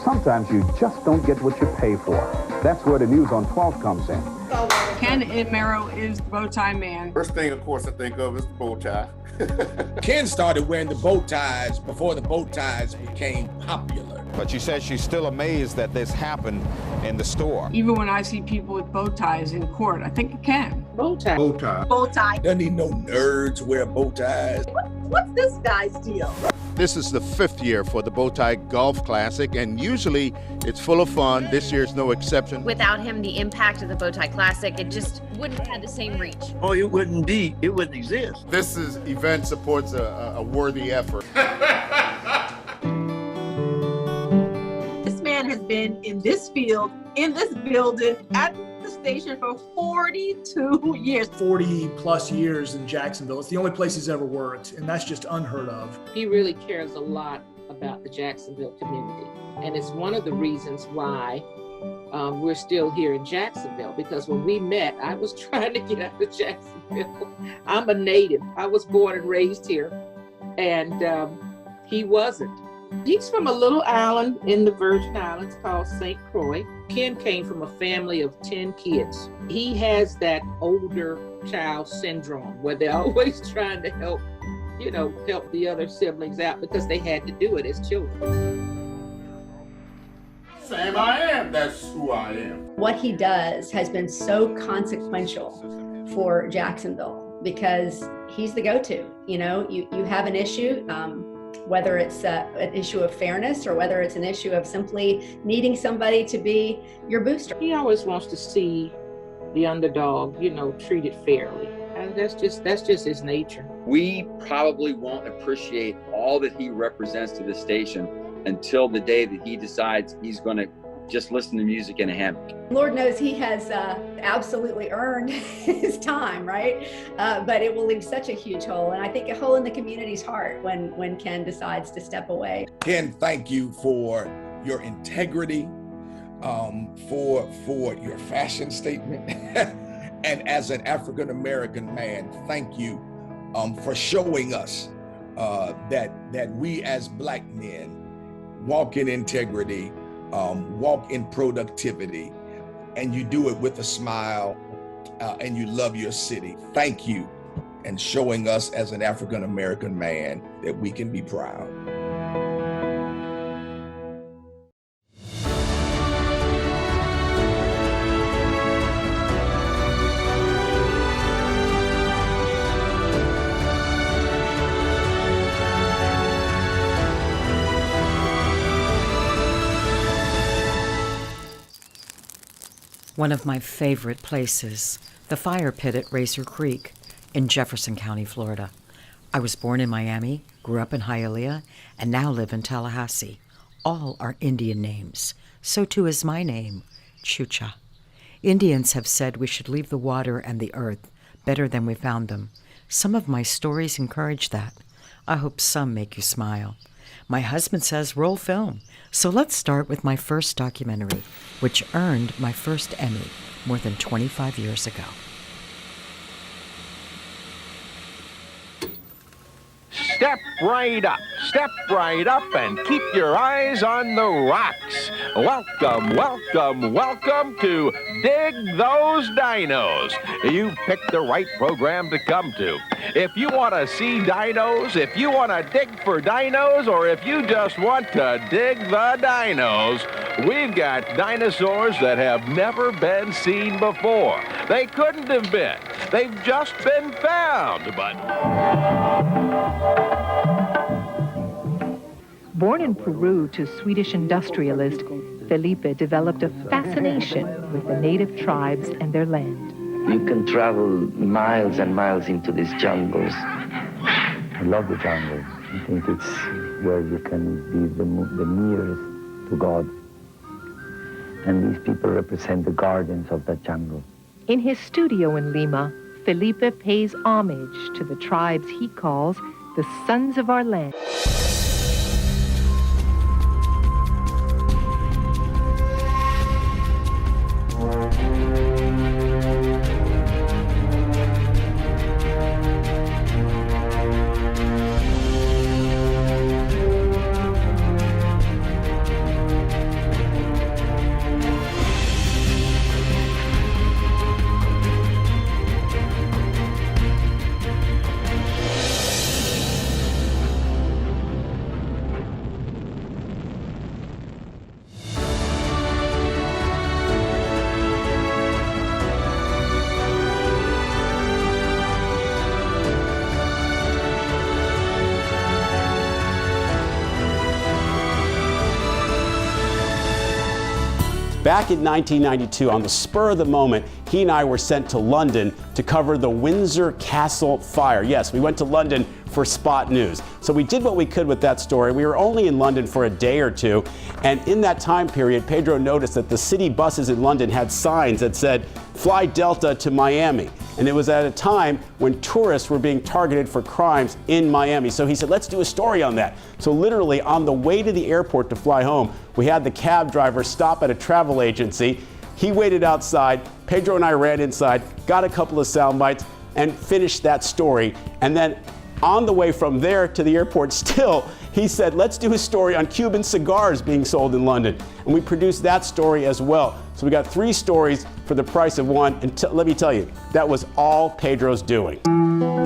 sometimes you just don't get what you pay for. That's where the news on 12 comes in. Ken Marrow is the bow tie man. First thing, of course, I think of is the bow tie. Ken started wearing the bow ties before the bow ties became popular. But she says she's still amazed that this happened in the store. Even when I see people with bow ties in court, I think of Ken. Bow tie. Bow tie. Bow tie. Doesn't even no nerds wear bow ties. What's this guy's deal? This is the 5th year for the Bowtie Golf Classic, and usually it's full of fun. This year's no exception. Without him, the impact of the Bowtie Classic, it just wouldn't have had the same reach. Oh, it wouldn't be. It wouldn't exist. This event supports a worthy effort. This man has been in this field, in this building, at the station for 42 years. 40 plus years in Jacksonville. It's the only place he's ever worked, and that's just unheard of. He really cares a lot about the Jacksonville community. And it's one of the reasons why we're still here in Jacksonville, because when we met, I was trying to get out of Jacksonville. I'm a native. I was born and raised here, and he wasn't. He's from a little island in the Virgin Islands called St. Croix. Ken came from a family of 10 kids. He has that older child syndrome where they're always trying to help the other siblings out because they had to do it as children. Sam I am, that's who I am. What he does has been so consequential for Jacksonville because he's the go-to. You have an issue, whether it's an issue of fairness or whether it's an issue of simply needing somebody to be your booster. He always wants to see the underdog, treated fairly. And that's just his nature. We probably won't appreciate all that he represents to the station until the day that he decides he's going to just listen to music in a hammock. Lord knows he has absolutely earned his time, right? But it will leave such a huge hole, and I think a hole in the community's heart when Ken decides to step away. Ken, thank you for your integrity, for your fashion statement, and as an African-American man, thank you for showing us that we as Black men walk in integrity, walk in productivity, and you do it with a smile, and you love your city. Thank you, and showing us as an African-American man that we can be proud. One of my favorite places, the fire pit at Razor Creek in Jefferson County, Florida. I was born in Miami, grew up in Hialeah, and now live in Tallahassee. All are Indian names. So too is my name, Chucha. Indians have said we should leave the water and the earth better than we found them. Some of my stories encourage that. I hope some make you smile. My husband says roll film. So let's start with my first documentary, which earned my first Emmy more than 25 years ago. Step right up and keep your eyes on the rocks. Welcome, welcome, welcome to Dig Those Dinos. You picked the right program to come to. If you want to see dinos, if you want to dig for dinos, or if you just want to dig the dinos, we've got dinosaurs that have never been seen before. They couldn't have been. They've just been found, but... Born in Peru to Swedish industrialist, Felipe developed a fascination with the native tribes and their land. You can travel miles and miles into these jungles. I love the jungle. I think it's where you can be the nearest to God. And these people represent the guardians of that jungle. In his studio in Lima, Felipe pays homage to the tribes he calls the sons of our land. Back in 1992, on the spur of the moment, he and I were sent to London to cover the Windsor Castle fire. Yes, we went to London for spot news. So we did what we could with that story. We were only in London for a day or two, and in that time period, Pedro noticed that the city buses in London had signs that said, "Fly Delta to Miami." And it was at a time when tourists were being targeted for crimes in Miami. So he said, let's do a story on that. So literally on the way to the airport to fly home, we had the cab driver stop at a travel agency. He waited outside. Pedro and I ran inside, got a couple of sound bites, and finished that story. And then on the way from there to the airport still, he said, let's do a story on Cuban cigars being sold in London. And we produced that story as well. So we got 3 stories for the price of one. And let me tell you, that was all Pedro's doing.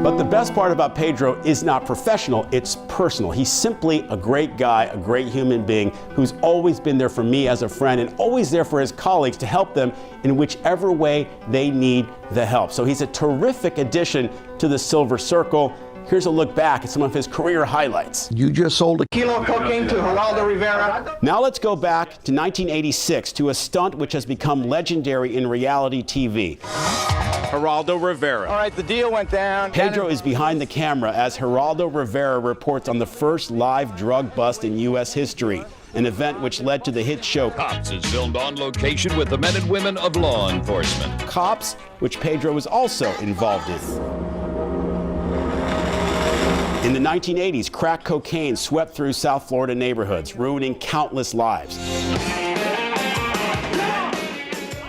But the best part about Pedro is not professional, it's personal. He's simply a great guy, a great human being who's always been there for me as a friend and always there for his colleagues to help them in whichever way they need the help. So he's a terrific addition to the Silver Circle. Here's a look back at some of his career highlights. You just sold a kilo of cocaine to Geraldo Rivera. Now let's go back to 1986 to a stunt which has become legendary in reality TV. Geraldo Rivera. All right, the deal went down. Pedro is behind the camera as Geraldo Rivera reports on the first live drug bust in U.S. history, an event which led to the hit show Cops is filmed on location with the men and women of law enforcement. Cops, which Pedro was also involved in. In the 1980s, crack cocaine swept through South Florida neighborhoods, ruining countless lives.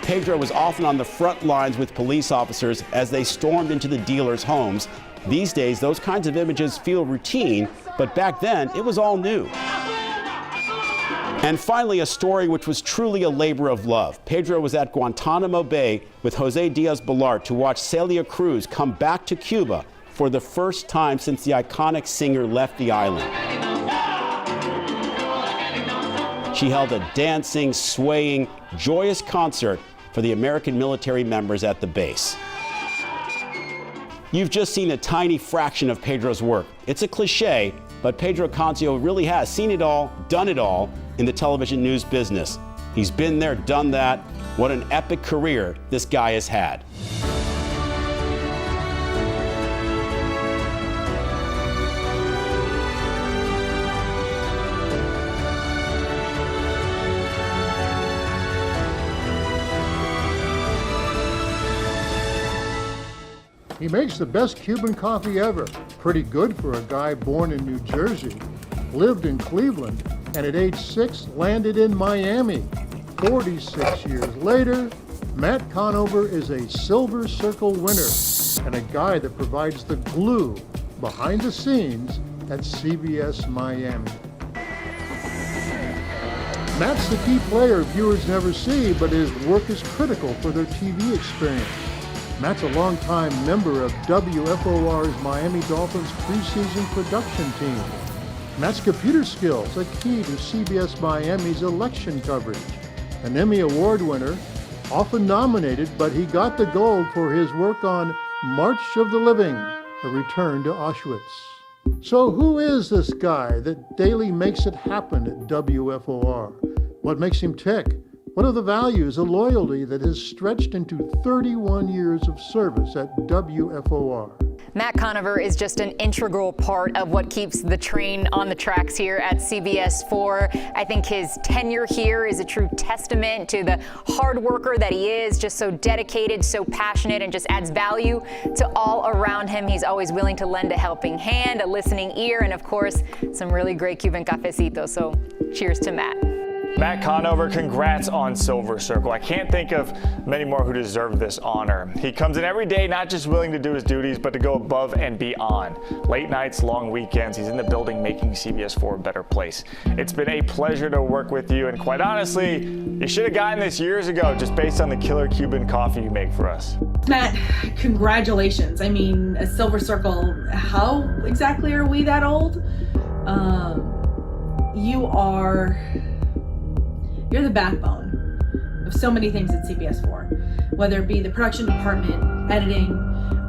Pedro was often on the front lines with police officers as they stormed into the dealers' homes. These days, those kinds of images feel routine, but back then, it was all new. And finally, a story which was truly a labor of love. Pedro was at Guantanamo Bay with Jose Diaz-Balart to watch Celia Cruz come back to Cuba for the first time since the iconic singer left the island. She held a dancing, swaying, joyous concert for the American military members at the base. You've just seen a tiny fraction of Pedro's work. It's a cliche, but Pedro Cancio really has seen it all, done it all in the television news business. He's been there, done that. What an epic career this guy has had. He makes the best Cuban coffee ever. Pretty good for a guy born in New Jersey, lived in Cleveland, and at age 6 landed in Miami. 46 years later, Matt Conover is a Silver Circle winner and a guy that provides the glue behind the scenes at CBS Miami. Matt's the key player viewers never see, but his work is critical for their TV experience. Matt's a longtime member of WFOR's Miami Dolphins preseason production team. Matt's computer skills are key to CBS Miami's election coverage. An Emmy Award winner, often nominated, but he got the gold for his work on March of the Living, A Return to Auschwitz. So who is this guy that daily makes it happen at WFOR? What makes him tick? What are the values, the loyalty that has stretched into 31 years of service at WFOR? Matt Conover is just an integral part of what keeps the train on the tracks here at CBS4. I think his tenure here is a true testament to the hard worker that he is, just so dedicated, so passionate, and just adds value to all around him. He's always willing to lend a helping hand, a listening ear, and of course, some really great Cuban cafecitos. So cheers to Matt. Matt Conover, congrats on Silver Circle. I can't think of many more who deserve this honor. He comes in every day, not just willing to do his duties, but to go above and beyond. Late nights, long weekends, he's in the building making CBS4 a better place. It's been a pleasure to work with you, and quite honestly, you should have gotten this years ago just based on the killer Cuban coffee you make for us. Matt, congratulations. I mean, a Silver Circle, how exactly are we that old? You're the backbone of so many things at CBS4, whether it be the production department, editing,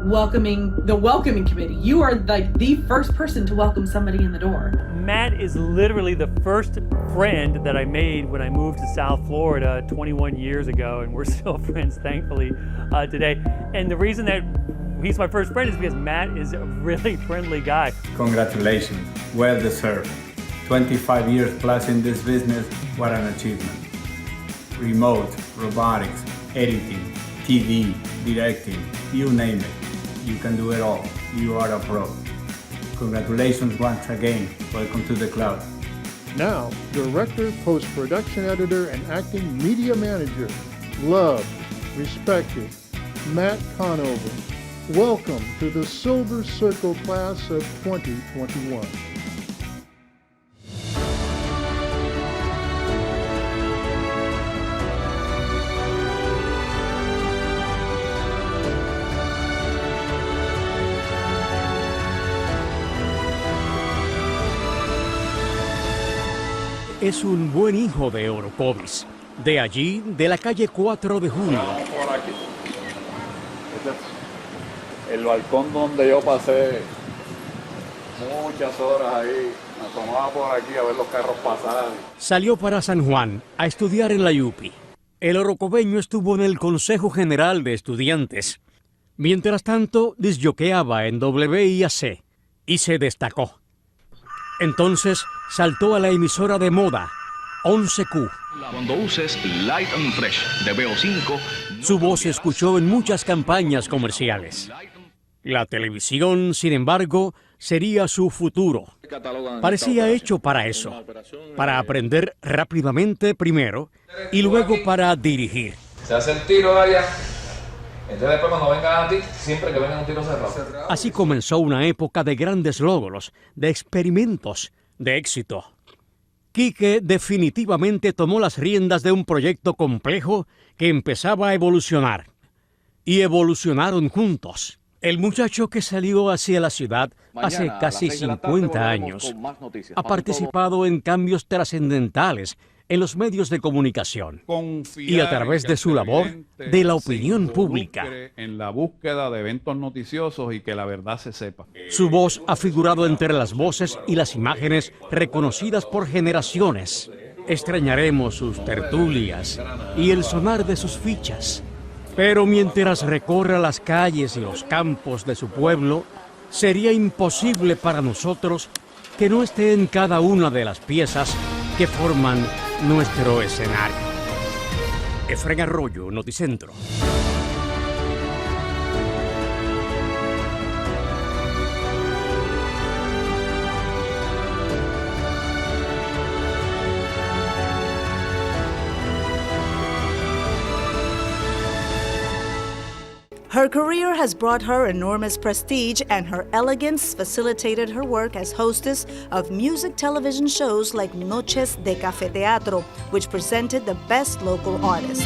the welcoming committee. You are like the first person to welcome somebody in the door. Matt is literally the first friend that I made when I moved to South Florida 21 years ago, and we're still friends, thankfully, today. And the reason that he's my first friend is because Matt is a really friendly guy. Congratulations, well deserved. 25 years plus in this business, what an achievement. Remote, robotics, editing, TV, directing, you name it. You can do it all. You are a pro. Congratulations once again. Welcome to the club. Now, director, post-production editor, and acting media manager, loved, respected, Matt Conover. Welcome to the Silver Circle class of 2021. Es un buen hijo de Orocovis, de allí, de la calle 4 de Julio. Vamos por aquí. Este es el balcón donde yo pasé muchas horas ahí. Me asomaba por aquí a ver los carros pasar. Salió para San Juan a estudiar en la UPI. El orocobeño estuvo en el Consejo General de Estudiantes. Mientras tanto, disjoqueaba en WIAC y se destacó. Entonces saltó a la emisora de moda, 11Q. Cuando uses Light and Fresh de BO5... Su voz se escuchó en muchas campañas comerciales. La televisión, sin embargo, sería su futuro. Parecía hecho para eso, para aprender rápidamente primero y luego para dirigir. Se hace el tiro allá. Entonces después cuando vengan a ti, siempre que vengan un tiro cerrado. Así comenzó una época de grandes logros, de experimentos, de éxito. Quique definitivamente tomó las riendas de un proyecto complejo que empezaba a evolucionar. Y evolucionaron juntos. El muchacho que salió hacia la ciudad hace casi 50 años ha participado en cambios trascendentales en los medios de comunicación y a través de su labor de la opinión pública. En la búsqueda de eventos noticiosos y que la verdad se sepa. Su voz ha figurado entre las voces y las imágenes reconocidas por generaciones. Extrañaremos sus tertulias y el sonar de sus fichas. Pero mientras recorra las calles y los campos de su pueblo, sería imposible para nosotros que no esté en cada una de las piezas que forman nuestro escenario. Efraín Arroyo, Noticentro. Her career has brought her enormous prestige, and her elegance facilitated her work as hostess of music television shows like Noches de Café Teatro, which presented the best local artists.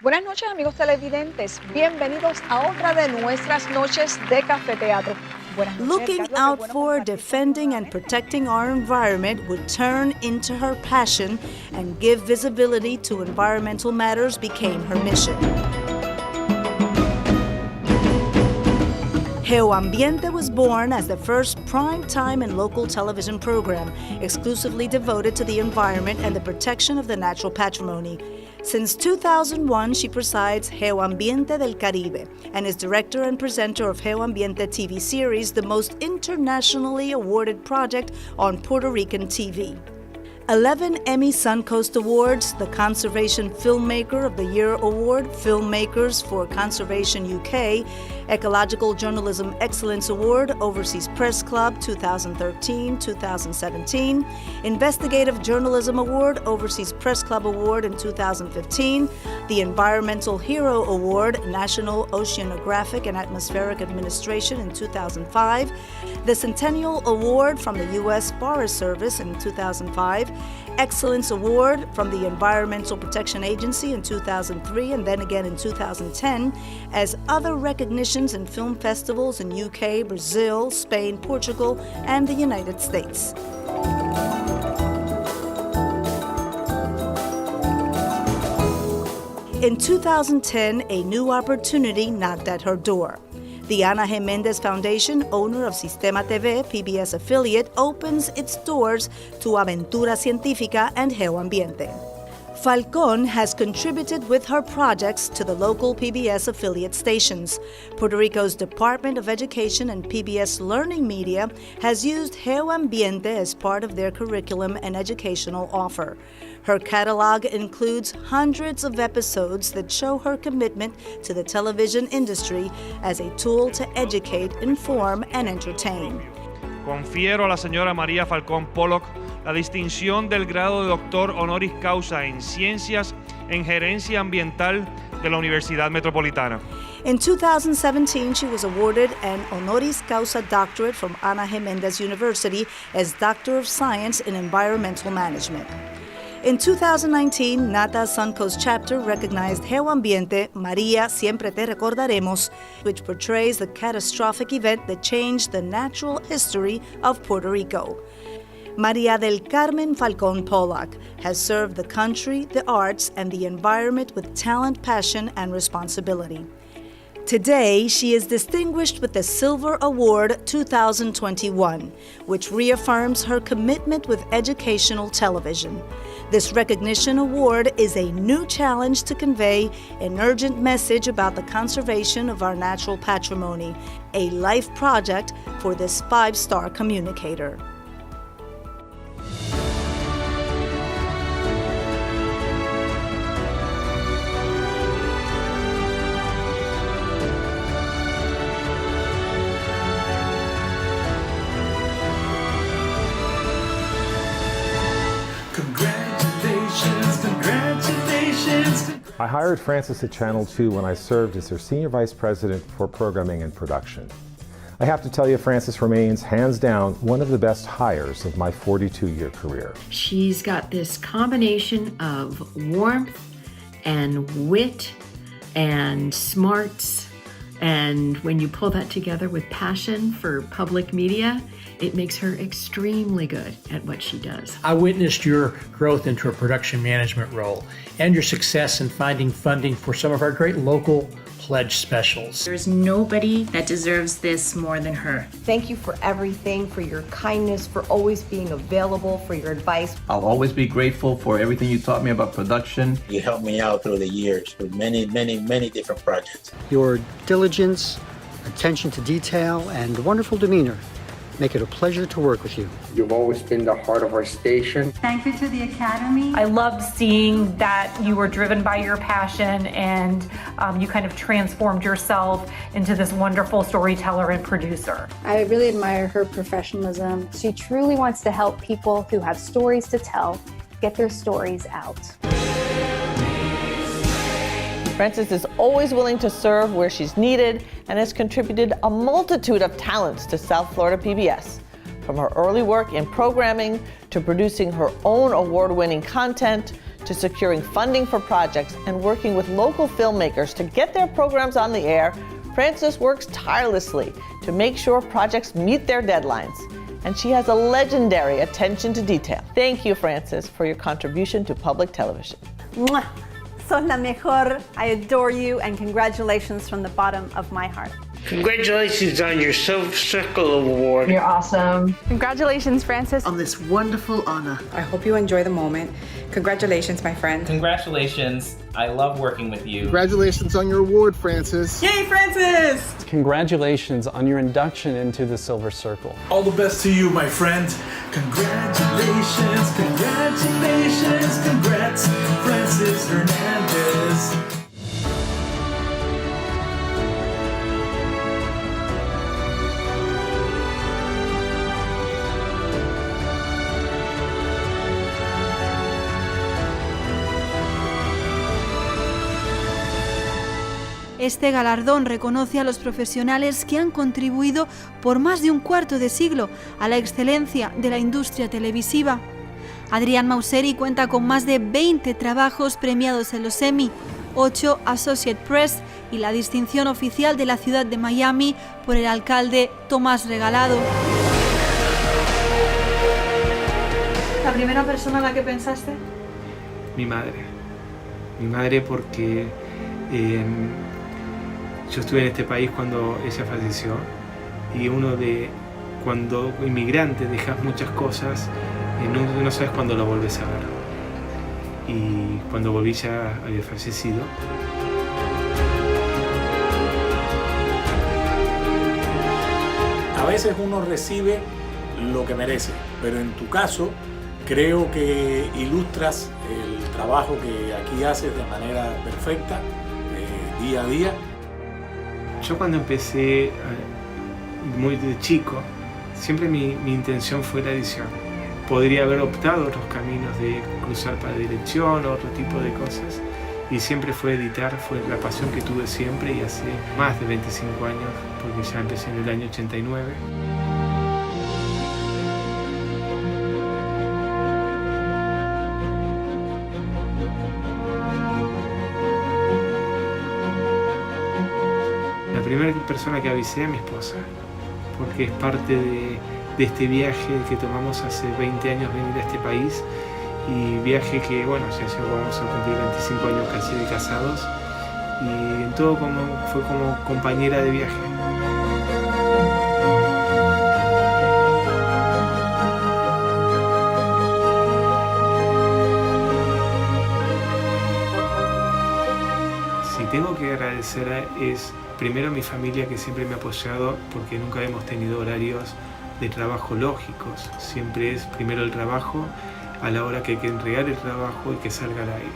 Buenas noches, amigos televidentes. Bienvenidos a otra de nuestras Noches de Café Teatro. Looking out for, defending, and protecting our environment would turn into her passion, and give visibility to environmental matters became her mission. GeoAmbiente was born as the first prime-time and local television program exclusively devoted to the environment and the protection of the natural patrimony. Since 2001, she presides GeoAmbiente del Caribe and is director and presenter of GeoAmbiente TV series, the most internationally awarded project on Puerto Rican TV. 11 Emmy Suncoast Awards, the Conservation Filmmaker of the Year Award, Filmmakers for Conservation UK, Ecological Journalism Excellence Award, Overseas Press Club 2013-2017, Investigative Journalism Award, Overseas Press Club Award in 2015, the Environmental Hero Award, National Oceanographic and Atmospheric Administration in 2005, the Centennial Award from the U.S. Forest Service in 2005, Excellence Award from the Environmental Protection Agency in 2003 and then again in 2010, as other recognitions in film festivals in UK, Brazil, Spain, Portugal, and the United States. In 2010, a new opportunity knocked at her door. The Ana Jiménez Foundation, owner of Sistema TV, PBS affiliate, opens its doors to Aventura Científica and GeoAmbiente. Falcón has contributed with her projects to the local PBS affiliate stations. Puerto Rico's Department of Education and PBS Learning Media has used GeoAmbiente as part of their curriculum and educational offer. Her catalog includes hundreds of episodes that show her commitment to the television industry as a tool to educate, inform, and entertain. Confiero a la señora María Falcón Pollock la distinción del grado de doctor honoris causa en Ciencias en Gerencia Ambiental de la Universidad Metropolitana. In 2017, she was awarded an honoris causa doctorate from Ana Jiménez University as Doctor of Science in Environmental Management. In 2019, NATA's Suncoast chapter recognized GeoAmbiente, María Siempre Te Recordaremos, which portrays the catastrophic event that changed the natural history of Puerto Rico. María del Carmen Falcón Pollock has served the country, the arts, and the environment with talent, passion, and responsibility. Today, she is distinguished with the Silver Award 2021, which reaffirms her commitment with educational television. This recognition award is a new challenge to convey an urgent message about the conservation of our natural patrimony, a life project for this five-star communicator. I hired Frances at Channel 2 when I served as their Senior Vice President for Programming and Production. I have to tell you, Frances remains, hands down, one of the best hires of my 42-year career. She's got this combination of warmth and wit and smarts, and when you pull that together with passion for public media, it makes her extremely good at what she does. I witnessed your growth into a production management role and your success in finding funding for some of our great local pledge specials. There's nobody that deserves this more than her. Thank you for everything, for your kindness, for always being available, for your advice. I'll always be grateful for everything you taught me about production. You helped me out through the years with many different projects. Your diligence, attention to detail, and wonderful demeanor make it a pleasure to work with you. You've always been the heart of our station. Thank you to the Academy. I loved seeing that you were driven by your passion and you kind of transformed yourself into this wonderful storyteller and producer. I really admire her professionalism. She truly wants to help people who have stories to tell get their stories out. Frances is always willing to serve where she's needed and has contributed a multitude of talents to South Florida PBS. From her early work in programming, to producing her own award-winning content, to securing funding for projects and working with local filmmakers to get their programs on the air, Frances works tirelessly to make sure projects meet their deadlines. And she has a legendary attention to detail. Thank you, Frances, for your contribution to public television. Mwah. Sos la mejor. I adore you, and congratulations from the bottom of my heart. Congratulations on your Silver Circle Award. You're awesome. Congratulations, Frances, on this wonderful honor. I hope you enjoy the moment. Congratulations, my friend. Congratulations. I love working with you. Congratulations on your award, Frances. Yay, Frances! Congratulations on your induction into the Silver Circle. All the best to you, my friend. Congratulations, congratulations, congrats, Frances Hernandez. Este galardón reconoce a los profesionales que han contribuido por más de un cuarto de siglo a la excelencia de la industria televisiva. Adrián Mauseri cuenta con más de 20 trabajos premiados en los Emmy, 8 Associate Press y la distinción oficial de la ciudad de Miami por el alcalde Tomás Regalado. ¿La primera persona en la que pensaste? Mi madre. Mi madre porque yo estuve en este país cuando ella falleció, y cuando inmigrante dejas muchas cosas, no sabes cuándo lo volvés a ver. Y cuando volví ya había fallecido. A veces uno recibe lo que merece, pero en tu caso creo que ilustras el trabajo que aquí haces de manera perfecta, día a día. Yo cuando empecé muy de chico, siempre mi intención fue la edición. Podría haber optado otros caminos de cruzar para dirección o otro tipo de cosas, y siempre fue editar, fue la pasión que tuve siempre, y hace más de 25 años, porque ya empecé en el año 89. La primera persona que avisé a mi esposa, porque es parte de este viaje que tomamos hace 20 años venir a este país, y viaje que, bueno, ya vamos a cumplir 25 años casi de casados, y en todo fue como compañera de viaje. Si tengo que agradecer es primero a mi familia, que siempre me ha apoyado, porque nunca hemos tenido horarios de trabajo lógicos. Siempre es primero el trabajo, a la hora que hay que entregar el trabajo y que salga al aire.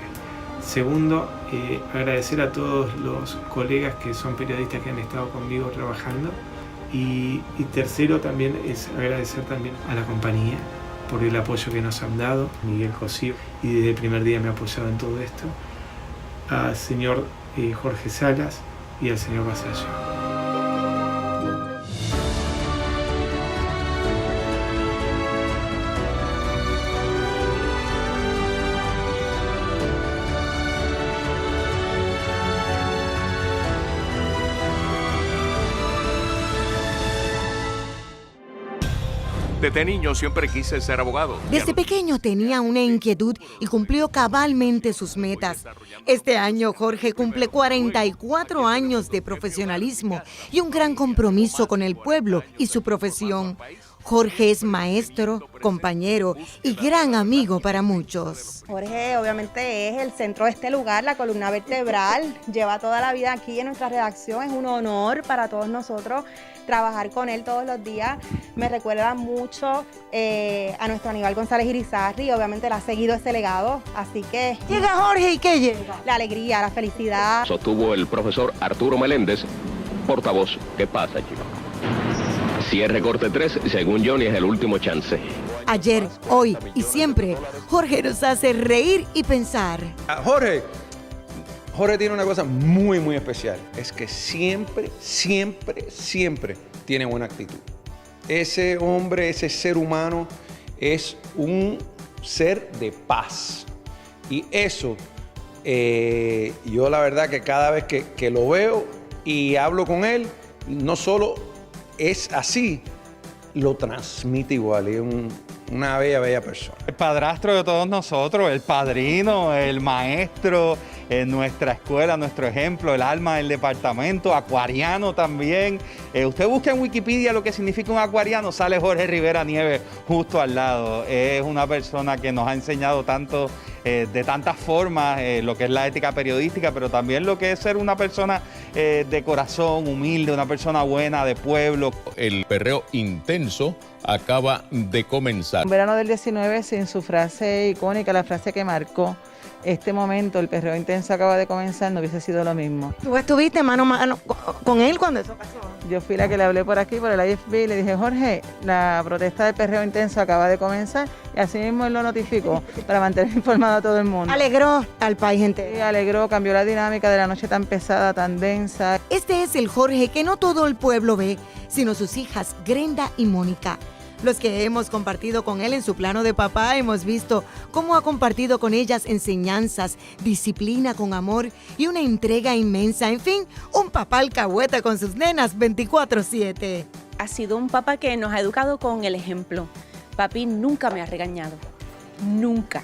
Segundo, agradecer a todos los colegas que son periodistas que han estado conmigo trabajando. Y tercero también es agradecer también a la compañía por el apoyo que nos han dado, Miguel Cosío, y desde el primer día me ha apoyado en todo esto, al señor Jorge Salas y al señor Vasallo. Desde niño siempre quise ser abogado. Desde pequeño tenía una inquietud y cumplió cabalmente sus metas. Este año Jorge cumple 44 años de profesionalismo y un gran compromiso con el pueblo y su profesión. Jorge es maestro, compañero y gran amigo para muchos. Jorge obviamente es el centro de este lugar, la columna vertebral. Lleva toda la vida aquí en nuestra redacción. Es un honor para todos nosotros trabajar con él todos los días. Me recuerda mucho a nuestro Aníbal González Irizarry, y obviamente le ha seguido ese legado. Así que llega Jorge, ¿y qué llega? La alegría, la felicidad. Sostuvo el profesor Arturo Meléndez, portavoz. ¿Qué pasa, chico? Cierre corte 3, según Johnny, es el último chance. Ayer, hoy y siempre, Jorge nos hace reír y pensar. Jorge tiene una cosa muy, muy especial. Es que siempre tiene buena actitud. Ese hombre, ese ser humano, es un ser de paz. Y eso, yo la verdad que cada vez que lo veo y hablo con él, no solo es así, lo transmite igual. Es una bella persona. El padrastro de todos nosotros, el padrino, el maestro en nuestra escuela, nuestro ejemplo, el alma del departamento, acuariano también. Usted busca en Wikipedia lo que significa un acuariano, sale Jorge Rivera Nieves justo al lado. Es una persona que nos ha enseñado tanto, de tantas formas, lo que es la ética periodística, pero también lo que es ser una persona de corazón, humilde, una persona buena, de pueblo. El perreo intenso acaba de comenzar. En verano del 19, sin su frase icónica, la frase que marcó este momento, el perreo intenso acaba de comenzar, no hubiese sido lo mismo. ¿Tú estuviste mano a mano con él cuando eso pasó? Yo fui la que le hablé por aquí, por el IFB, y le dije, Jorge, la protesta del perreo intenso acaba de comenzar, y así mismo él lo notificó para mantener informado a todo el mundo. Alegró al país entero. Sí, alegró, cambió la dinámica de la noche tan pesada, tan densa. Este es el Jorge que no todo el pueblo ve, sino sus hijas Grenda y Mónica. Los que hemos compartido con él en su plano de papá hemos visto cómo ha compartido con ellas enseñanzas, disciplina con amor y una entrega inmensa. En fin, un papá alcahueta con sus nenas 24/7. Ha sido un papá que nos ha educado con el ejemplo. Papi nunca me ha regañado, nunca.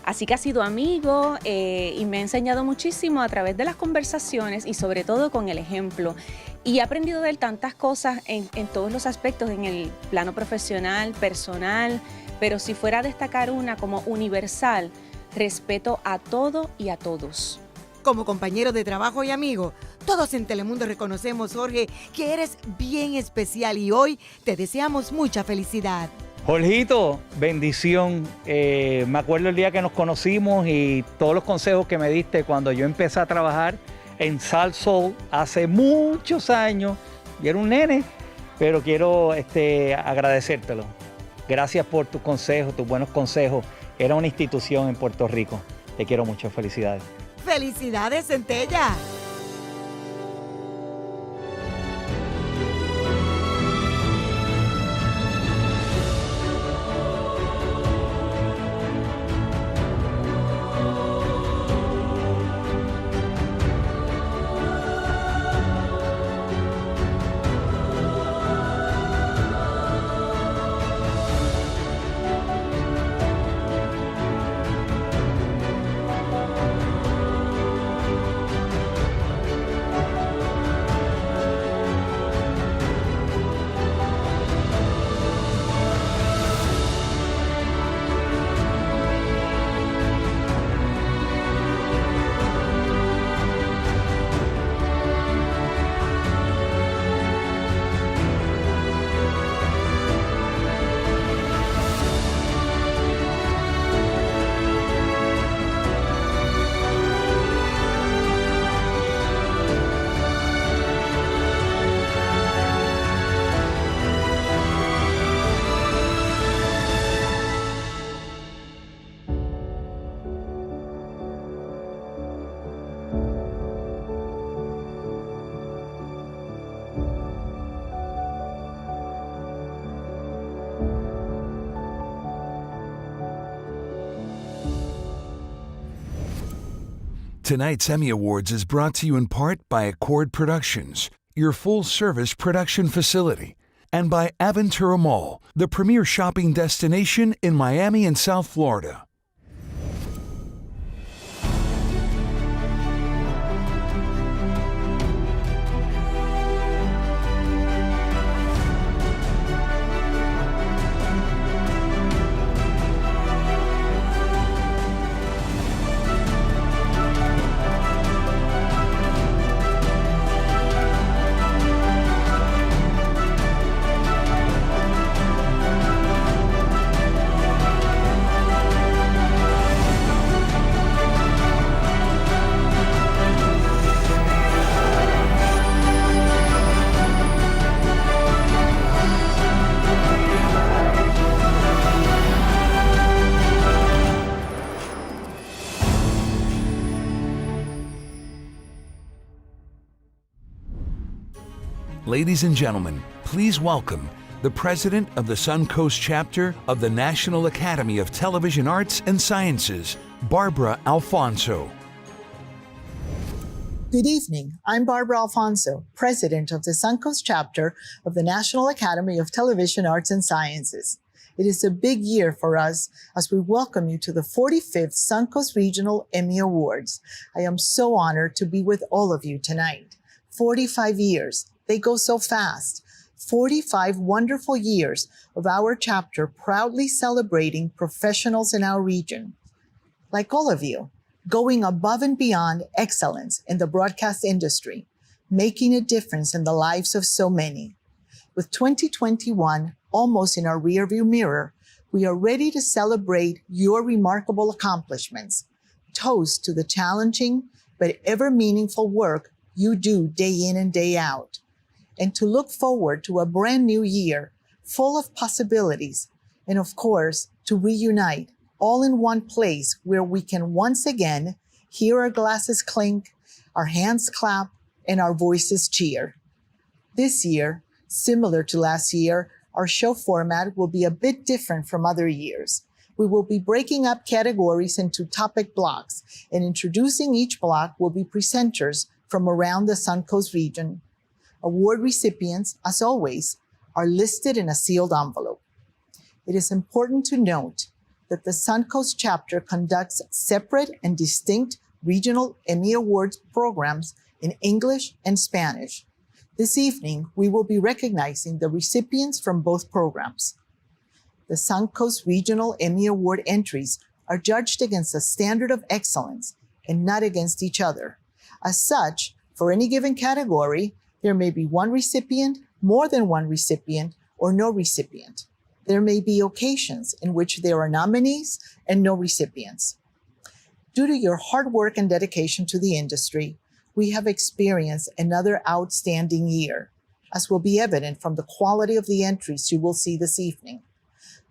Así que ha sido amigo y me ha enseñado muchísimo a través de las conversaciones y sobre todo con el ejemplo. Y he aprendido de él tantas cosas en todos los aspectos, en el plano profesional, personal, pero si fuera a destacar una como universal, respeto a todo y a todos. Como compañero de trabajo y amigo, todos en Telemundo reconocemos, Jorge, que eres bien especial y hoy te deseamos mucha felicidad. Jorgito, bendición. Me acuerdo el día que nos conocimos y todos los consejos que me diste cuando yo empecé a trabajar en Sal Soul hace muchos años. Yo era un nene, pero quiero agradecértelo. Gracias por tus consejos, tus buenos consejos. Era una institución en Puerto Rico. Te quiero mucho. Felicidades. ¡Felicidades, Centella! Tonight's Emmy Awards is brought to you in part by Accord Productions, your full-service production facility, and by Aventura Mall, the premier shopping destination in Miami and South Florida. Ladies and gentlemen, please welcome the president of the Suncoast chapter of the National Academy of Television Arts and Sciences, Barbara Alfonso. Good evening. I'm Barbara Alfonso, president of the Suncoast chapter of the National Academy of Television Arts and Sciences. It is a big year for us as we welcome you to the 45th Suncoast Regional Emmy Awards. I am so honored to be with all of you tonight. 45 years. They go so fast. 45 wonderful years of our chapter proudly celebrating professionals in our region. Like all of you, going above and beyond excellence in the broadcast industry, making a difference in the lives of so many. With 2021 almost in our rearview mirror, we are ready to celebrate your remarkable accomplishments. Toast to the challenging but ever meaningful work you do day in and day out. And to look forward to a brand new year full of possibilities, and of course, to reunite all in one place where we can once again hear our glasses clink, our hands clap, and our voices cheer. This year, similar to last year, our show format will be a bit different from other years. We will be breaking up categories into topic blocks, and introducing each block will be presenters from around the Suncoast region. Award recipients, as always, are listed in a sealed envelope. It is important to note that the Suncoast chapter conducts separate and distinct regional Emmy Awards programs in English and Spanish. This evening, we will be recognizing the recipients from both programs. The Suncoast Regional Emmy Award entries are judged against a standard of excellence and not against each other. As such, for any given category, there may be one recipient, more than one recipient, or no recipient. There may be occasions in which there are nominees and no recipients. Due to your hard work and dedication to the industry, we have experienced another outstanding year, as will be evident from the quality of the entries you will see this evening.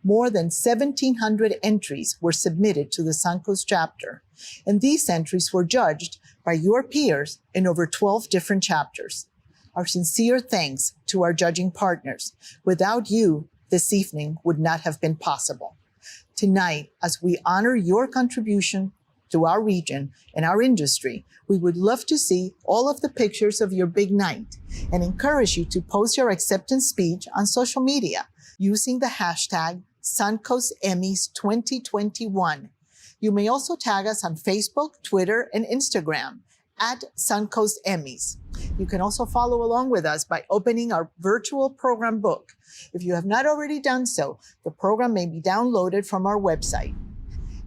More than 1,700 entries were submitted to the Suncoast chapter, and these entries were judged by your peers in over 12 different chapters. Our sincere thanks to our judging partners. Without you, this evening would not have been possible. Tonight, as we honor your contribution to our region and our industry, we would love to see all of the pictures of your big night and encourage you to post your acceptance speech on social media using the hashtag Suncoast Emmys 2021. You may also tag us on Facebook, Twitter, and Instagram at Suncoast Emmys. You can also follow along with us by opening our virtual program book. If you have not already done so, the program may be downloaded from our website.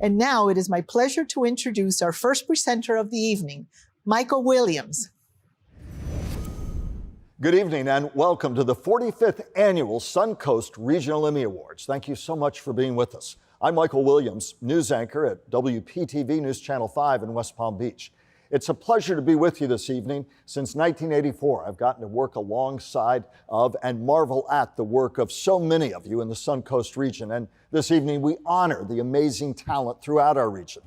And now it is my pleasure to introduce our first presenter of the evening, Michael Williams. Good evening and welcome to the 45th Annual Suncoast Regional Emmy Awards. Thank you so much for being with us. I'm Michael Williams, news anchor at WPTV News Channel 5 in West Palm Beach. It's a pleasure to be with you this evening. Since 1984, I've gotten to work alongside of and marvel at the work of so many of you in the Suncoast region. And this evening, we honor the amazing talent throughout our region.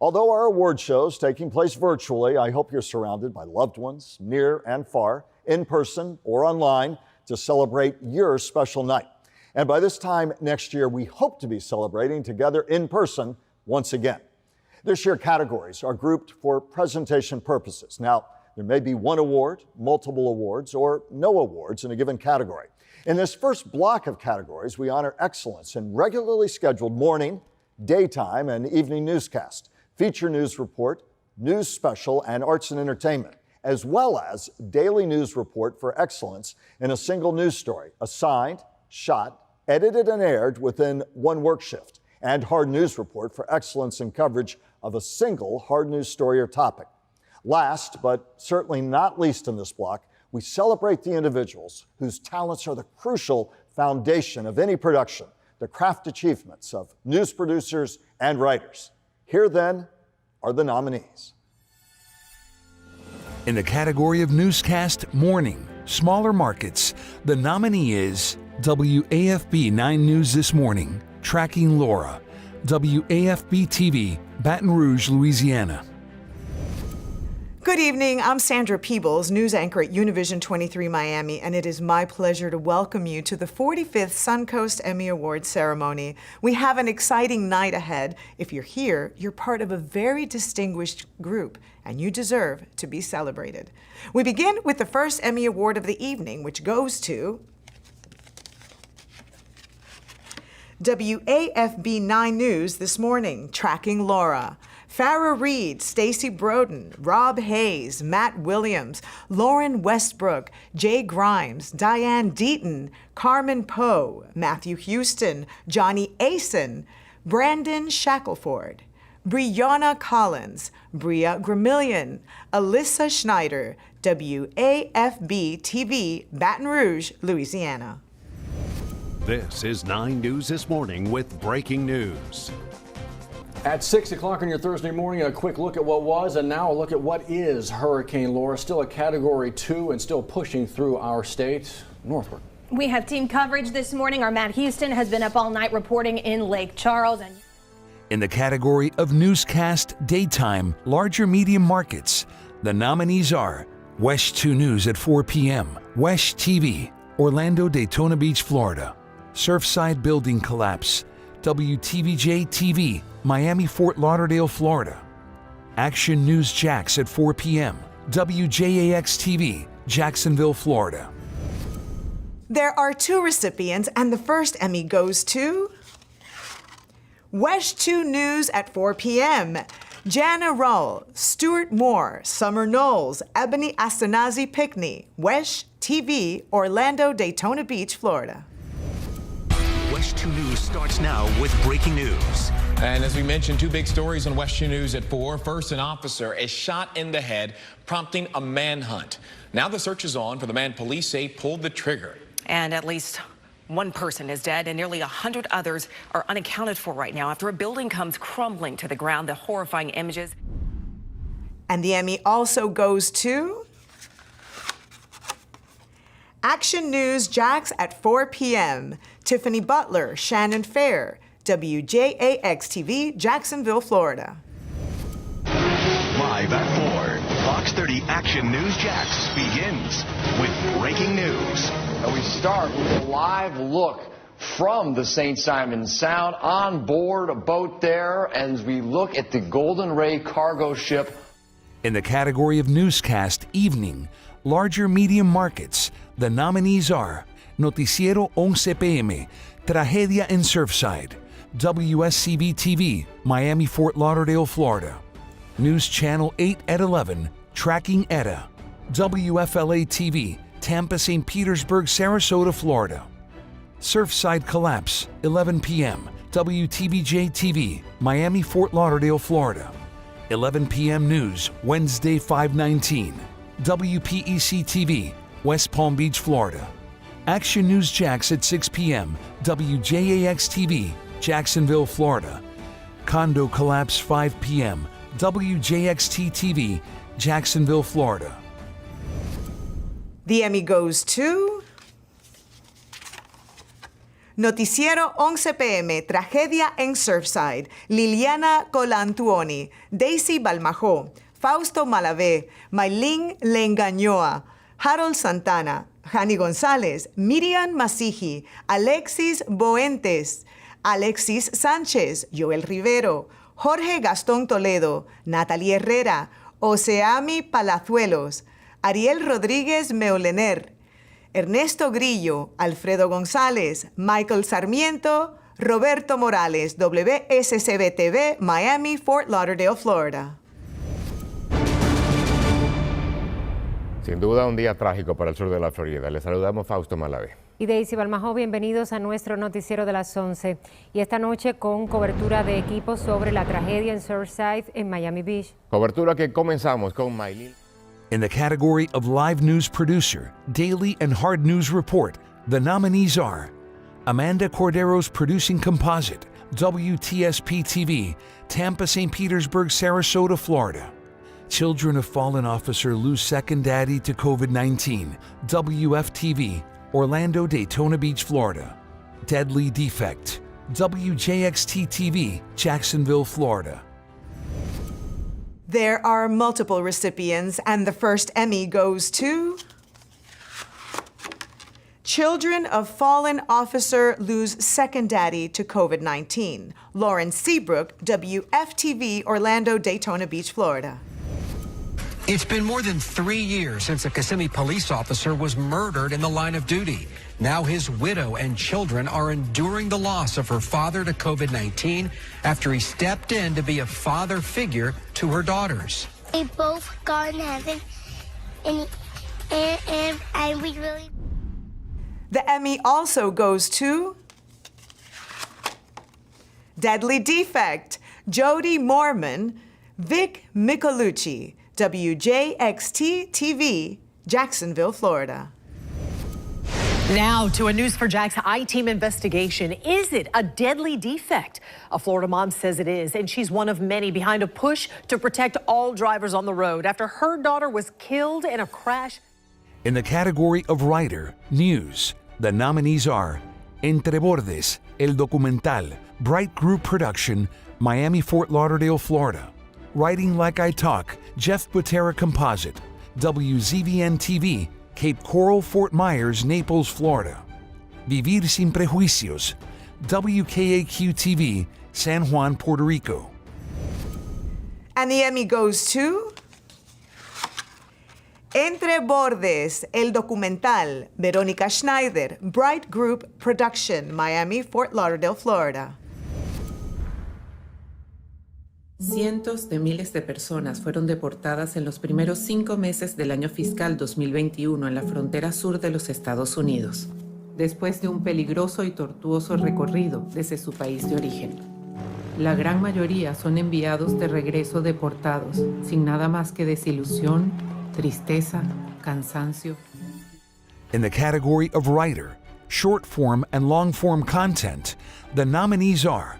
Although our award show's taking place virtually, I hope you're surrounded by loved ones, near and far, in person or online, to celebrate your special night. And by this time next year, we hope to be celebrating together in person once again. This year, categories are grouped for presentation purposes. Now, there may be one award, multiple awards, or no awards in a given category. In this first block of categories, we honor excellence in regularly scheduled morning, daytime, and evening newscast, feature news report, news special, and arts and entertainment, as well as daily news report for excellence in a single news story, assigned, shot, edited, and aired within one work shift, and hard news report for excellence in coverage of a single hard news story or topic. Last, but certainly not least in this block, we celebrate the individuals whose talents are the crucial foundation of any production, the craft achievements of news producers and writers. Here then are the nominees. In the category of newscast morning, smaller markets, the nominee is WAFB 9 News This Morning, Tracking Laura, WAFB TV, Baton Rouge, Louisiana. Good evening, I'm Sandra Peebles, news anchor at Univision 23 Miami, and it is my pleasure to welcome you to the 45th Suncoast Emmy Awards ceremony. We have an exciting night ahead. If you're here, you're part of a very distinguished group, and you deserve to be celebrated. We begin with the first Emmy Award of the evening, which goes to WAFB 9 News This Morning, Tracking Laura. Farrah Reed, Stacey Broden, Rob Hayes, Matt Williams, Lauren Westbrook, Jay Grimes, Diane Deaton, Carmen Poe, Matthew Houston, Johnny Asen, Brandon Shackelford, Brianna Collins, Bria Gramillion, Alyssa Schneider, WAFB TV, Baton Rouge, Louisiana. This is 9 News This Morning with breaking news. At 6 o'clock on your Thursday morning, a quick look at what was and now a look at what is Hurricane Laura. Still a Category 2 and still pushing through our state northward. We have team coverage this morning. Our Matt Houston has been up all night reporting in Lake Charles. In the category of newscast daytime, larger medium markets, the nominees are WESH 2 News at 4 p.m., WESH TV, Orlando, Daytona Beach, Florida, Surfside Building Collapse, WTVJ TV, Miami, Fort Lauderdale, Florida, Action News Jax at 4 p.m., WJAX TV, Jacksonville, Florida. There are two recipients, and the first Emmy goes to WESH 2 News at 4 p.m. Jana Rull, Stuart Moore, Summer Knowles, Ebony Astenazi Pickney, WESH TV, Orlando, Daytona Beach, Florida. WESH 2 News starts now with breaking news. And as we mentioned, two big stories on WESH 2 News at 4. First, an officer is shot in the head, prompting a manhunt. Now the search is on for the man police say pulled the trigger. And at least one person is dead and nearly 100 others are unaccounted for right now after a building comes crumbling to the ground. The horrifying images. And the Emmy also goes to Action News Jax at 4 p.m. Tiffany Butler, Shannon Fair, WJAX-TV, Jacksonville, Florida. Live at 4, Fox 30 Action News Jax begins with breaking news. And we start with a live look from the St. Simons Sound on board a boat there as we look at the Golden Ray cargo ship. In the category of Newscast Evening, Larger Medium Markets, the nominees are Noticiero 11 p.m., Tragedia en Surfside, WSCB-TV, Miami, Fort Lauderdale, Florida, News Channel 8 at 11, Tracking ETA, WFLA-TV, Tampa, St. Petersburg, Sarasota, Florida, Surfside Collapse, 11 p.m., WTBJ-TV, Miami, Fort Lauderdale, Florida, 11 p.m. News, Wednesday, 5/19, WPEC-TV, West Palm Beach, Florida, Action News Jax at 6 p.m., WJAX-TV, Jacksonville, Florida, Condo Collapse, 5 p.m., WJXT-TV, Jacksonville, Florida. The Emmy goes to Noticiero 11 p.m., Tragedia en Surfside, Liliana Colantuoni, Daisy Balmajó, Fausto Malavé, Maylin Lengañoa, Harold Santana, Jani González, Miriam Masiji, Alexis Boentes, Alexis Sánchez, Joel Rivero, Jorge Gastón Toledo, Natalie Herrera, Oceami Palazuelos, Ariel Rodríguez Meulener, Ernesto Grillo, Alfredo González, Michael Sarmiento, Roberto Morales, WSCB-TV, Miami, Fort Lauderdale, Florida. Sin duda un día trágico para el sur de la Florida. Les saludamos Fausto Malavé. Y Daisy Balmajó, bienvenidos a nuestro noticiero de las 11. Y esta noche con cobertura de equipo sobre la tragedia en Surfside en Miami Beach. Cobertura que comenzamos con Maylin. In the category of Live News Producer, Daily and Hard News Report, the nominees are Amanda Cordero's Producing Composite, WTSP-TV, Tampa, St. Petersburg, Sarasota, Florida. Children of Fallen Officer lose second daddy to COVID-19, WFTV, Orlando, Daytona Beach, Florida. Deadly Defect, WJXT-TV, Jacksonville, Florida. There are multiple recipients, and the first Emmy goes to Children of Fallen Officer Lose Second Daddy to COVID-19. Lauren Seabrook, WFTV, Orlando, Daytona Beach, Florida. It's been more than 3 years since a Kissimmee police officer was murdered in the line of duty. Now his widow and children are enduring the loss of her father to COVID-19 after he stepped in to be a father figure to her daughters. They both got in heaven, and we really... The Emmy also goes to Deadly Defect, Jody Mormon, Vic Micolucci, WJXT-TV, Jacksonville, Florida. Now to a News4Jax I-Team investigation. Is it a deadly defect? A Florida mom says it is, and she's one of many behind a push to protect all drivers on the road after her daughter was killed in a crash. In the category of Writer, News, the nominees are Entre Bordes, El Documental, Bright Group Production, Miami, Fort Lauderdale, Florida. Writing Like I Talk, Jeff Butera Composite, WZVN-TV, Cape Coral, Fort Myers, Naples, Florida. Vivir Sin Prejuicios, WKAQ-TV, San Juan, Puerto Rico. And the Emmy goes to Entre Bordes, El Documental, Verónica Schneider, Bright Group Production, Miami, Fort Lauderdale, Florida. Cientos de miles de personas fueron deportadas en los primeros 5 meses del año fiscal 2021 en la frontera sur de los Estados Unidos, después de un peligroso y tortuoso recorrido desde su país de origen. La gran mayoría son enviados de regreso deportados, sin nada más que desilusión, tristeza, cansancio. In the category of writer, short form and long form content, the nominees are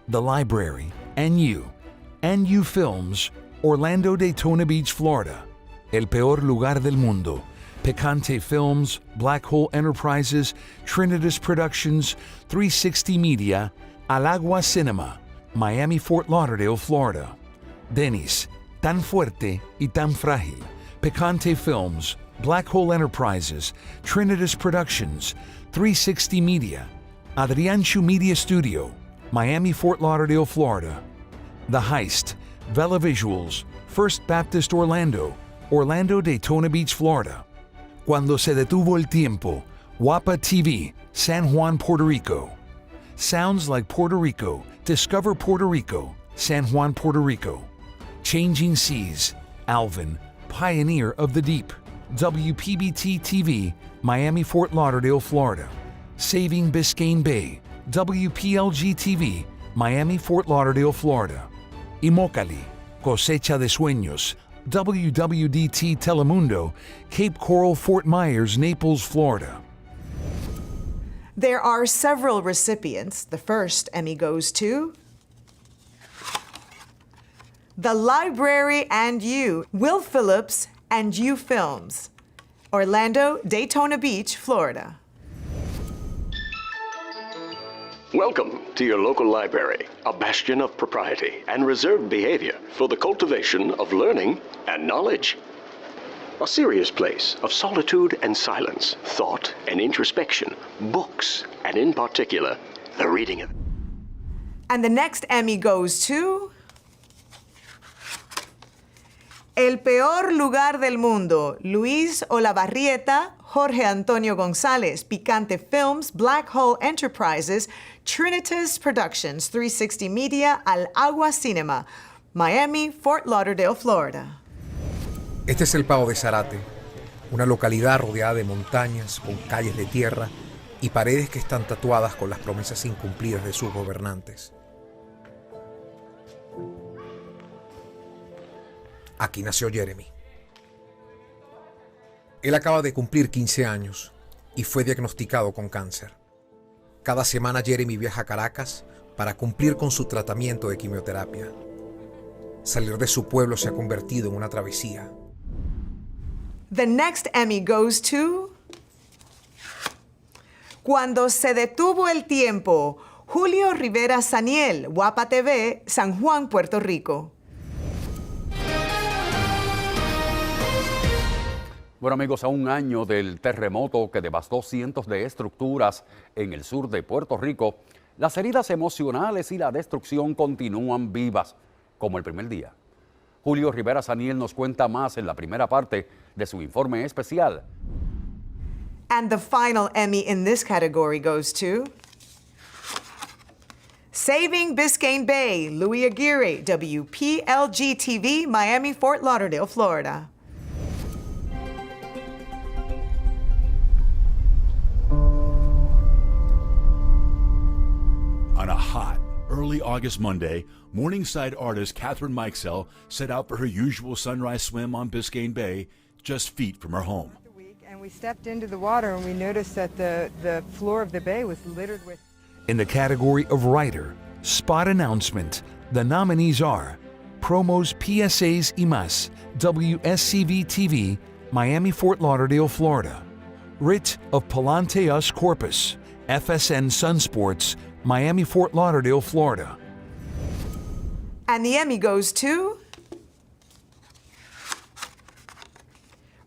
The Library, NU Films, Orlando Daytona Beach, Florida, El Peor Lugar del Mundo, Picante Films, Black Hole Enterprises, Trinitas Productions, 360 Media, Al Agua Cinema, Miami Fort Lauderdale, Florida, Denis, Tan Fuerte y Tan Frágil, Picante Films, Black Hole Enterprises, Trinitas Productions, 360 Media, Adrianchu Media Studio, Miami Fort Lauderdale, Florida, The Heist, Vela Visuals, First Baptist Orlando, Orlando Daytona Beach, Florida, Cuando se detuvo el tiempo, Guapa TV, San Juan, Puerto Rico, Sounds Like Puerto Rico, Discover Puerto Rico, San Juan, Puerto Rico, Changing Seas, Alvin, Pioneer of the Deep, WPBT TV, Miami Fort Lauderdale, Florida, Saving Biscayne Bay, WPLG TV, Miami Fort Lauderdale, Florida, Immokalee, Cosecha de Sueños, WWDT Telemundo, Cape Coral, Fort Myers, Naples, Florida. There are several recipients. The first Emmy goes to The Library and You, Will Phillips and You Films, Orlando, Daytona Beach, Florida. Welcome to your local library, a bastion of propriety and reserved behavior for the cultivation of learning and knowledge. A serious place of solitude and silence, thought and introspection, books, and in particular, the reading of. And the next Emmy goes to El Peor Lugar del Mundo, Luis Olavarrieta, Jorge Antonio González, Picante Films, Black Hole Enterprises, Trinitas Productions, 360 Media, Al Agua Cinema, Miami, Fort Lauderdale, Florida. Este es el Pao de Zárate, una localidad rodeada de montañas, con calles de tierra y paredes que están tatuadas con las promesas incumplidas de sus gobernantes. Aquí nació Jeremy. Él acaba de cumplir 15 años y fue diagnosticado con cáncer. Cada semana Jeremy viaja a Caracas para cumplir con su tratamiento de quimioterapia. Salir de su pueblo se ha convertido en una travesía. The next Emmy goes to Cuando se detuvo el tiempo, Julio Rivera Saniel, Guapa TV, San Juan, Puerto Rico. Bueno, amigos, a un año del terremoto que devastó cientos de estructuras en el sur de Puerto Rico, las heridas emocionales y la destrucción continúan vivas, como el primer día. Julio Rivera Saniel nos cuenta más en la primera parte de su informe especial. And the final Emmy in this category goes to Saving Biscayne Bay, Louis Aguirre, WPLG TV, Miami, Fort Lauderdale, Florida. On a hot, early August Monday, Morningside artist Catherine Mikesell set out for her usual sunrise swim on Biscayne Bay, just feet from her home. And we stepped into the water and we noticed that the floor of the bay was littered with... In the category of writer, spot announcement, the nominees are Promos PSAs y Más, WSCV TV, Miami Fort Lauderdale, Florida. Writ of Palante Us Corpus, FSN Sun Sports, Miami Fort Lauderdale, Florida. And the Emmy goes to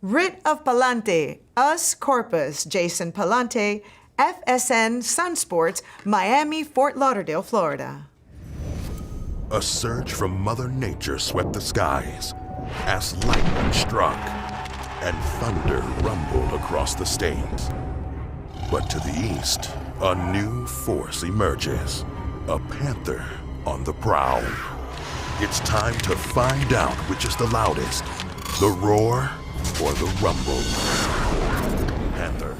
Writ of Palante, Us Corpus, Jason Palante, FSN Sun Sports, Miami, Fort Lauderdale, Florida. A surge from Mother Nature swept the skies as lightning struck and thunder rumbled across the state. But to the east, a new force emerges, a panther on the prowl. It's time to find out which is the loudest, the roar or the rumble. Panthers.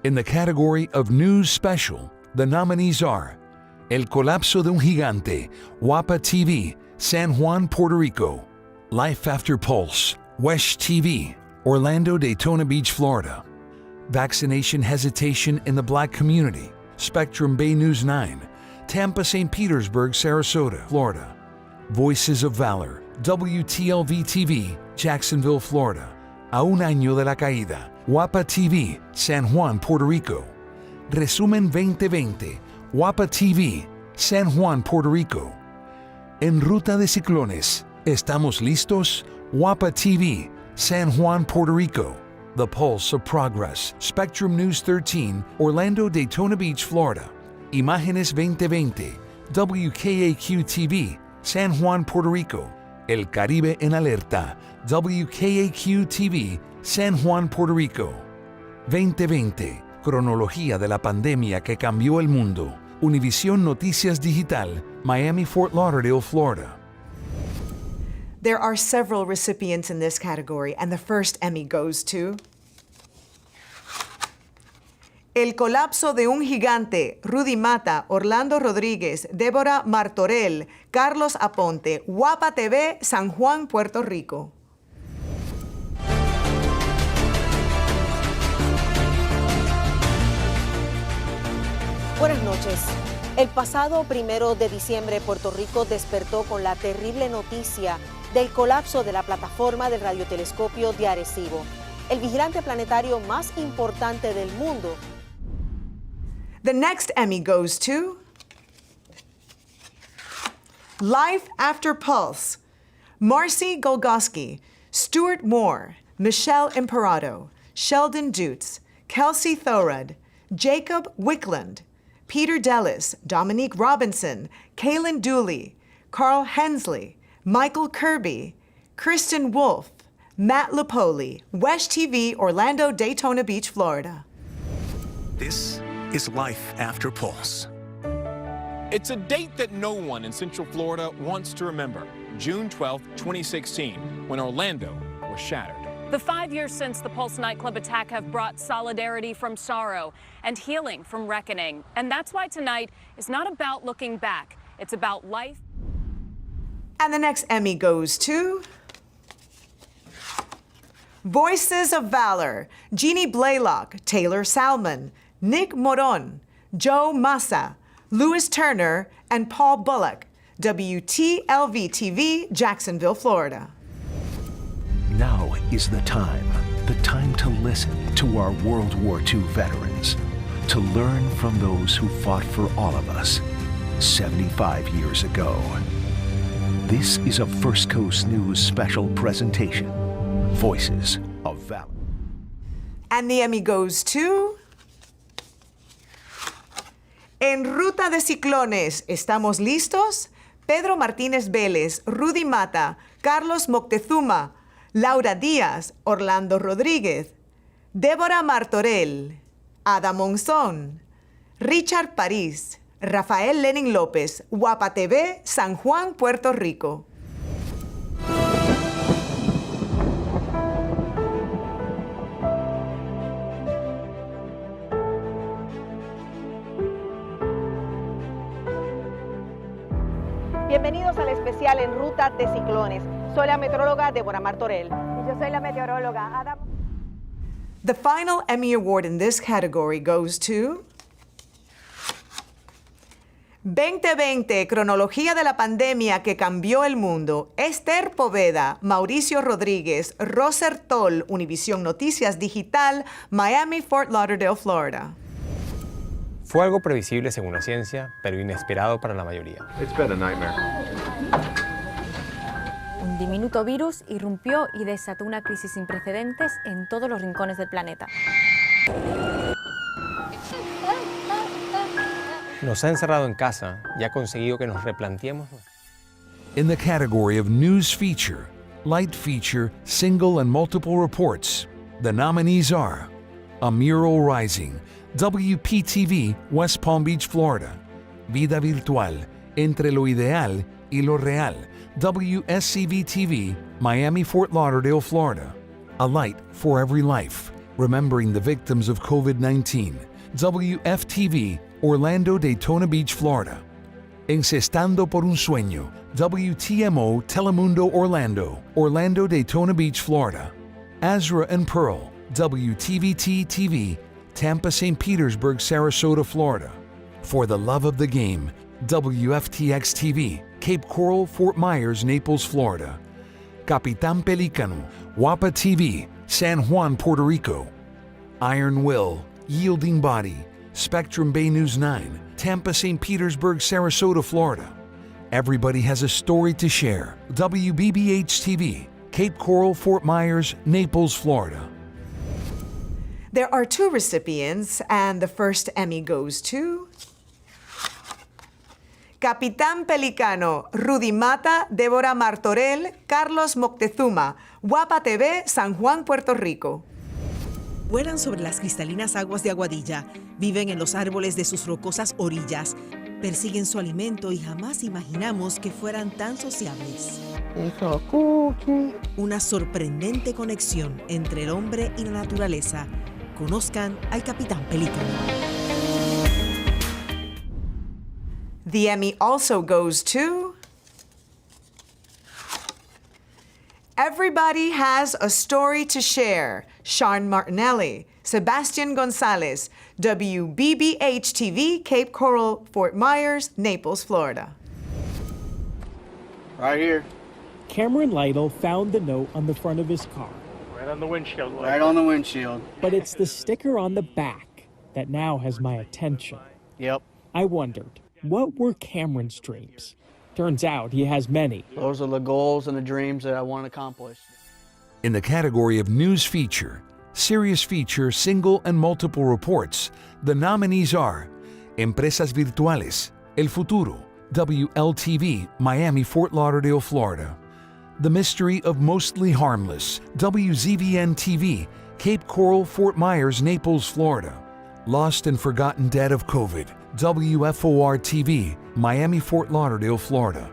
In the category of News Special, the nominees are El Colapso de un Gigante, WAPA TV, San Juan, Puerto Rico; Life After Pulse, WESH TV, Orlando, Daytona Beach, Florida; Vaccination Hesitation in the Black Community, Spectrum Bay News 9, Tampa, St. Petersburg, Sarasota, Florida; Voices of Valor, WTLV TV, Jacksonville, Florida; A un año de la caída, WAPA TV, San Juan, Puerto Rico; Resumen 2020, WAPA TV, San Juan, Puerto Rico. En ruta de ciclones, ¿estamos listos? WAPA TV, San Juan, Puerto Rico. The Pulse of Progress, Spectrum News 13, Orlando, Daytona Beach, Florida. Imágenes 2020, WKAQ TV, San Juan, Puerto Rico. El Caribe en Alerta, WKAQ TV, San Juan, Puerto Rico. 2020, cronología de la pandemia que cambió el mundo. Univisión Noticias Digital, Miami, Fort Lauderdale, Florida. There are several recipients in this category, and the first Emmy goes to El Colapso de un Gigante, Rudy Mata, Orlando Rodríguez, Débora Martorell, Carlos Aponte, WAPA TV, San Juan, Puerto Rico. Buenas noches. El pasado 1 de diciembre, Puerto Rico despertó con la terrible noticia del colapso de la plataforma del radiotelescopio de Arecibo, el vigilante planetario más importante del mundo. The next Emmy goes to Life After Pulse, Marcy Golgoski, Stuart Moore, Michelle Imperato, Sheldon Dutz, Kelsey Thorud, Jacob Wickland, Peter Dellis, Dominique Robinson, Kaylin Dooley, Carl Hensley, Michael Kirby, Kristen Wolfe, Matt Lipoli, WESH TV, Orlando, Daytona Beach, Florida. This is Life After Pulse. It's a date that no one in Central Florida wants to remember. June 12, 2016, when Orlando was shattered. The 5 years since the Pulse nightclub attack have brought solidarity from sorrow and healing from reckoning. And that's why tonight is not about looking back. It's about life. And the next Emmy goes to Voices of Valor, Jeannie Blaylock, Taylor Salmon, Nick Moron, Joe Massa, Lewis Turner, and Paul Bullock, WTLV TV, Jacksonville, Florida. Now is the time to listen to our World War II veterans, to learn from those who fought for all of us 75 years ago. This is a First Coast News special presentation, Voices of Valor. And the Emmy goes to En Ruta de Ciclones, ¿estamos listos? Pedro Martínez Vélez, Rudy Mata, Carlos Moctezuma, Laura Díaz, Orlando Rodríguez, Débora Martorell, Ada Monzón, Richard París, Rafael Lenin López, WAPA TV, San Juan, Puerto Rico. Bienvenidos al especial En Ruta de Ciclones. Soy la meteoróloga Débora Martorell. Y yo soy la meteoróloga Ada. The final Emmy Award in this category goes to 2020, cronología de la pandemia que cambió el mundo. Esther Poveda, Mauricio Rodríguez, Roser Toll, Univisión Noticias Digital, Miami, Fort Lauderdale, Florida. Fue algo previsible según la ciencia, pero inesperado para la mayoría. It's been a nightmare. Un diminuto virus irrumpió y desató una crisis sin precedentes en todos los rincones del planeta. Nos ha encerrado en casa y ha conseguido que nos replanteemos. In the category of News Feature, Light Feature, Single and Multiple Reports, the nominees are A Mural Rising, WPTV, West Palm Beach, Florida; Vida Virtual, Entre lo Ideal y lo Real, WSCV-TV, Miami, Fort Lauderdale, Florida. A light for every life, remembering the victims of COVID-19. WFTV, Orlando, Daytona Beach, Florida. Encestando por un Sueño, WTMO, Telemundo, Orlando, Orlando, Daytona Beach, Florida. Azra and Pearl, WTVT-TV, Tampa, St. Petersburg, Sarasota, Florida. For the Love of the Game, WFTX-TV, Cape Coral, Fort Myers, Naples, Florida. Capitán Pelícano, Wapa TV, San Juan, Puerto Rico. Iron Will, Yielding Body, Spectrum Bay News 9, Tampa, St. Petersburg, Sarasota, Florida. Everybody has a story to share. WBBH-TV, Cape Coral, Fort Myers, Naples, Florida. There are 2 recipients, and the first Emmy goes to Capitán Pelicano, Rudy Mata, Débora Martorell, Carlos Moctezuma, Wapa TV, San Juan, Puerto Rico. Vuelan sobre las cristalinas aguas de Aguadilla, viven en los árboles de sus rocosas orillas, persiguen su alimento y jamás imaginamos que fueran tan sociables. Una sorprendente conexión entre el hombre y la naturaleza. Conozcan al Capitán Pelícano. The Emmy also goes to Everybody Has a Story to Share, Sean Martinelli, Sebastian Gonzalez, WBBH-TV, Cape Coral, Fort Myers, Naples, Florida. Right here. Cameron Lytle found the note on the front of his car. Right on the windshield. Right on the windshield. But it's the sticker on the back that now has my attention. Yep. I wondered, what were Cameron's dreams? Turns out he has many. Those are the goals and the dreams that I want to accomplish. In the category of News Feature, Serious Feature, Single and Multiple Reports, the nominees are Empresas Virtuales, El Futuro, WLTV, Miami, Fort Lauderdale, Florida. The Mystery of Mostly Harmless, WZVN-TV, Cape Coral, Fort Myers, Naples, Florida. Lost and Forgotten Dead of COVID, WFOR-TV, Miami, Fort Lauderdale, Florida.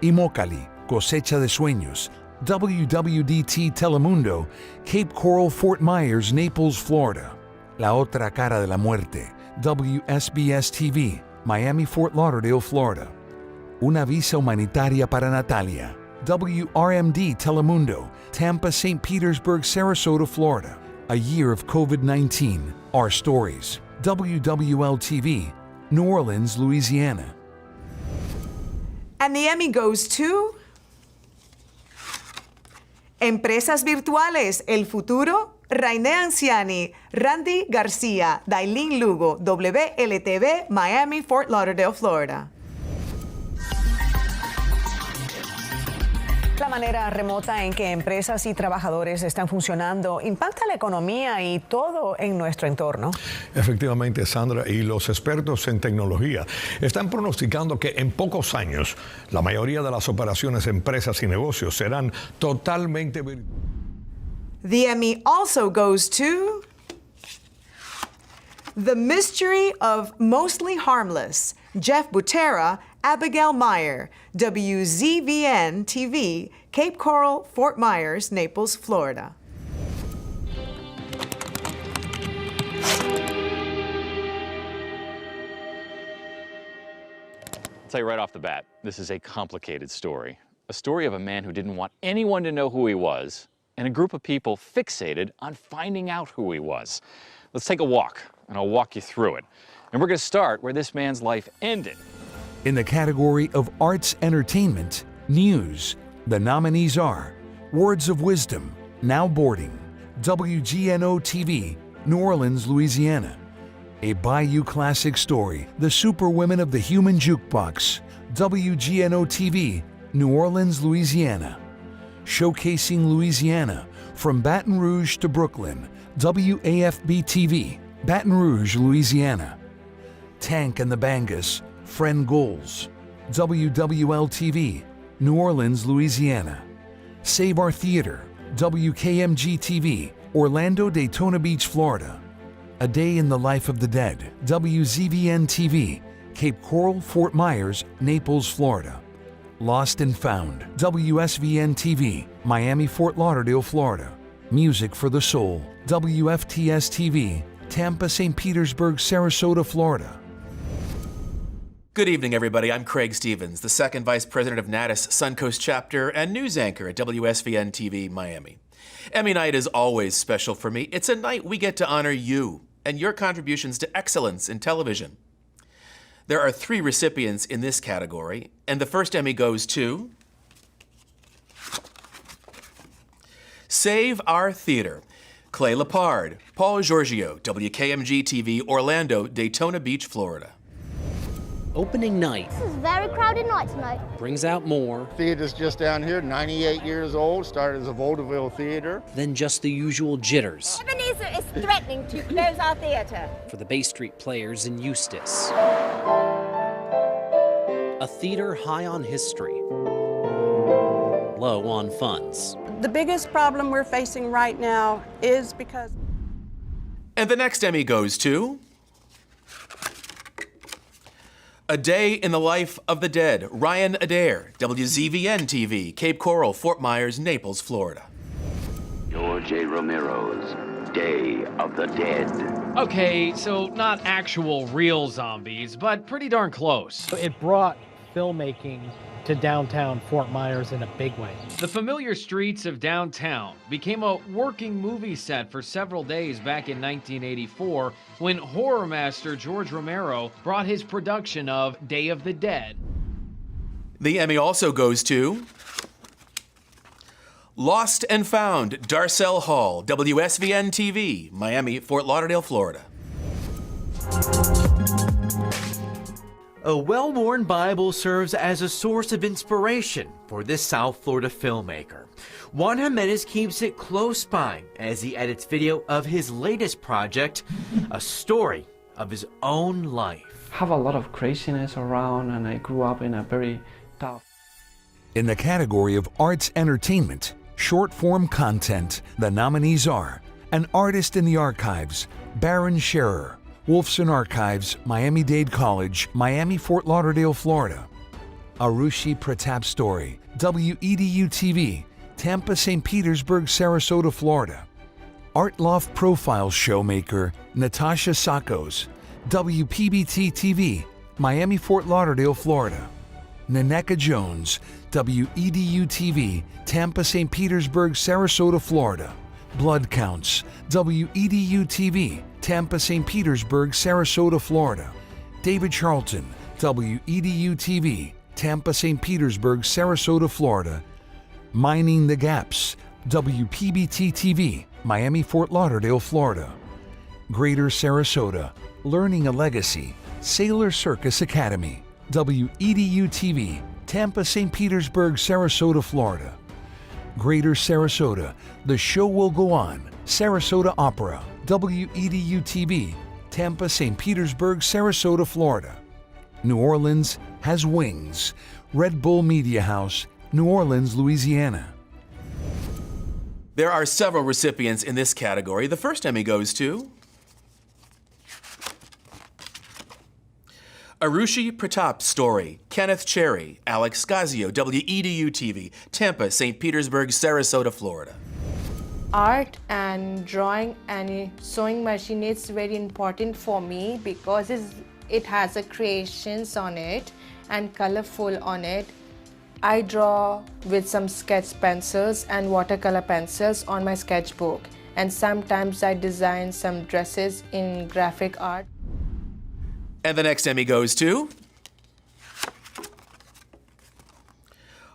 Imócali, Cosecha de Sueños, WWDT Telemundo, Cape Coral, Fort Myers, Naples, Florida. La Otra Cara de la Muerte, WSBS-TV, Miami, Fort Lauderdale, Florida. Una Visa Humanitaria para Natalia, WRMD Telemundo, Tampa, St. Petersburg, Sarasota, Florida. A Year of COVID-19, Our Stories, WWL-TV, New Orleans, Louisiana. And the Emmy goes to Empresas Virtuales, El Futuro, Rainé Anciani, Randy García, Dailin Lugo, WLTV, Miami, Fort Lauderdale, Florida. La manera remota en que empresas y trabajadores están funcionando impacta la economía y todo en nuestro entorno. Efectivamente, Sandra, y los expertos en tecnología están pronosticando que en pocos años la mayoría de las operaciones, empresas y negocios serán totalmente virtuales. The Emmy also goes to The Mystery of Mostly Harmless, Jeff Butera, Abigail Meyer, WZVN-TV, Cape Coral, Fort Myers, Naples, Florida. I'll tell you right off the bat, this is a complicated story. A story of a man who didn't want anyone to know who he was, and a group of people fixated on finding out who he was. Let's take a walk, and I'll walk you through it. And we're going to start where this man's life ended. In the category of Arts Entertainment, News, the nominees are Words of Wisdom, Now Boarding, WGNO-TV, New Orleans, Louisiana. A Bayou Classic Story, The Superwomen of the Human Jukebox, WGNO-TV, New Orleans, Louisiana. Showcasing Louisiana, from Baton Rouge to Brooklyn, WAFB-TV, Baton Rouge, Louisiana. Tank and the Bangas, Friend Goals, WWL-TV, New Orleans, Louisiana. Save Our Theater, WKMG-TV, Orlando, Daytona Beach, Florida. A Day in the Life of the Dead, WZVN-TV, Cape Coral, Fort Myers, Naples, Florida. Lost and Found, WSVN TV, Miami, Fort Lauderdale, Florida. Music for the Soul, WFTS TV, Tampa, St. Petersburg, Sarasota, Florida. Good evening, everybody. I'm Craig Stevens, the second vice president of NATIS Suncoast chapter and news anchor at WSVN TV Miami. Emmy night is always special for me. It's a night we get to honor you and your contributions to excellence in television. There are 3 recipients in this category, and the first Emmy goes to Save Our Theater. Clay Lepard, Paul Giorgio, WKMG TV, Orlando, Daytona Beach, Florida. Opening night. This is a very crowded night tonight. Brings out more. Theater's just down here, 98 years old, started as a vaudeville theater. Than just the usual jitters. Ebenezer is threatening to close our theater. For the Bay Street Players in Eustis. A theater high on history, low on funds. The biggest problem we're facing right now is because... And the next Emmy goes to A Day in the Life of the Dead, Ryan Adair, WZVN TV, Cape Coral, Fort Myers, Naples, Florida. George A. Romero's Day of the Dead. Okay, so not actual real zombies, but pretty darn close. It brought filmmaking to downtown Fort Myers in a big way. The familiar streets of downtown became a working movie set for several days back in 1984 when horror master George Romero brought his production of Day of the Dead. The Emmy also goes to Lost and Found, Darcel Hall, WSVN TV, Miami, Fort Lauderdale, Florida. A well-worn Bible serves as a source of inspiration for this South Florida filmmaker. Juan Jimenez keeps it close by as he edits video of his latest project, a story of his own life. I have a lot of craziness around, and I grew up in a very tough... In the category of arts entertainment, short-form content, the nominees are An Artist in the Archives, Baron Scherer, Wolfson Archives, Miami-Dade College, Miami, Fort Lauderdale, Florida. Arushi Pratap Story, WEDU TV, Tampa, St. Petersburg, Sarasota, Florida. Art Loft Profile Showmaker, Natasha Sakos, WPBT TV, Miami, Fort Lauderdale, Florida. Naneka Jones, WEDU TV, Tampa, St. Petersburg, Sarasota, Florida. Blood Counts, WEDU TV, Tampa, St. Petersburg, Sarasota, Florida. David Charlton, WEDU TV, Tampa, St. Petersburg, Sarasota, Florida. Mining the Gaps, WPBT TV, Miami, Fort Lauderdale, Florida. Greater Sarasota, Learning a Legacy, Sailor Circus Academy, WEDU TV, Tampa, St. Petersburg, Sarasota, Florida. Greater Sarasota, The Show Will Go On, Sarasota Opera, WEDU TV, Tampa, St. Petersburg, Sarasota, Florida. New Orleans Has Wings, Red Bull Media House, New Orleans, Louisiana. There are several recipients in this category. The first Emmy goes to Arushi Pratap Story, Kenneth Cherry, Alex Scazio, WEDU TV, Tampa, St. Petersburg, Sarasota, Florida. Art and drawing and sewing machine is very important for me because it has a creations on it and colorful on it. I draw with some sketch pencils and watercolor pencils on my sketchbook, and sometimes I design some dresses in graphic art. And the next Emmy goes to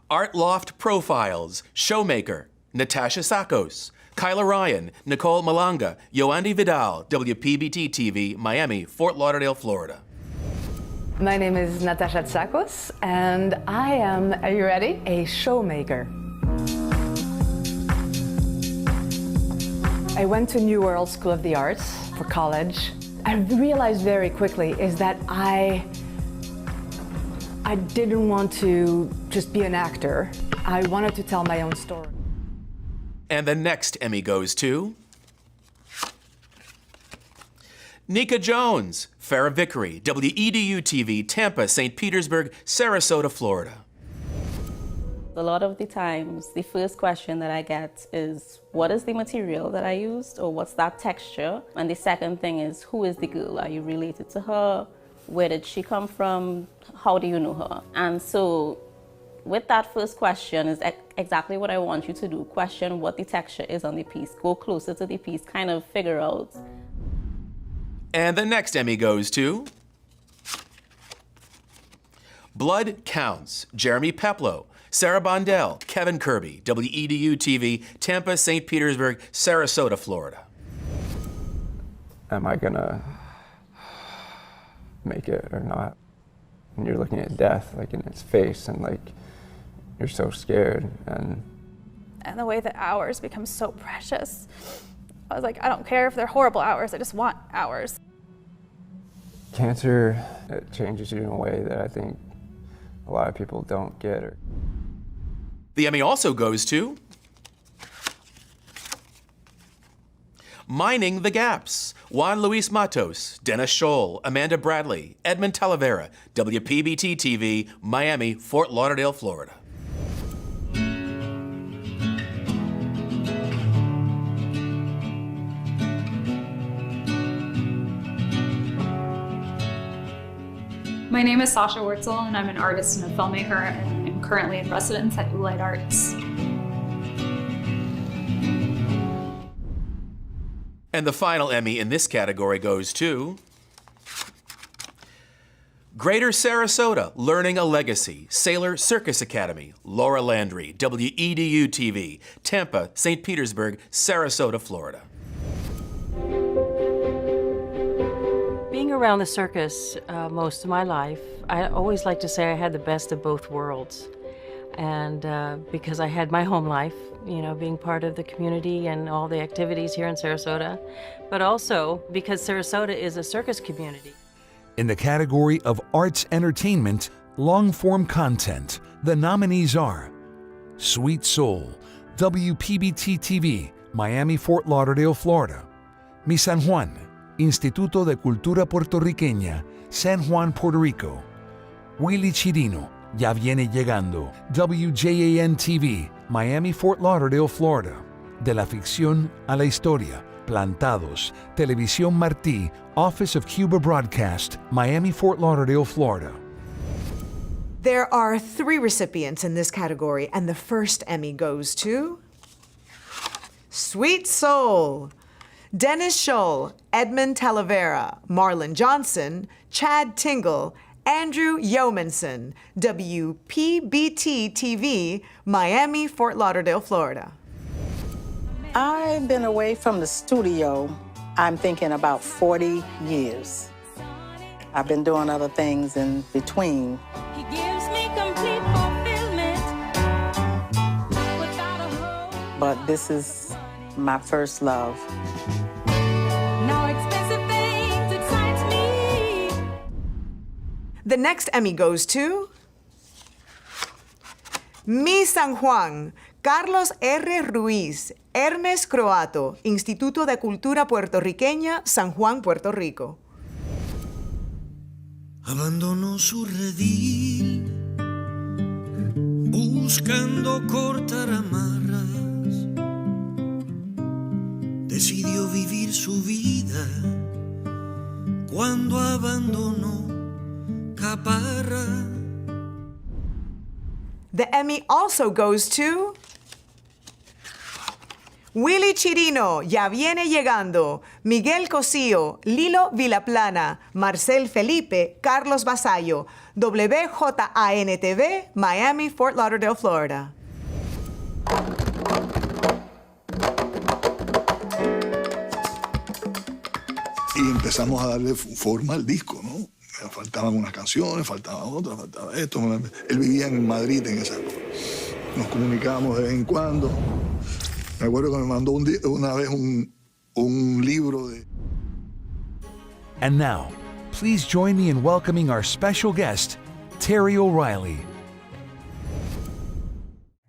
Art Loft Profiles, Showmaker, Natasha Sakos, Kyla Ryan, Nicole Malanga, Yoandi Vidal, WPBT TV, Miami, Fort Lauderdale, Florida. My name is Natasha Tsakos, and I am, are you ready? A showmaker. I went to New World School of the Arts for college. I realized very quickly is that I didn't want to just be an actor. I wanted to tell my own story. And the next Emmy goes to Nika Jones, Farrah Vickery, WEDU TV, Tampa, St. Petersburg, Sarasota, Florida. A lot of the times, the first question that I get is, what is the material that I used, or what's that texture? And the second thing is, who is the girl? Are you related to her? Where did she come from? How do you know her? And so with that first question is exactly what I want you to do. Question what the texture is on the piece. Go closer to the piece, kind of figure out. And the next Emmy goes to Blood Counts, Jeremy Peplow, Sarah Bondell, Kevin Kirby, WEDU TV, Tampa, St. Petersburg, Sarasota, Florida. Am I gonna make it or not? And you're looking at death like in its face, and like you're so scared. And the way that hours become so precious. I was like, I don't care if they're horrible hours, I just want hours. Cancer, it changes you in a way that I think a lot of people don't get. The Emmy also goes to Mining the Gaps, Juan Luis Matos, Dennis Scholl, Amanda Bradley, Edmund Talavera, WPBT TV, Miami, Fort Lauderdale, Florida. My name is Sasha Wurtzel, and I'm an artist and a filmmaker, and I'm currently in residence at Oolite Arts. And the final Emmy in this category goes to Greater Sarasota, Learning a Legacy, Sailor Circus Academy, Laura Landry, WEDU TV, Tampa, St. Petersburg, Sarasota, Florida. Being around the circus most of my life, I always like to say I had the best of both worlds. And because I had my home life, you know, being part of the community and all the activities here in Sarasota, but also because Sarasota is a circus community. In the category of Arts Entertainment, Long-Form Content, the nominees are Sweet Soul, WPBT TV, Miami, Fort Lauderdale, Florida. Mi San Juan, Instituto de Cultura Puertorriqueña, San Juan, Puerto Rico. Willy Chirino, Ya Viene Llegando, WJAN TV, Miami, Fort Lauderdale, Florida. De la ficción a la historia, Plantados, Televisión Martí, Office of Cuba Broadcast, Miami, Fort Lauderdale, Florida. There are 3 recipients in this category, and the first Emmy goes to Sweet Soul. Dennis Scholl, Edmund Talavera, Marlon Johnson, Chad Tingle, Andrew Yeomanson, WPBT TV, Miami, Fort Lauderdale, Florida. I've been away from the studio, I'm thinking about 40 years. I've been doing other things in between. He gives me complete fulfillment without a hope. But this is my first love. No expensive things excites me. The next Emmy goes to Mi San Juan, Carlos R. Ruiz, Hermes Croato, Instituto de Cultura Puertorriqueña, San Juan, Puerto Rico. Abandonó su redil, buscando cortar amarras. Decidió vivir su vida cuando abandonó Caparra. The Emmy also goes to Willy Chirino, Ya Viene Llegando, Miguel Cosío, Lilo Vilaplana, Marcel Felipe, Carlos Vasallo, WJAN TV, Miami, Fort Lauderdale, Florida. Y empezamos a darle forma al disco, ¿no? Faltaban unas canciones, faltaba otras, faltaba esto. Él vivía en Madrid en esa época. Nos comunicábamos de vez en cuando. Me acuerdo que me mandó una vez un libro de... And now, please join me in welcoming our special guest, Terry O'Reilly.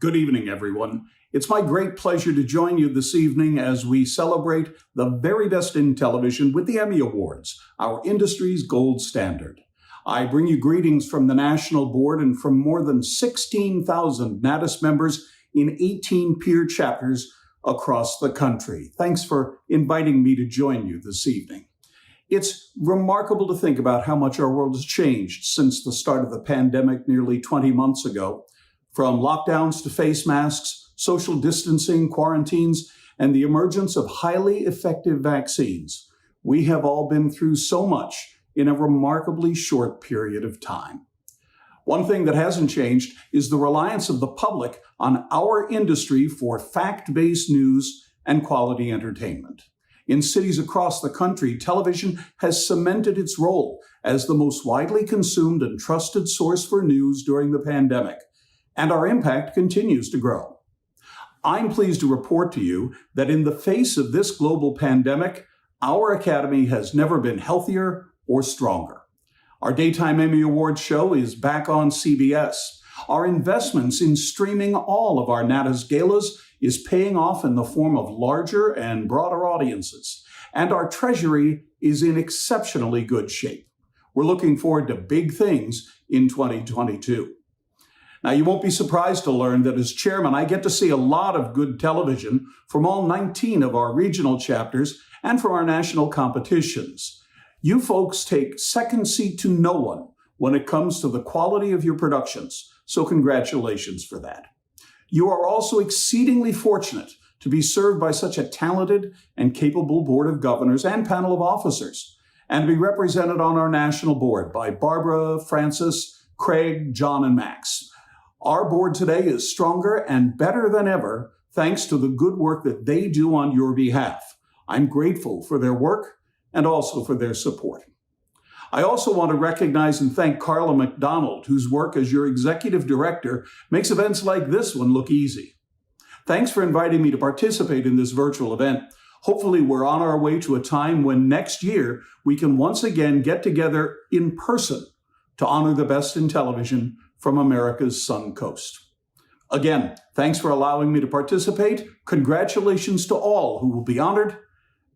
Good evening, everyone. It's my great pleasure to join you this evening as we celebrate the very best in television with the Emmy Awards, our industry's gold standard. I bring you greetings from the National Board and from more than 16,000 Natus members in 18 peer chapters across the country. Thanks for inviting me to join you this evening. It's remarkable to think about how much our world has changed since the start of the pandemic nearly 20 months ago. From lockdowns to face masks, social distancing, quarantines, and the emergence of highly effective vaccines, we have all been through so much in a remarkably short period of time. One thing that hasn't changed is the reliance of the public on our industry for fact-based news and quality entertainment. In cities across the country, television has cemented its role as the most widely consumed and trusted source for news during the pandemic, and our impact continues to grow. I'm pleased to report to you that in the face of this global pandemic, our Academy has never been healthier or stronger. Our Daytime Emmy Awards show is back on CBS. Our investments in streaming all of our Natus galas is paying off in the form of larger and broader audiences. And our treasury is in exceptionally good shape. We're looking forward to big things in 2022. Now, you won't be surprised to learn that as chairman, I get to see a lot of good television from all 19 of our regional chapters and from our national competitions. You folks take second seat to no one when it comes to the quality of your productions, so congratulations for that. You are also exceedingly fortunate to be served by such a talented and capable board of governors and panel of officers, and to be represented on our national board by Barbara, Francis, Craig, John, and Max. Our board today is stronger and better than ever thanks to the good work that they do on your behalf. I'm grateful for their work and also for their support. I also want to recognize and thank Carla McDonald, whose work as your executive director makes events like this one look easy. Thanks for inviting me to participate in this virtual event. Hopefully, we're on our way to a time when next year we can once again get together in person to honor the best in television from America's Suncoast. Again, thanks for allowing me to participate. Congratulations to all who will be honored,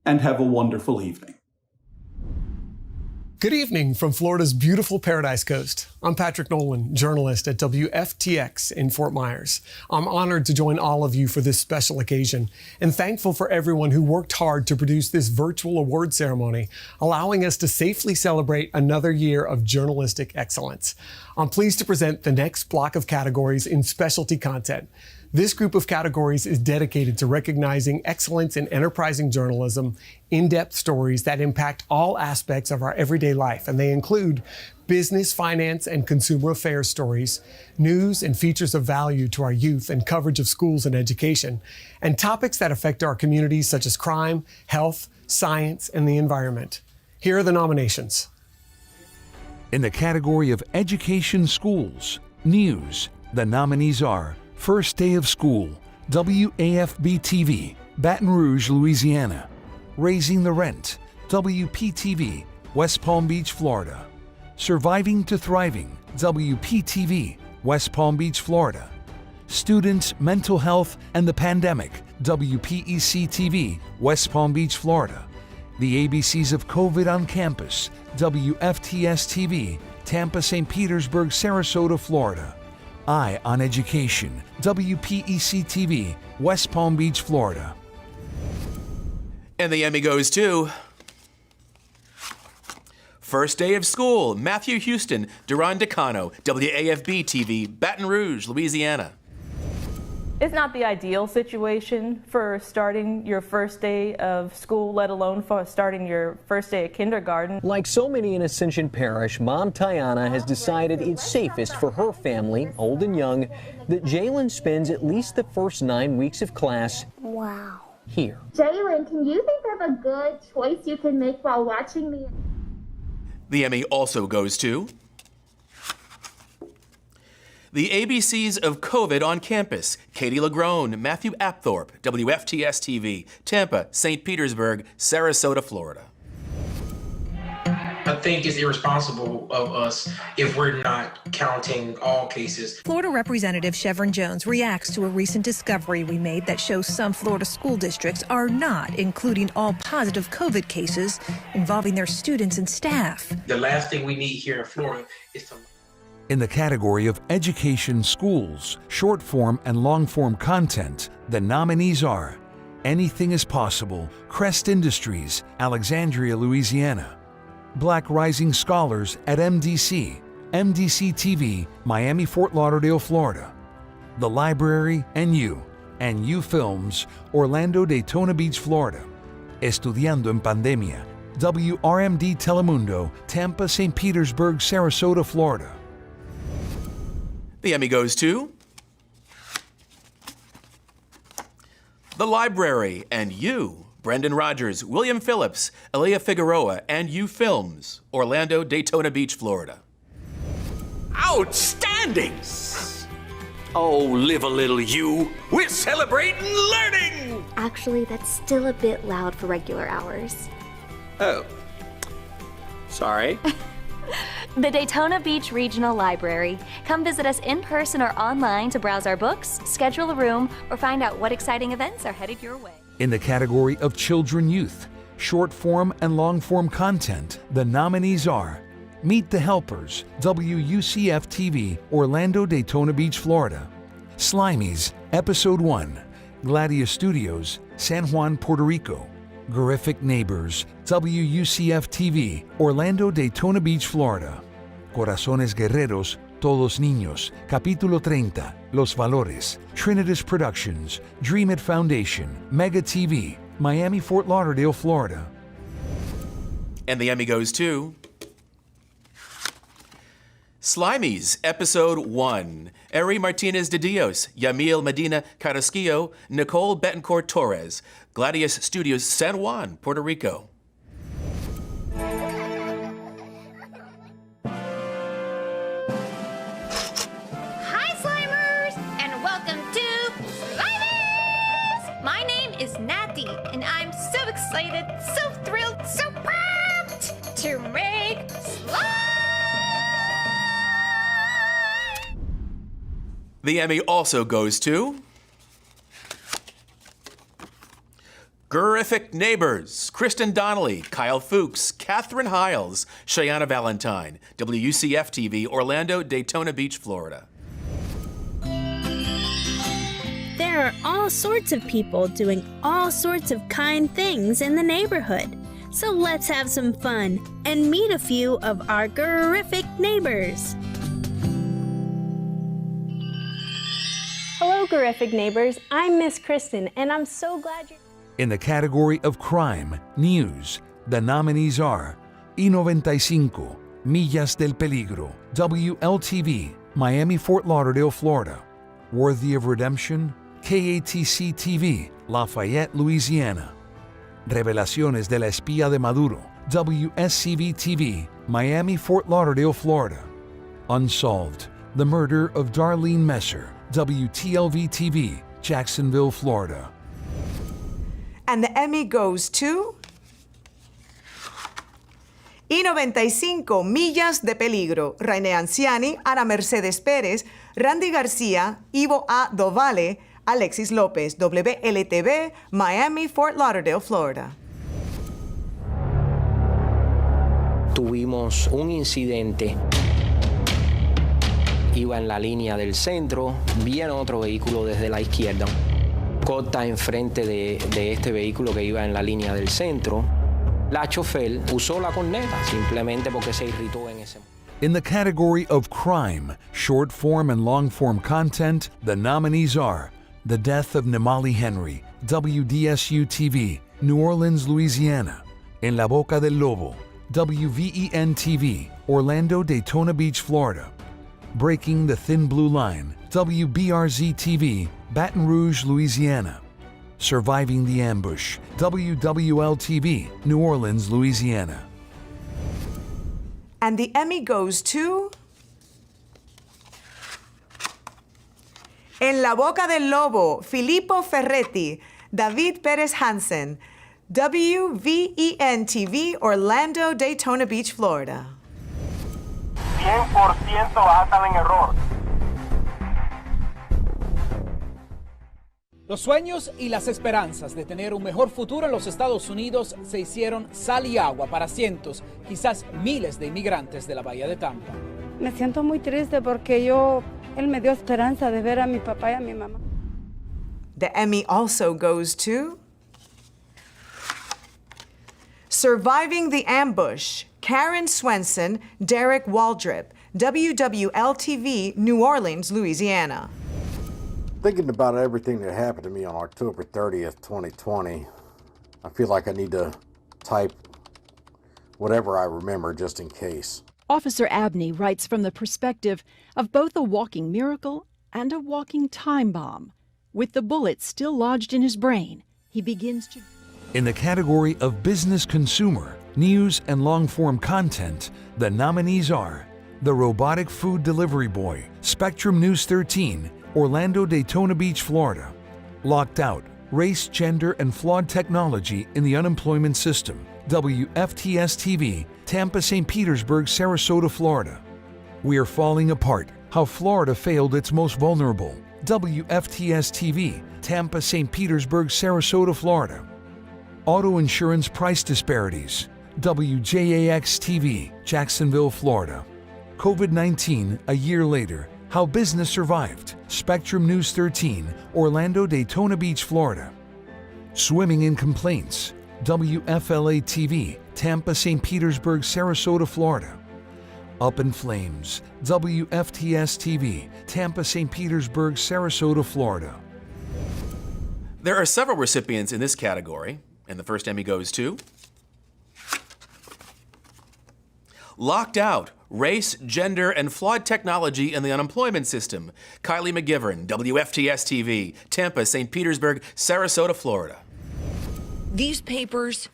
and have a wonderful evening. Good evening from Florida's beautiful Paradise Coast. I'm Patrick Nolan, journalist at WFTX in Fort Myers. I'm honored to join all of you for this special occasion and thankful for everyone who worked hard to produce this virtual award ceremony, allowing us to safely celebrate another year of journalistic excellence. I'm pleased to present the next block of categories in specialty content. This group of categories is dedicated to recognizing excellence in enterprising journalism, in-depth stories that impact all aspects of our everyday life, and they include business, finance, and consumer affairs stories, news and features of value to our youth and coverage of schools and education, and topics that affect our communities such as crime, health, science, and the environment. Here are the nominations. In the category of Education Schools, News, the nominees are First Day of School, WAFB-TV, Baton Rouge, Louisiana. Raising the Rent, WPTV, West Palm Beach, Florida. Surviving to Thriving, WPTV, West Palm Beach, Florida. Students, Mental Health, and the Pandemic, WPEC-TV, West Palm Beach, Florida. The ABCs of COVID on Campus, WFTS-TV, Tampa, St. Petersburg, Sarasota, Florida. Eye on Education, WPEC-TV, West Palm Beach, Florida. And the Emmy goes to First Day of School, Matthew Houston, Duran Decano, WAFB-TV, Baton Rouge, Louisiana. It's not the ideal situation for starting your first day of school, let alone for starting your first day of kindergarten. Like so many in Ascension Parish, Mom Tiana has decided it's safest for her family, old and young, that Jalen spends at least the first 9 weeks of class here. Jalen, can you think of a good choice you can make while watching me? The Emmy also goes to the ABCs of COVID on Campus, Katie LaGrone, Matthew Apthorpe, WFTS-TV, Tampa, St. Petersburg, Sarasota, Florida. I think it's irresponsible of us if we're not counting all cases. Florida Representative Chevron Jones reacts to a recent discovery we made that shows some Florida school districts are not including all positive COVID cases involving their students and staff. The last thing we need here in Florida is to... In the category of education schools, short-form and long-form content, the nominees are Anything is Possible, Crest Industries, Alexandria, Louisiana; Black Rising Scholars at MDC, MDC TV, Miami, Fort Lauderdale, Florida; The Library, and You Films, Orlando, Daytona Beach, Florida; Estudiando en Pandemia, WRMD Telemundo, Tampa, St. Petersburg, Sarasota, Florida. The Emmy goes to The Library and You, Brendan Rogers, William Phillips, Elia Figueroa, and You Films, Orlando, Daytona Beach, Florida. Outstanding! Oh, live a little, you. We're celebrating learning! Actually, that's still a bit loud for regular hours. Oh. Sorry. The Daytona Beach Regional Library. Come visit us in person or online to browse our books, schedule a room, or find out what exciting events are headed your way. In the category of Children Youth, short-form and long-form content, the nominees are Meet the Helpers, WUCF TV, Orlando, Daytona Beach, Florida; Slimies, Episode 1, Gladius Studios, San Juan, Puerto Rico; Gorific Neighbors, WUCF TV, Orlando, Daytona Beach, Florida; Corazones Guerreros, Todos Niños, Capítulo 30, Los Valores, Trinitas Productions, Dream It Foundation, Mega TV, Miami, Fort Lauderdale, Florida. And the Emmy goes to Slimies, Episode 1, Eri Martinez de Dios, Yamil Medina Carrasquillo, Nicole Betancourt Torres, Gladius Studios, San Juan, Puerto Rico. Hi, Slimers, and welcome to Slimies! My name is Natty, and I'm so excited, so thrilled, so pumped to make slime! The Emmy also goes to Gorific Neighbors, Kristen Donnelly, Kyle Fuchs, Catherine Hiles, Cheyenne Valentine, WUCF TV, Orlando, Daytona Beach, Florida. There are all sorts of people doing all sorts of kind things in the neighborhood. So let's have some fun and meet a few of our Gorific neighbors. Hello, Gorific neighbors. I'm Miss Kristen, and I'm so glad you're... In the category of crime, news, the nominees are Y95, Millas del Peligro, WLTV, Miami, Fort Lauderdale, Florida; Worthy of Redemption, KATC TV, Lafayette, Louisiana; Revelaciones de la Espía de Maduro, WSCV TV, Miami, Fort Lauderdale, Florida; Unsolved, The Murder of Darlene Messer, WTLV TV, Jacksonville, Florida. And the Emmy goes to Y95, Millas de Peligro, René Anciani, Ana Mercedes Pérez, Randy García, Ivo A. Dovale, Alexis López, WLTV, Miami, Fort Lauderdale, Florida. Tuvimos un incidente. Iba en la línea del centro, viene otro vehículo desde la izquierda. Corta enfrente de este vehículo que iba en la línea del centro. La chofer usó la corneta simplemente porque se irritó en ese momento. In the category of crime, short-form and long-form content, the nominees are The Death of Nimali Henry, WDSU TV, New Orleans, Louisiana; En la Boca del Lobo, WVEN TV, Orlando, Daytona Beach, Florida; Breaking the Thin Blue Line, WBRZ TV, Baton Rouge, Louisiana; Surviving the Ambush, WWL TV, New Orleans, Louisiana. And the Emmy goes to En la Boca del Lobo, Filippo Ferretti, David Pérez Hansen, WVEN-TV, Orlando, Daytona Beach, Florida. 100% atan en error. Los sueños y las esperanzas de tener un mejor futuro en los Estados Unidos se hicieron sal y agua para cientos, quizás miles de inmigrantes de la Bahía de Tampa. Me siento muy triste porque él me dio esperanza de ver a mi papá y a mi mamá. The Emmy also goes to Surviving the Ambush, Karen Swenson, Derek Waldrip, WWL-TV, New Orleans, Louisiana. Thinking about everything that happened to me on October 30th, 2020, I feel like I need to type whatever I remember just in case. Officer Abney writes from the perspective of both a walking miracle and a walking time bomb. With the bullet still lodged in his brain, he begins to... In the category of business consumer, news and long-form content, the nominees are The Robotic Food Delivery Boy, Spectrum News 13, Orlando, Daytona Beach, Florida. Locked Out, Race, Gender, and Flawed Technology in the Unemployment System, WFTS-TV, Tampa, St. Petersburg, Sarasota, Florida. We Are Falling Apart, How Florida Failed Its Most Vulnerable, WFTS-TV, Tampa, St. Petersburg, Sarasota, Florida. Auto Insurance Price Disparities, WJAX-TV, Jacksonville, Florida. COVID-19, a year later, How Business Survived, Spectrum News 13, Orlando, Daytona Beach, Florida. Swimming in Complaints, WFLA-TV, Tampa, St. Petersburg, Sarasota, Florida. Up in Flames, WFTS-TV, Tampa, St. Petersburg, Sarasota, Florida. There are several recipients in this category, and the first Emmy goes to Locked Out, Race, Gender, and Flawed Technology in the Unemployment System, Kylie McGivern, WFTS-TV, Tampa, St. Petersburg, Sarasota, Florida. These papers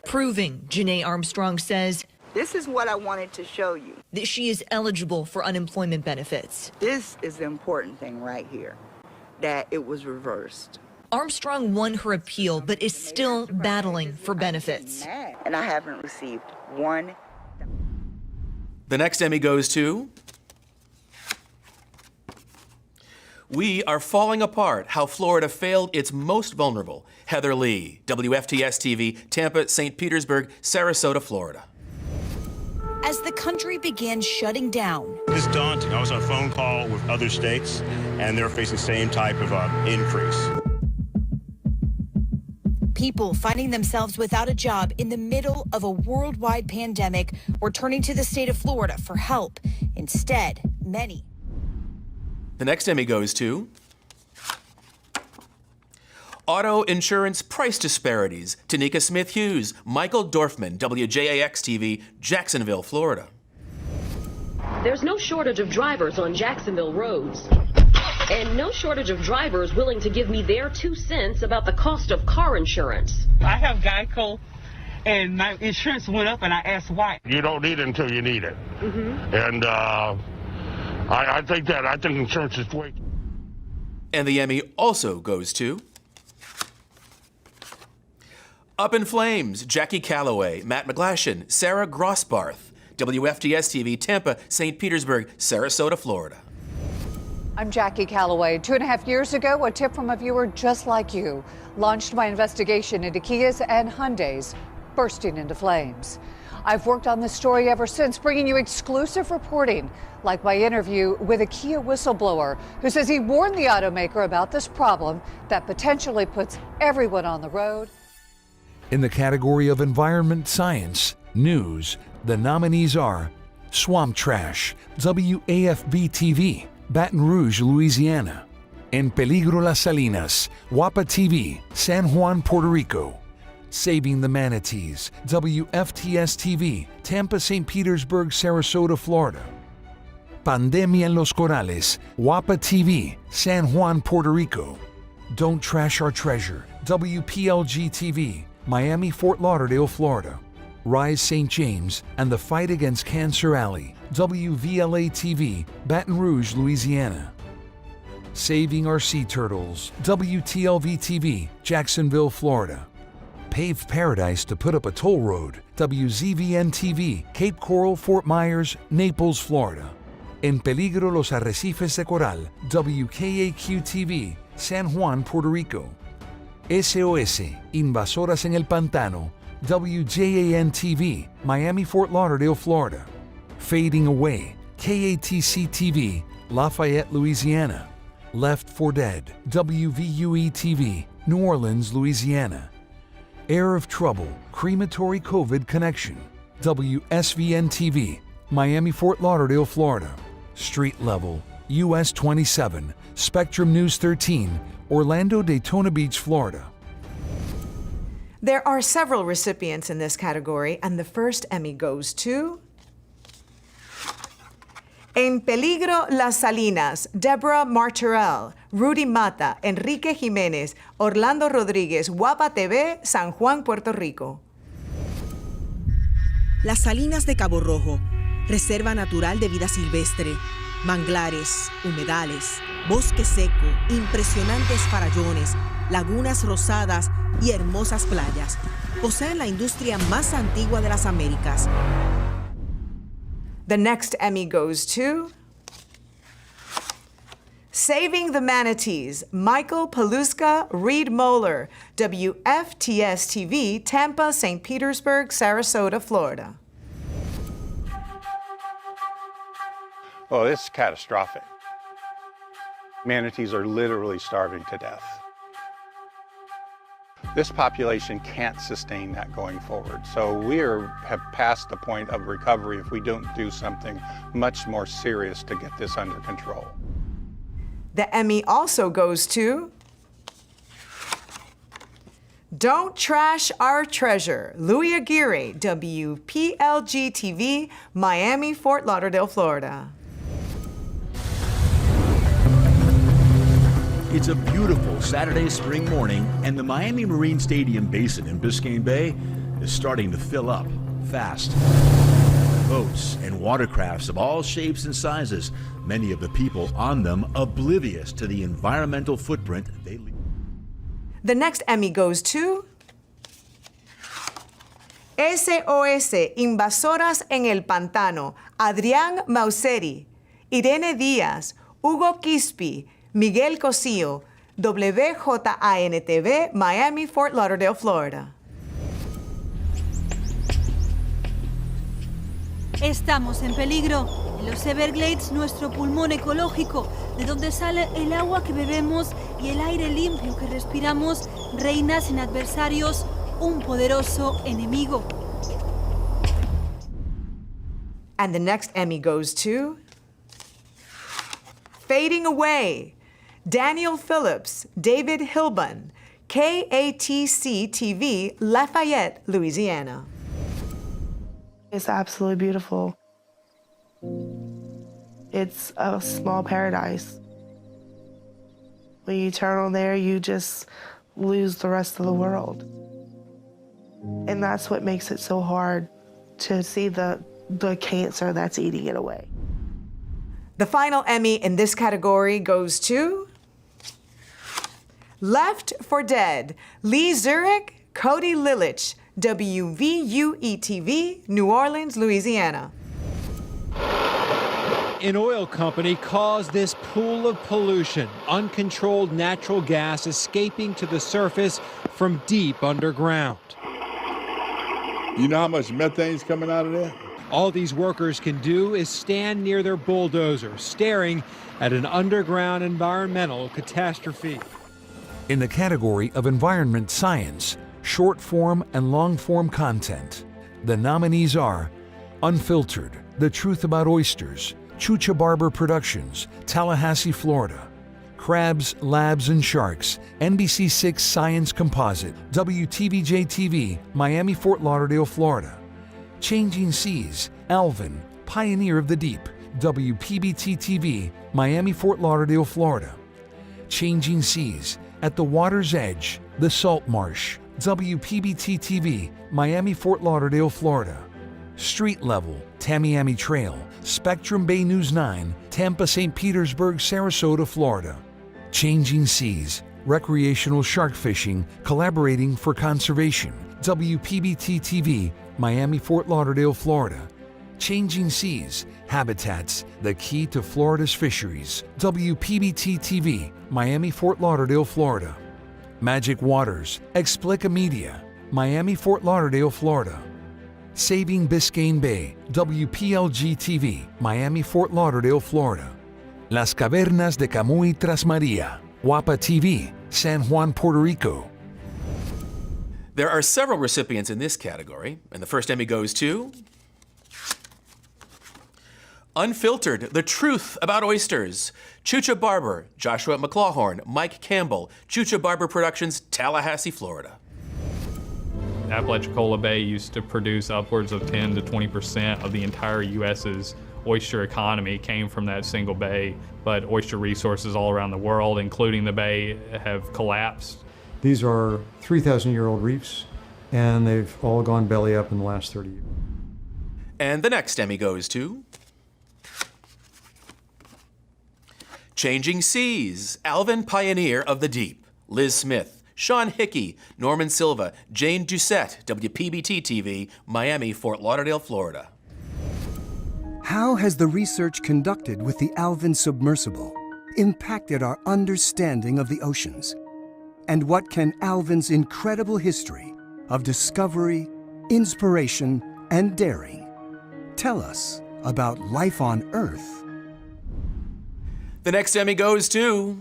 proving, Janae Armstrong says, this is what I wanted to show you. That she is eligible for unemployment benefits. This is the important thing right here, that it was reversed. Armstrong won her appeal, but is still battling for benefits. And I haven't received one. The next Emmy goes to We Are Falling Apart, How Florida Failed Its Most Vulnerable, Heather Lee, WFTS-TV, Tampa, St. Petersburg, Sarasota, Florida. As the country began shutting down. It's daunting. I was on a phone call with other states, and they're facing the same type of increase. People finding themselves without a job in the middle of a worldwide pandemic were turning to the state of Florida for help. Instead, many. The next Emmy goes to Auto Insurance Price Disparities, Tanika Smith-Hughes, Michael Dorfman, WJAX-TV, Jacksonville, Florida. There's no shortage of drivers on Jacksonville roads. And no shortage of drivers willing to give me their 2 cents about the cost of car insurance. I have Geico, and my insurance went up, and I asked why. You don't need it until you need it. And I think insurance is way. And the Emmy also goes to Up in Flames, Jackie Calloway, Matt McGlashan, Sarah Grossbarth, WFTS-TV, Tampa, St. Petersburg, Sarasota, Florida. I'm Jackie Calloway. 2.5 years ago, a tip from a viewer just like you launched my investigation into Kias and Hyundais bursting into flames. I've worked on this story ever since, bringing you exclusive reporting, like my interview with a Kia whistleblower who says he warned the automaker about this problem that potentially puts everyone on the road. In the category of environment science, news, the nominees are Swamp Trash, WAFB-TV, Baton Rouge, Louisiana. En Peligro Las Salinas, WAPA TV, San Juan, Puerto Rico. Saving the Manatees, WFTS-TV, Tampa, St. Petersburg, Sarasota, Florida. Pandemia en Los Corrales, WAPA TV, San Juan, Puerto Rico. Don't Trash Our Treasure, WPLG-TV, Miami, Fort Lauderdale, Florida. Rise St. James and the Fight Against Cancer Alley, WVLA-TV, Baton Rouge, Louisiana. Saving Our Sea Turtles, WTLV-TV, Jacksonville, Florida. paved paradise to put up a toll road. WZVN-TV, Cape Coral, Fort Myers, Naples, Florida. En peligro los arrecifes de coral. WKAQ-TV, San Juan, Puerto Rico. SOS, Invasoras en el Pantano. WJAN-TV, Miami, Fort Lauderdale, Florida. Fading Away, KATC-TV, Lafayette, Louisiana. Left for Dead, WVUE-TV, New Orleans, Louisiana. Air of Trouble, Crematory COVID Connection, WSVN-TV, Miami, Fort Lauderdale, Florida. Street Level, US 27, Spectrum News 13, Orlando, Daytona Beach, Florida. There are several recipients in this category, and the first Emmy goes to En Peligro Las Salinas, Deborah Martorell, Rudy Mata, Enrique Jiménez, Orlando Rodríguez, Guapa TV, San Juan, Puerto Rico. Las Salinas de Cabo Rojo, reserva natural de vida silvestre, manglares, humedales, bosque seco, impresionantes farallones, lagunas rosadas y hermosas playas. Poseen la industria más antigua de las Américas. The next Emmy goes to Saving the Manatees, Michael Paluska, Reed Moeller, WFTS-TV, Tampa, St. Petersburg, Sarasota, Florida. Oh, this is catastrophic. Manatees are literally starving to death. This population can't sustain that going forward. So we have passed the point of recovery if we don't do something much more serious to get this under control. The Emmy also goes to Don't Trash Our Treasure, Louis Aguirre, WPLG-TV, Miami, Fort Lauderdale, Florida. It's a beautiful Saturday spring morning, and the Miami Marine Stadium Basin in Biscayne Bay is starting to fill up fast. Boats and watercrafts of all shapes and sizes, many of the people on them oblivious to the environmental footprint they leave. The next Emmy goes to SOS, Invasoras en el Pantano, Adrián Mauseri, Irene Díaz, Hugo Quispe, Miguel Cosío, WJAN-TV, Miami, Fort Lauderdale, Florida. Estamos en peligro. En los Everglades, nuestro pulmón ecológico, de donde sale el agua que bebemos y el aire limpio que respiramos, reina sin adversarios, un poderoso enemigo. And the next Emmy goes to Fading Away, Daniel Phillips, David Hilbun, KATC-TV, Lafayette, Louisiana. It's absolutely beautiful. It's a small paradise. When you turn on there, you just lose the rest of the world. And that's what makes it so hard to see the cancer that's eating it away. The final Emmy in this category goes to Left for Dead, Lee Zurich, Cody Lilich, WVUE-TV, New Orleans, Louisiana. An oil company caused this pool of pollution, uncontrolled natural gas escaping to the surface from deep underground. You know how much methane's coming out of there? All these workers can do is stand near their bulldozer, staring at an underground environmental catastrophe. In the category of environment science, short form and long form content, the nominees are Unfiltered, The Truth About Oysters, Chucha Barber Productions, Tallahassee, Florida. Crabs, Labs, and Sharks, NBC6 Science Composite, WTVJ-TV, Miami, Fort Lauderdale, Florida. Changing Seas, Alvin, Pioneer of the Deep, WPBT-TV, Miami, Fort Lauderdale, Florida. Changing Seas, At the Water's Edge, The Salt Marsh, WPBT-TV, Miami, Fort Lauderdale, Florida. Street Level, Tamiami Trail, Spectrum Bay News 9, Tampa, St. Petersburg, Sarasota, Florida. Changing Seas, Recreational Shark Fishing, Collaborating for Conservation, WPBT-TV, Miami, Fort Lauderdale, Florida. Changing Seas, Habitats, the Key to Florida's Fisheries. WPBT-TV, Miami, Fort Lauderdale, Florida. Magic Waters, Explica Media, Miami, Fort Lauderdale, Florida. Saving Biscayne Bay, WPLG-TV, Miami, Fort Lauderdale, Florida. Las Cavernas de Camuy Tras Maria, Guapa TV, San Juan, Puerto Rico. There are several recipients in this category, and the first Emmy goes to Unfiltered, The Truth About Oysters. Chucha Barber, Joshua McClawhorn, Mike Campbell, Chucha Barber Productions, Tallahassee, Florida. Apalachicola Bay used to produce upwards of 10 to 20% of the entire U.S.'s oyster economy came from that single bay, but oyster resources all around the world, including the bay, have collapsed. These are 3,000-year-old reefs, and they've all gone belly up in the last 30 years. And the next Emmy goes to Changing Seas, Alvin Pioneer of the Deep, Liz Smith, Sean Hickey, Norman Silva, Jane Doucette, WPBT-TV, Miami, Fort Lauderdale, Florida. How has the research conducted with the Alvin submersible impacted our understanding of the oceans? And what can Alvin's incredible history of discovery, inspiration, and daring tell us about life on Earth? The next Emmy goes to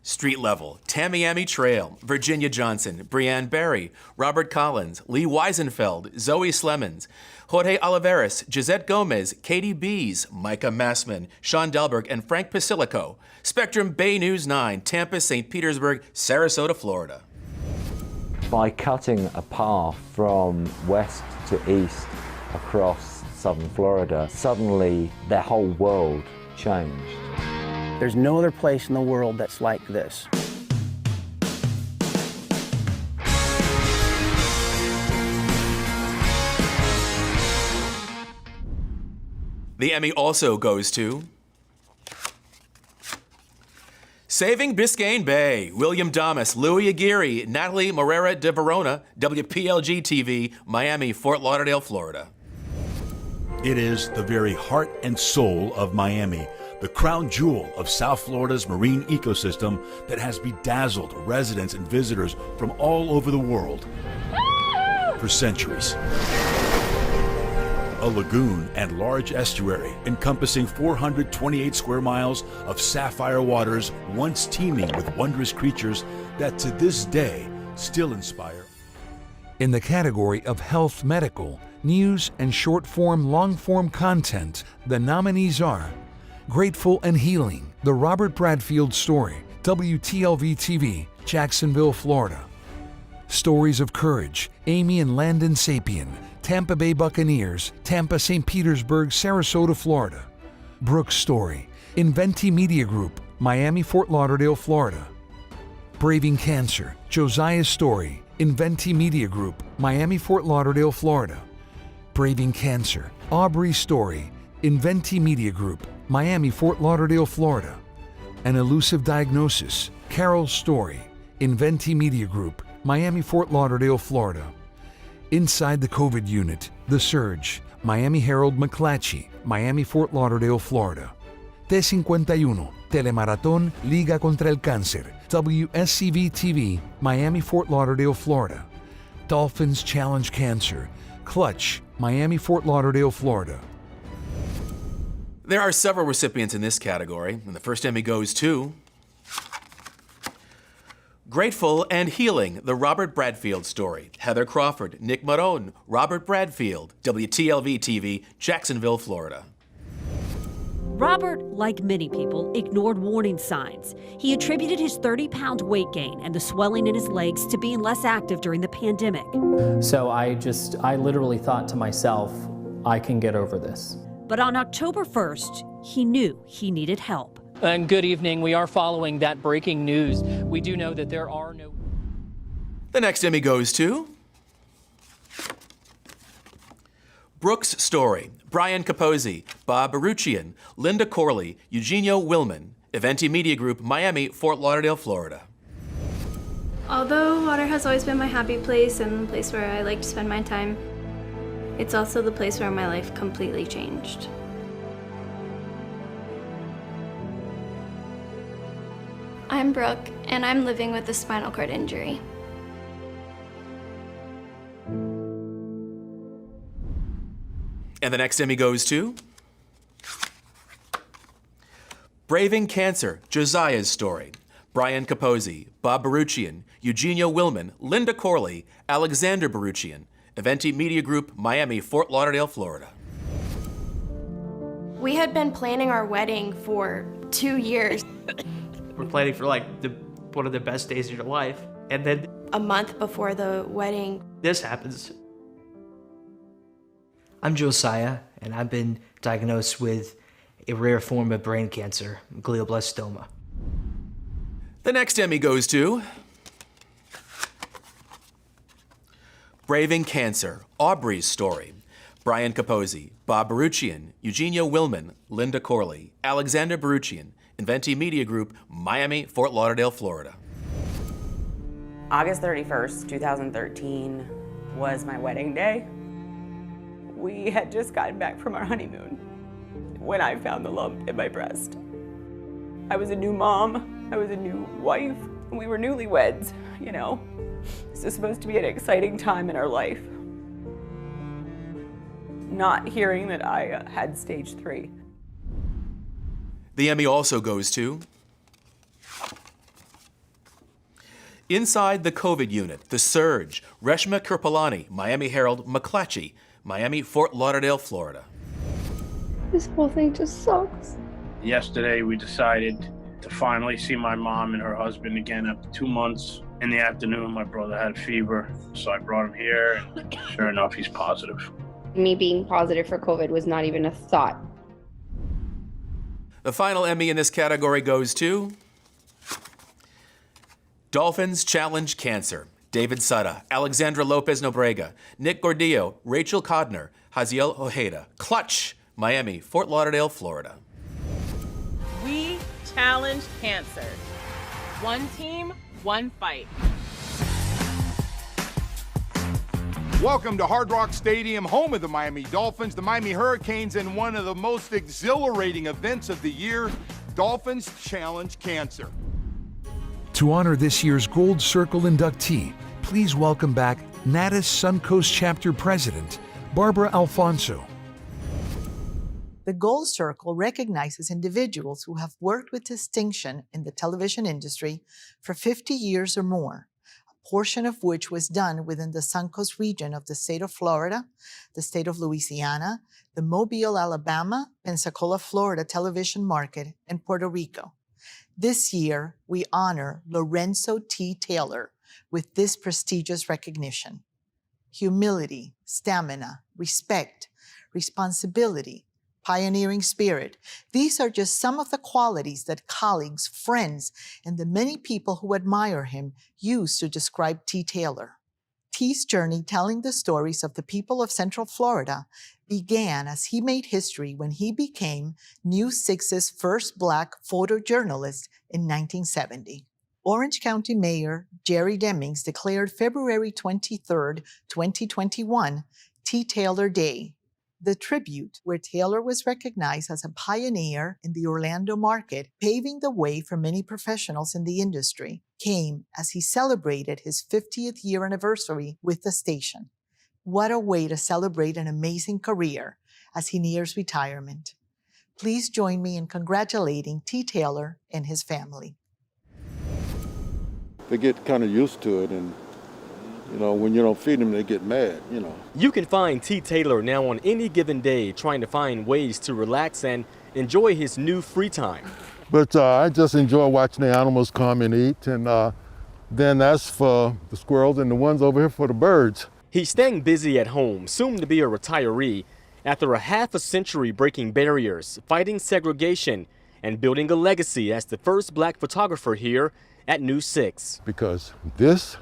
Street Level, Tamiami Trail, Virginia Johnson, Brianne Barry, Robert Collins, Lee Weisenfeld, Zoe Slemons, Jorge Oliveras, Gisette Gomez, Katie Bees, Micah Massman, Sean Delberg, and Frank Pasilico. Spectrum Bay News 9, Tampa, St. Petersburg, Sarasota, Florida. By cutting a path from west to east across southern Florida, suddenly their whole world changed. There's no other place in the world that's like this. The Emmy also goes to Saving Biscayne Bay, William Damas, Louis Aguirre, Natalie Morera de Verona, WPLG-TV, Miami, Fort Lauderdale, Florida. It is the very heart and soul of Miami, the crown jewel of South Florida's marine ecosystem that has bedazzled residents and visitors from all over the world for centuries. A lagoon and large estuary encompassing 428 square miles of sapphire waters, once teeming with wondrous creatures that to this day still inspire. In the category of health medical, news, and short-form, long-form content, the nominees are Grateful and Healing, The Robert Bradfield Story, WTLV-TV, Jacksonville, Florida. Stories of Courage, Amy and Landon Sapien, Tampa Bay Buccaneers, Tampa, St. Petersburg, Sarasota, Florida. Brooks Story, Inventi Media Group, Miami, Fort Lauderdale, Florida. Braving Cancer, Josiah's Story, Inventi Media Group, Miami, Fort Lauderdale, Florida. Braving Cancer, Aubrey's Story, Inventi Media Group, Miami, Fort Lauderdale, Florida. An Elusive Diagnosis, Carol's Story, Inventi Media Group, Miami, Fort Lauderdale, Florida. Inside the COVID Unit, The Surge, Miami Herald McClatchy, Miami, Fort Lauderdale, Florida. T51, Telemaratón Liga contra el Cáncer, WSCV-TV, Miami, Fort Lauderdale, Florida. Dolphins Challenge Cancer, Clutch, Miami, Fort Lauderdale, Florida. There are several recipients in this category, and the first Emmy goes to Grateful and Healing, The Robert Bradfield Story, Heather Crawford, Nick Marone, Robert Bradfield, WTLV-TV, Jacksonville, Florida. Robert, like many people, ignored warning signs. He attributed his 30-pound weight gain and the swelling in his legs to being less active during the pandemic. So I literally thought to myself, I can get over this. But on October 1st, he knew he needed help. And good evening. We are following that breaking news. We do know that there are no... The next Emmy goes to Brooks Story, Brian Capozzi, Bob Baruchian, Linda Corley, Eugenio Willman, Eventi Media Group, Miami, Fort Lauderdale, Florida. Although water has always been my happy place and the place where I like to spend my time, it's also the place where my life completely changed. I'm Brooke, and I'm living with a spinal cord injury. And the next Emmy goes to Braving Cancer, Josiah's Story. Brian Capozzi, Bob Baruchian, Eugenio Willman, Linda Corley, Alexander Baruchian. Eventi Media Group, Miami, Fort Lauderdale, Florida. We had been planning our wedding for 2 years. We're planning for like one of the best days of your life. And then A month before the wedding, this happens. I'm Josiah, and I've been diagnosed with a rare form of brain cancer, glioblastoma. The next Emmy goes to Braving Cancer, Aubrey's Story. Brian Capozzi, Bob Baruchian, Eugenio Willman, Linda Corley, Alexander Baruchian. Inventi Media Group, Miami, Fort Lauderdale, Florida. August 31st, 2013 was my wedding day. We had just gotten back from our honeymoon when I found the lump in my breast. I was a new mom, I was a new wife, and we were newlyweds, you know. This was supposed to be an exciting time in our life. Not hearing that I had stage 3. The Emmy also goes to Inside the COVID Unit, The Surge, Reshma Kirpalani, Miami Herald, McClatchy, Miami, Fort Lauderdale, Florida. this whole thing just sucks. Yesterday, we decided to finally see my mom and her husband again after 2 months. In the afternoon, my brother had a fever, so I brought him here, and sure enough, he's positive. Me being positive for COVID was not even a thought. The final Emmy in this category goes to Dolphins Challenge Cancer. David Sutter, Alexandra Lopez Nobrega, Nick Gordillo, Rachel Codner, Haziel Ojeda. Clutch, Miami, Fort Lauderdale, Florida. We challenge cancer. One team, one fight. Welcome to Hard Rock Stadium, home of the Miami Dolphins, the Miami Hurricanes, and one of the most exhilarating events of the year, Dolphins Challenge Cancer. To honor this year's Gold Circle inductee, please welcome back Natus Suncoast Chapter President, Barbara Alfonso. The Gold Circle recognizes individuals who have worked with distinction in the television industry for 50 years or more, a portion of which was done within the Suncoast region of the state of Florida, the state of Louisiana, the Mobile, Alabama, Pensacola, Florida television market, and Puerto Rico. This year, we honor Lorenzo T. Taylor with this prestigious recognition. Humility, stamina, respect, responsibility, pioneering spirit. These are just some of the qualities that colleagues, friends, and the many people who admire him use to describe T. Taylor. T's journey telling the stories of the people of Central Florida began as he made history when he became News 6's first Black photojournalist in 1970. Orange County Mayor Jerry Demings declared February 23, 2021, T. Taylor Day, the tribute where Taylor was recognized as a pioneer in the Orlando market, paving the way for many professionals in the industry, came as he celebrated his 50th year anniversary with the station. What a way to celebrate an amazing career as he nears retirement. Please join me in congratulating T. Taylor and his family. They get kind of used to it, and you know, when you don't feed them, they get mad, you know. You can find T. Taylor now on any given day trying to find ways to relax and enjoy his new free time. But I just enjoy watching the animals come and eat, and then that's for the squirrels, and the ones over here for the birds. He's staying busy at home, soon to be a retiree, after a half a century breaking barriers, fighting segregation, and building a legacy as the first Black photographer here at News 6. Because this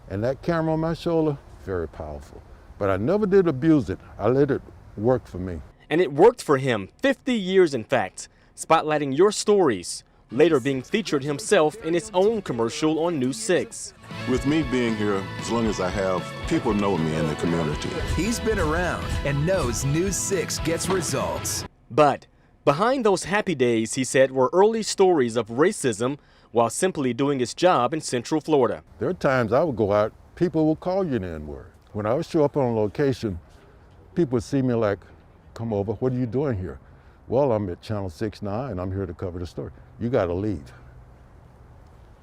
and that camera on my shoulder, very powerful. But I never did abuse it. I let it work for me. And it worked for him, 50 years in fact, spotlighting your stories, later being featured himself in his own commercial on News 6. With me being here as long as I have, people know me in the community. He's been around and knows News 6 gets results. But behind those happy days, he said, were early stories of racism while simply doing his job in Central Florida. There are times I would go out, people will call you the N-word. When I would show up on location, people would see me like, come over, what are you doing here? Well, I'm at Channel 6 now and I'm here to cover the story. You gotta leave.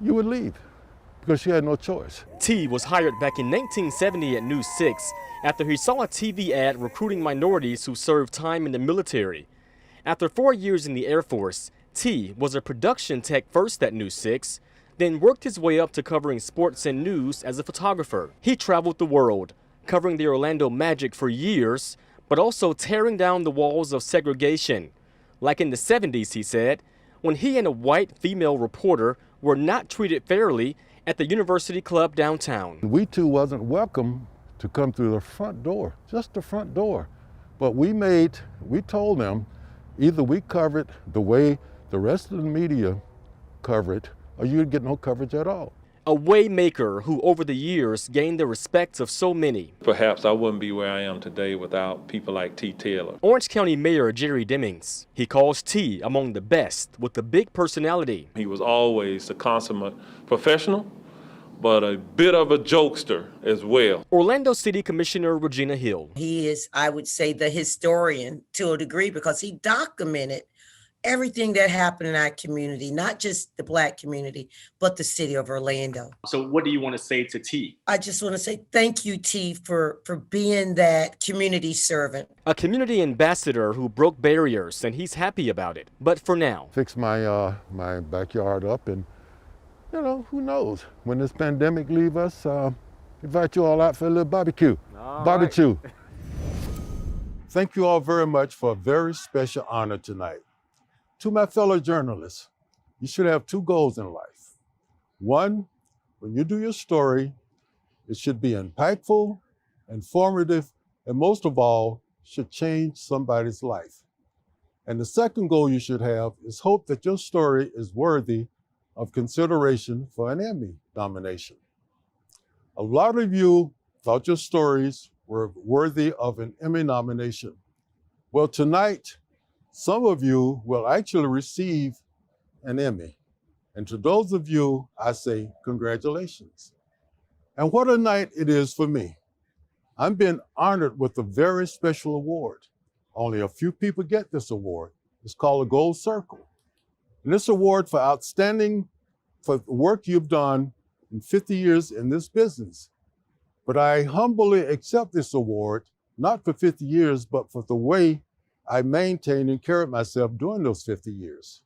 You would leave because you had no choice. T was hired back in 1970 at News 6 after he saw a TV ad recruiting minorities who served time in the military. After 4 years in the Air Force, T was a production tech first at News 6, then worked his way up to covering sports and news as a photographer. He traveled the world, covering the Orlando Magic for years, but also tearing down the walls of segregation. Like in the 70s, he said, when he and a white female reporter were not treated fairly at the University Club downtown. We too wasn't welcome to come through the front door, just the front door. But we told them either we cover it the way the rest of the media cover it, or you'd get no coverage at all. A waymaker who over the years gained the respect of so many. Perhaps I wouldn't be where I am today without people like T. Taylor. Orange County Mayor Jerry Demings. He calls T among the best with a big personality. He was always a consummate professional, but a bit of a jokester as well. Orlando City Commissioner Regina Hill. He is, I would say, the historian to a degree because he documented everything that happened in our community, not just the Black community, but the city of Orlando. So what do you want to say to T? I just want to say thank you, T, for being that community servant. A community ambassador who broke barriers, and he's happy about it. But for now. Fix my my backyard up, and you know, who knows? When this pandemic leave us, invite you all out for a little barbecue. Barbecue. Right. Thank you all very much for a very special honor tonight. To my fellow journalists, you should have two goals in life. One, when you do your story, it should be impactful, informative, and most of all, should change somebody's life. And the second goal you should have is hope that your story is worthy of consideration for an Emmy nomination. A lot of you thought your stories were worthy of an Emmy nomination. Well, tonight, some of you will actually receive an Emmy. And to those of you, I say congratulations. And what a night it is for me. I'm being honored with a very special award. Only a few people get this award. It's called a Gold Circle. And this award for outstanding for the work you've done in 50 years in this business. But I humbly accept this award, not for 50 years, but for the way I maintained and carried myself during those 50 years.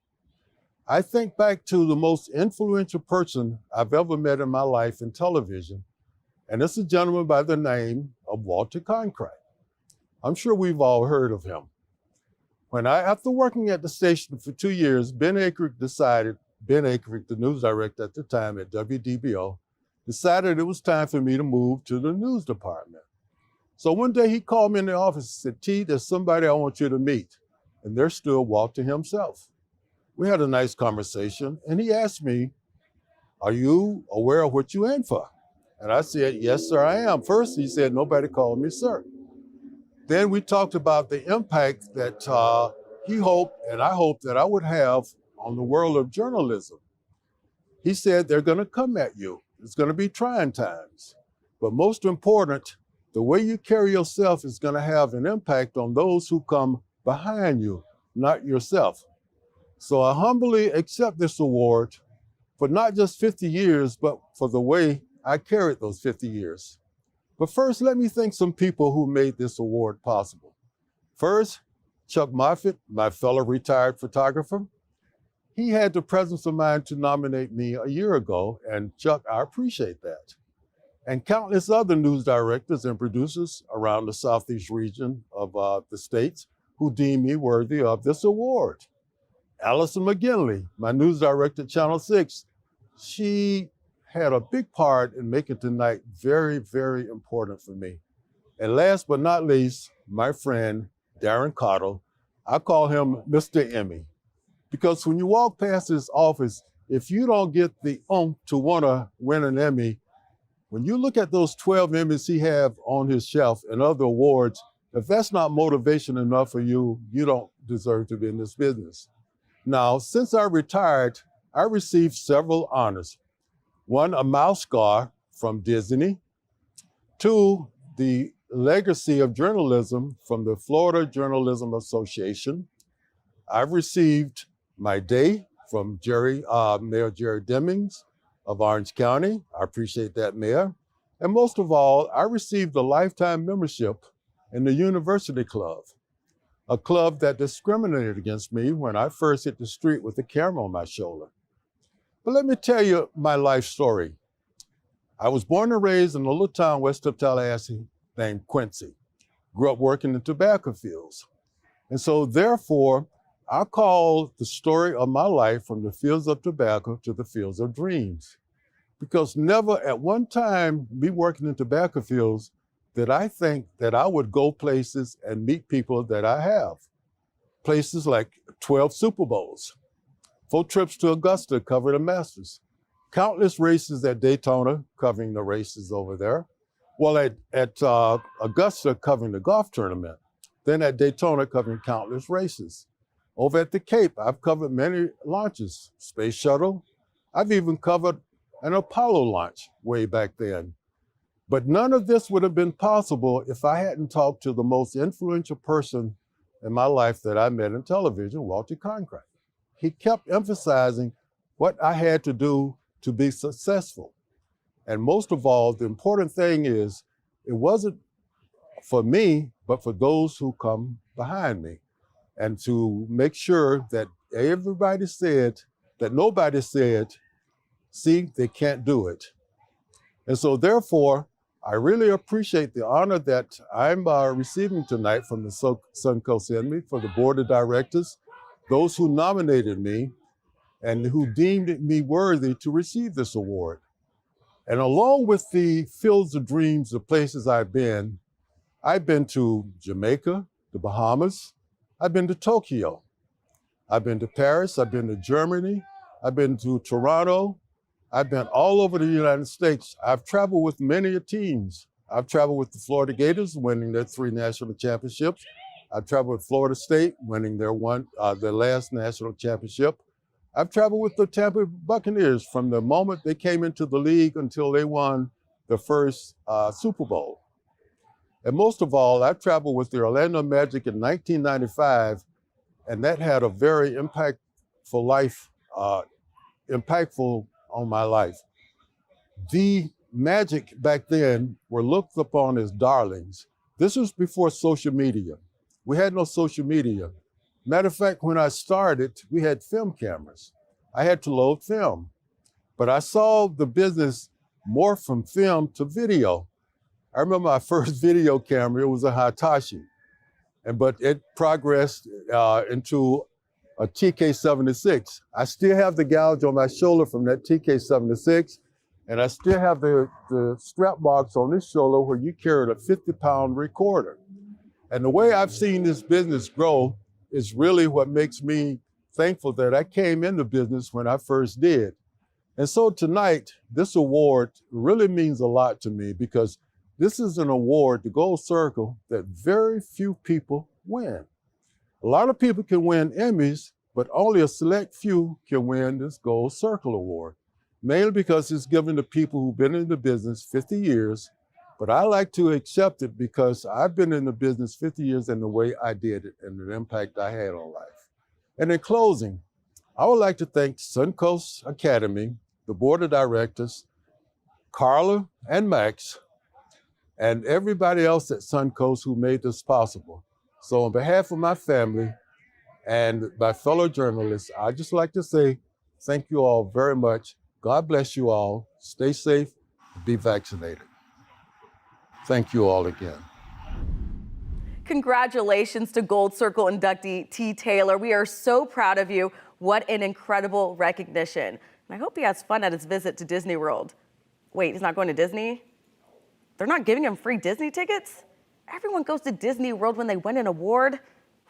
I think back to the most influential person I've ever met in my life in television, and it's a gentleman by the name of Walter Cronkite. I'm sure we've all heard of him. After working at the station for 2 years, Ben Akrick, the news director at the time at WDBO, decided it was time for me to move to the news department. So one day he called me in the office and said, T, there's somebody I want you to meet. And there stood Walter himself. We had a nice conversation, and he asked me, are you aware of what you're in for? And I said, yes, sir, I am. First, he said, nobody called me sir. Then we talked about the impact that he hoped, and I hoped that I would have on the world of journalism. He said, they're gonna come at you. It's gonna be trying times. But most important, the way you carry yourself is gonna have an impact on those who come behind you, not yourself. So I humbly accept this award for not just 50 years, but for the way I carried those 50 years. But first, let me thank some people who made this award possible. First, Chuck Moffitt, my fellow retired photographer. He had the presence of mind to nominate me a year ago, and Chuck, I appreciate that. And countless other news directors and producers around the Southeast region of the states who deem me worthy of this award. Allison McGinley, my news director at Channel 6, she had a big part in making tonight very, very important for me. And last but not least, my friend, Darren Cottle. I call him Mr. Emmy. Because when you walk past his office, if you don't get the oomph to want to win an Emmy, when you look at those 12 Emmys he have on his shelf and other awards, if that's not motivation enough for you, you don't deserve to be in this business. Now, since I retired, I received several honors. One, a mouse scar from Disney. Two, the legacy of journalism from the Florida Journalism Association. I've received my day from Mayor Jerry Demings of Orange County. I appreciate that, Mayor. And most of all, I received a lifetime membership in the University Club, a club that discriminated against me when I first hit the street with a camera on my shoulder. But let me tell you my life story. I was born and raised in a little town west of Tallahassee named Quincy. Grew up working in tobacco fields. And so therefore, I call the story of my life from the fields of tobacco to the fields of dreams. Because never at one time, me working in tobacco fields, did I think that I would go places and meet people that I have. Places like 12 Super Bowls, 4 trips to Augusta covering the Masters, countless races at Daytona covering the races over there. Well, at Augusta covering the golf tournament, then at Daytona covering countless races. Over at the Cape, I've covered many launches, space shuttle. I've even covered an Apollo launch way back then. But none of this would have been possible if I hadn't talked to the most influential person in my life that I met in television, Walter Cronkite. He kept emphasizing what I had to do to be successful. And most of all, the important thing is, it wasn't for me, but for those who come behind me. And to make sure that everybody said, that nobody said, see, they can't do it. And so therefore, I really appreciate the honor that I'm receiving tonight from the Suncoast Emmy for the board of directors, those who nominated me and who deemed me worthy to receive this award. And along with the fields of dreams, the places I've been to Jamaica, the Bahamas, I've been to Tokyo, I've been to Paris, I've been to Germany, I've been to Toronto, I've been all over the United States. I've traveled with many teams. I've traveled with the Florida Gators, winning their 3 national championships. I've traveled with Florida State, winning their last national championship. I've traveled with the Tampa Buccaneers from the moment they came into the league until they won the first Super Bowl. And most of all, I traveled with the Orlando Magic in 1995, and that had a very impactful on my life. The Magic back then were looked upon as darlings. This was before social media. We had no social media. Matter of fact, when I started, we had film cameras. I had to load film. But I saw the business morph from film to video. I remember my first video camera, it was a Hitachi. But it progressed into a TK-76. I still have the gouge on my shoulder from that TK-76, and I still have the strap marks on this shoulder where you carried a 50-pound recorder. And the way I've seen this business grow is really what makes me thankful that I came into business when I first did. And so tonight, this award really means a lot to me because this is an award, the Gold Circle, that very few people win. A lot of people can win Emmys, but only a select few can win this Gold Circle Award, mainly because it's given to people who've been in the business 50 years, but I like to accept it because I've been in the business 50 years and the way I did it and the impact I had on life. And in closing, I would like to thank Suncoast Academy, the board of directors, Carla and Max, and everybody else at Suncoast who made this possible. So on behalf of my family and my fellow journalists, I'd just like to say thank you all very much. God bless you all. Stay safe, be vaccinated. Thank you all again. Congratulations to Gold Circle inductee T. Taylor. We are so proud of you. What an incredible recognition. And I hope he has fun at his visit to Disney World. Wait, he's not going to Disney? They're not giving him free Disney tickets? Everyone goes to Disney World when they win an award.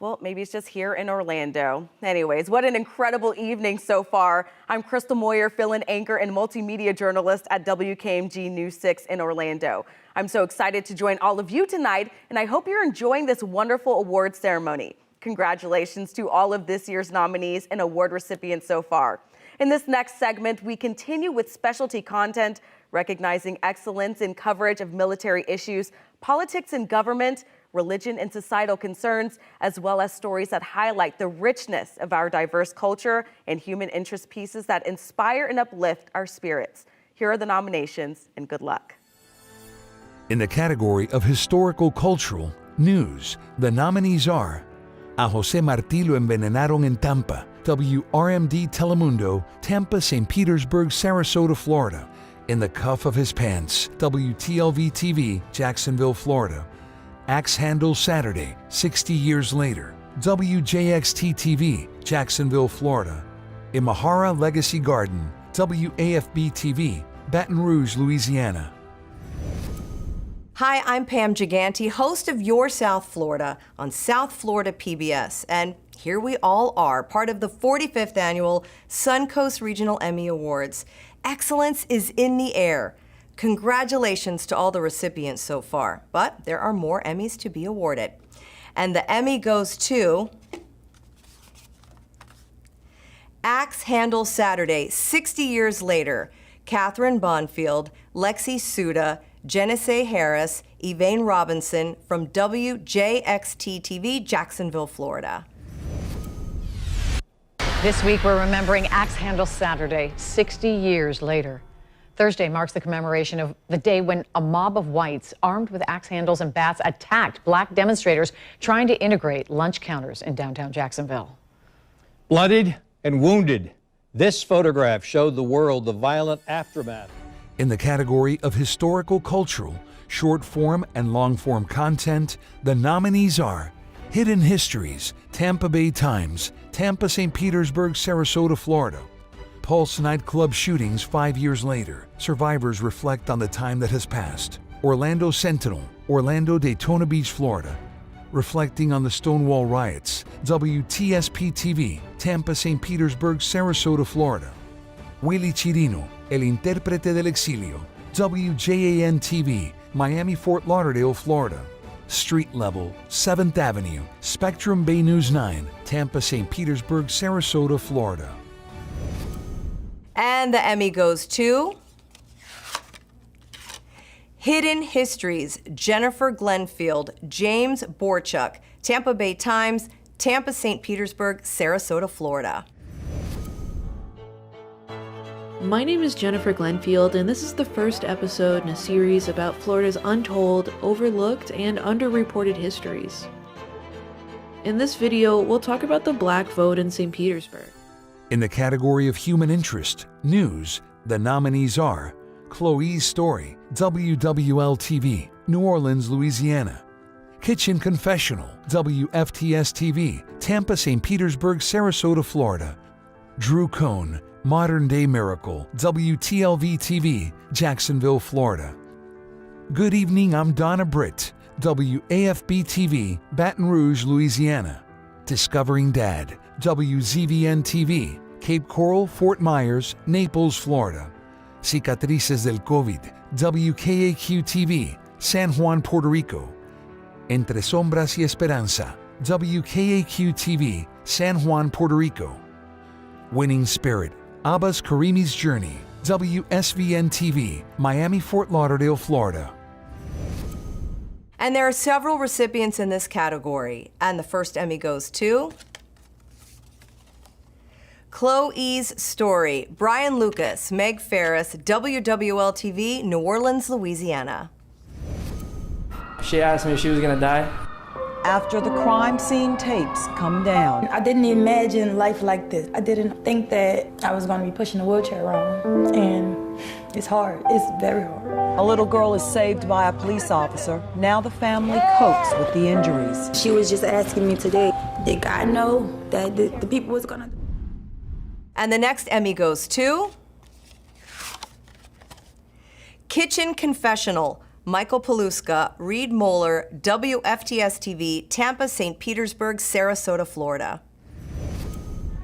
Well, maybe it's just here in Orlando. Anyways, what an incredible evening so far. I'm Crystal Moyer, fill-in anchor and multimedia journalist at WKMG News 6 in Orlando. I'm so excited to join all of you tonight, and I hope you're enjoying this wonderful award ceremony. Congratulations to all of this year's nominees and award recipients so far. In this next segment, we continue with specialty content, recognizing excellence in coverage of military issues, politics and government, religion and societal concerns, as well as stories that highlight the richness of our diverse culture and human interest pieces that inspire and uplift our spirits. Here are the nominations, and good luck. In the category of historical cultural news, the nominees are A José Martí lo envenenaron en Tampa, WRMD Telemundo, Tampa, St. Petersburg, Sarasota, Florida. In the cuff of his pants, WTLV-TV, Jacksonville, Florida. Axe Handle Saturday, 60 years later, WJXT-TV, Jacksonville, Florida. Imahara Legacy Garden, WAFB-TV, Baton Rouge, Louisiana. Hi, I'm Pam Giganti, host of Your South Florida on South Florida PBS, and here we all are, part of the 45th annual Suncoast Regional Emmy Awards. Excellence is in the air. Congratulations to all the recipients so far, but there are more Emmys to be awarded. And the Emmy goes to Axe Handle Saturday, 60 years later, Catherine Bonfield, Lexi Suda, Genesee Harris, Elaine Robinson from WJXT-TV, Jacksonville, Florida. This week we're remembering Axe Handle Saturday, 60 years later. Thursday marks the commemoration of the day when a mob of whites armed with axe handles and bats attacked black demonstrators trying to integrate lunch counters in downtown Jacksonville. Bloodied and wounded, this photograph showed the world the violent aftermath. In the category of historical cultural, short form and long form content, the nominees are Hidden Histories, Tampa Bay Times, Tampa, St. Petersburg, Sarasota, Florida. Pulse nightclub shootings 5 years later. Survivors reflect on the time that has passed. Orlando Sentinel, Orlando, Daytona Beach, Florida. Reflecting on the Stonewall riots. WTSP-TV, Tampa, St. Petersburg, Sarasota, Florida. Willie Chirino, El Intérprete del Exilio. WJAN-TV, Miami, Fort Lauderdale, Florida. Street Level, 7th Avenue, Spectrum Bay News 9, Tampa, St. Petersburg, Sarasota, Florida. And the Emmy goes to Hidden Histories, Jennifer Glenfield, James Borchuk, Tampa Bay Times, Tampa, St. Petersburg, Sarasota, Florida. My name is Jennifer Glenfield, and this is the first episode in a series about Florida's untold, overlooked, and underreported histories. In this video, we'll talk about the Black vote in St. Petersburg. In the category of human interest, news, the nominees are Chloe's Story, WWL-TV, New Orleans, Louisiana. Kitchen Confessional, WFTS-TV, Tampa, St. Petersburg, Sarasota, Florida. Drew Cohn, Modern Day Miracle, WTLV-TV, Jacksonville, Florida. Good evening, I'm Donna Britt, WAFB-TV, Baton Rouge, Louisiana. Discovering Dad, WZVN-TV, Cape Coral, Fort Myers, Naples, Florida. Cicatrices del COVID, WKAQ-TV, San Juan, Puerto Rico. Entre Sombras y Esperanza, WKAQ-TV, San Juan, Puerto Rico. Winning Spirit, Abbas Karimi's Journey, WSVN-TV, Miami, Fort Lauderdale, Florida. And there are several recipients in this category, and the first Emmy goes to Chloe's Story, Brian Lucas, Meg Ferris, WWL-TV, New Orleans, Louisiana. She asked me if she was gonna die. After the crime scene tapes come down. I didn't imagine life like this. I didn't think that I was gonna be pushing a wheelchair around, and it's hard, it's very hard. A little girl is saved by a police officer. Now the family copes with the injuries. She was just asking me today, did God know that the people was gonna... And the next Emmy goes to Kitchen Confessional, Michael Paluska, Reed Moeller, WFTS-TV, Tampa, St. Petersburg, Sarasota, Florida.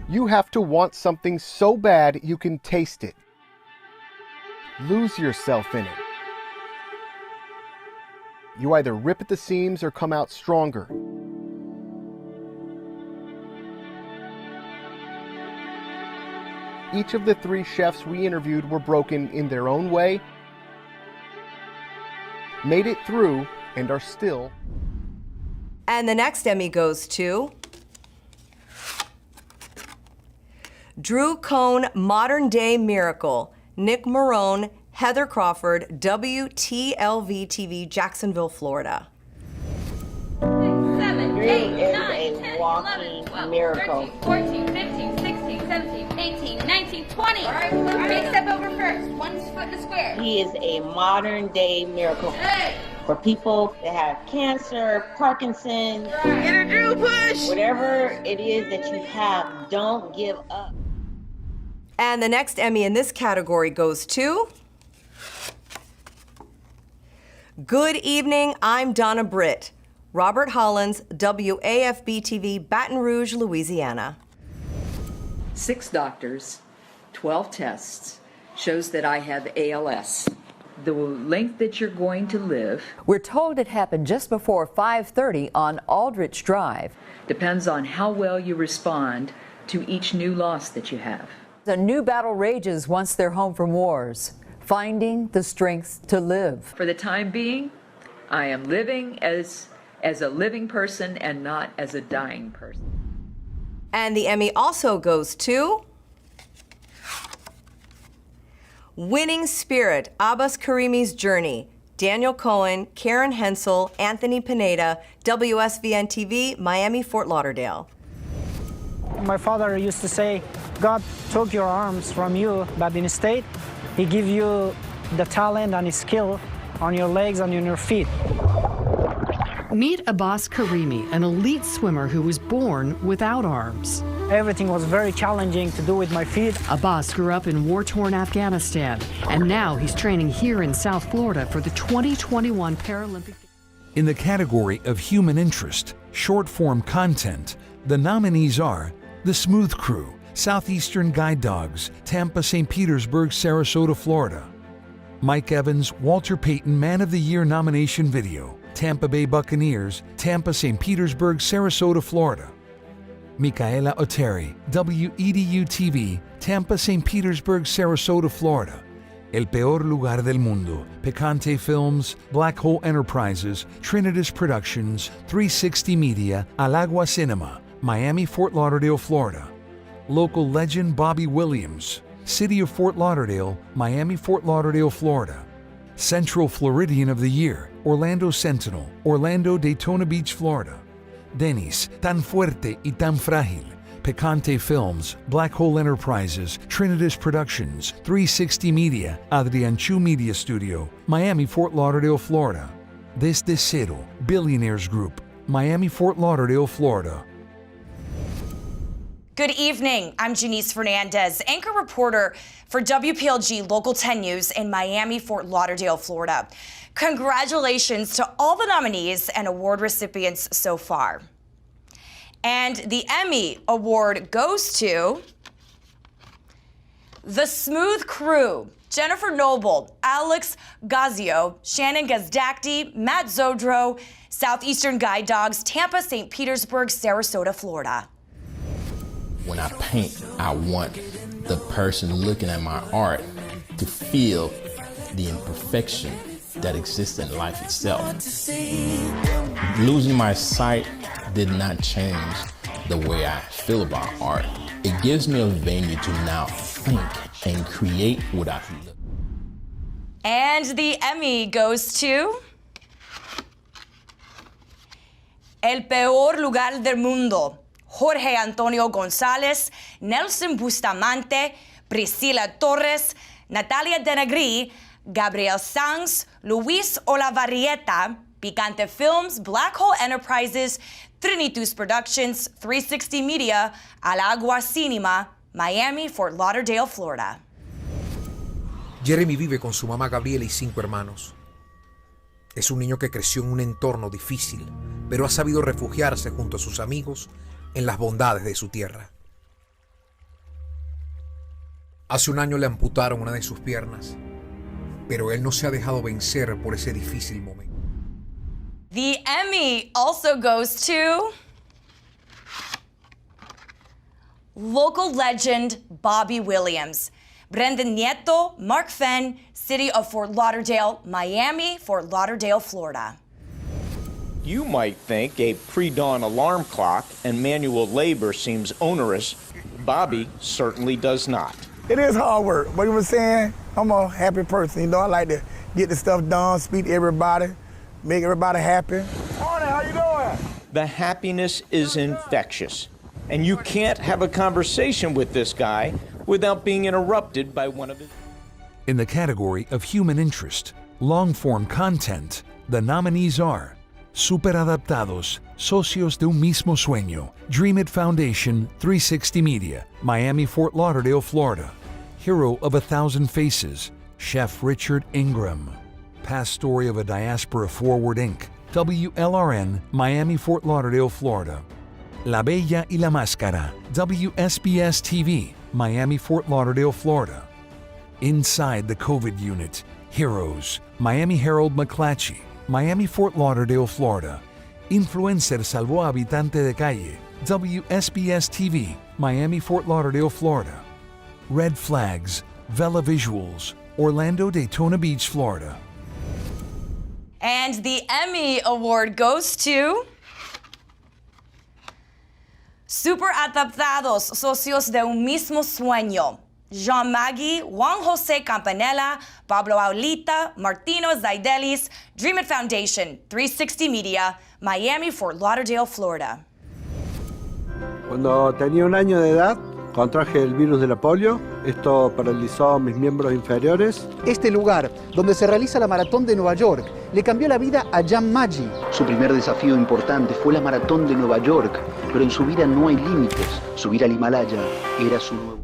You have to want something so bad you can taste it. Lose yourself in it. You either rip at the seams or come out stronger. Each of the 3 chefs we interviewed were broken in their own way, made it through, and are still. And the next Emmy goes to Drew Cohn, Modern Day Miracle, Nick Marone, Heather Crawford, WTLV-TV, Jacksonville, Florida. 7, 8, 9, 10, 11, 12, miracle. 13, 14, 15, 16, 17, 18, 19, 20. All right, big step over first. 1 foot in the square. He is a modern day miracle. Hey. For people that have cancer, Parkinson's, Get her, Drew, push. Whatever it is that you have, don't give up. And the next Emmy in this category goes to Good Evening, I'm Donna Britt, Robert Hollins, WAFB-TV, Baton Rouge, Louisiana. 6 doctors, 12 tests, shows that I have ALS. The length that you're going to live. We're told it happened just before 5:30 on Aldrich Drive. Depends on how well you respond to each new loss that you have. A new battle rages once they're home from wars, finding the strength to live. For the time being, I am living as a living person and not as a dying person. And the Emmy also goes to Winning Spirit, Abbas Karimi's Journey, Daniel Cohen, Karen Hensel, Anthony Pineda, WSVN-TV, Miami, Fort Lauderdale. My father used to say, God took your arms from you, but instead, he gave you the talent and skill on your legs and on your feet. Meet Abbas Karimi, an elite swimmer who was born without arms. Everything was very challenging to do with my feet. Abbas grew up in war-torn Afghanistan, and now he's training here in South Florida for the 2021 Paralympic. In the category of human interest, short-form content, the nominees are The Smooth Crew, Southeastern Guide Dogs, Tampa, St. Petersburg, Sarasota, Florida. Mike Evans, Walter Payton Man of the Year nomination video, Tampa Bay Buccaneers, Tampa, St. Petersburg, Sarasota, Florida. Micaela Oteri, WEDU-TV, Tampa, St. Petersburg, Sarasota, Florida. El Peor Lugar del Mundo, Picante Films, Black Hole Enterprises, Trinitas Productions, 360 Media, Al Agua Cinema, Miami, Fort Lauderdale, Florida. Local legend Bobby Williams, City of Fort Lauderdale, Miami, Fort Lauderdale, Florida. Central Floridian of the Year, Orlando Sentinel, Orlando, Daytona Beach, Florida. Dennis, Tan Fuerte y Tan Frágil, Picante Films, Black Hole Enterprises, Trinitas Productions, 360 Media, Adrian Chu Media Studio, Miami, Fort Lauderdale, Florida. Desde Cero, Billionaires Group, Miami, Fort Lauderdale, Florida. Good evening. I'm Janice Fernandez, anchor reporter for WPLG Local 10 News in Miami, Fort Lauderdale, Florida. Congratulations to all the nominees and award recipients so far. And the Emmy Award goes to The Smooth Crew, Jennifer Noble, Alex Gazio, Shannon Gazdakti, Matt Zodro, Southeastern Guide Dogs, Tampa, St. Petersburg, Sarasota, Florida. When I paint, I want the person looking at my art to feel the imperfection that exists in life itself. Losing my sight did not change the way I feel about art. It gives me a venue to now think and create what I feel. And the Emmy goes to El Peor Lugar del Mundo, Jorge Antonio González, Nelson Bustamante, Priscila Torres, Natalia Denegri, Gabriel Sanz, Luis Olavarrieta, Picante Films, Black Hole Enterprises, Trinitas Productions, 360 Media, Al Agua Cinema, Miami, Fort Lauderdale, Florida. Jeremy vive con su mamá Gabriela y 5 hermanos. Es un niño que creció en un entorno difícil, pero ha sabido refugiarse junto a sus amigos en las bondades de su tierra. Hace un año le amputaron una de sus piernas, pero él no se ha dejado vencer por ese difícil momento. The Emmy also goes to local legend Bobby Williams. Brendan Nieto, Mark Fenn, City of Fort Lauderdale, Miami, Fort Lauderdale, Florida. You might think a pre-dawn alarm clock and manual labor seems onerous. Bobby certainly does not. It is hard work, but you were saying, I'm a happy person. You know, I like to get the stuff done, speak to everybody, make everybody happy. Morning, how you doing? The happiness is infectious, and you can't have a conversation with this guy without being interrupted by one of his... In the category of human interest, long-form content, the nominees are Superadaptados, Socios de un Mismo Sueño, Dream It Foundation, 360 Media, Miami, Fort Lauderdale, Florida, Hero of 1,000 Faces, Chef Richard Ingram, Past Story of a Diaspora Forward Inc., WLRN, Miami, Fort Lauderdale, Florida, La Bella y la Máscara, WSBS TV, Miami, Fort Lauderdale, Florida, Inside the COVID Unit, Heroes, Miami Herald McClatchy, Miami, Fort Lauderdale, Florida, Influencer Salvó Habitante de Calle, WSBS TV, Miami, Fort Lauderdale, Florida, Red Flags, Vela Visuals, Orlando, Daytona Beach, Florida. And the Emmy Award goes to Superadaptados, Socios de un Mismo Sueño. Jean Maggie, Juan Jose Campanella, Pablo Aulita, Martino Zaidelis, Dream It Foundation, 360 Media, Miami, Fort Lauderdale, Florida. Cuando tenía 1 año de edad, contraje el virus de la polio. Esto paralizó mis miembros inferiores. Este lugar, donde se realiza la maratón de Nueva York, le cambió la vida a Jean Maggi. Su primer desafío importante fue la maratón de Nueva York, pero en su vida no hay límites. Subir al Himalaya era su nuevo.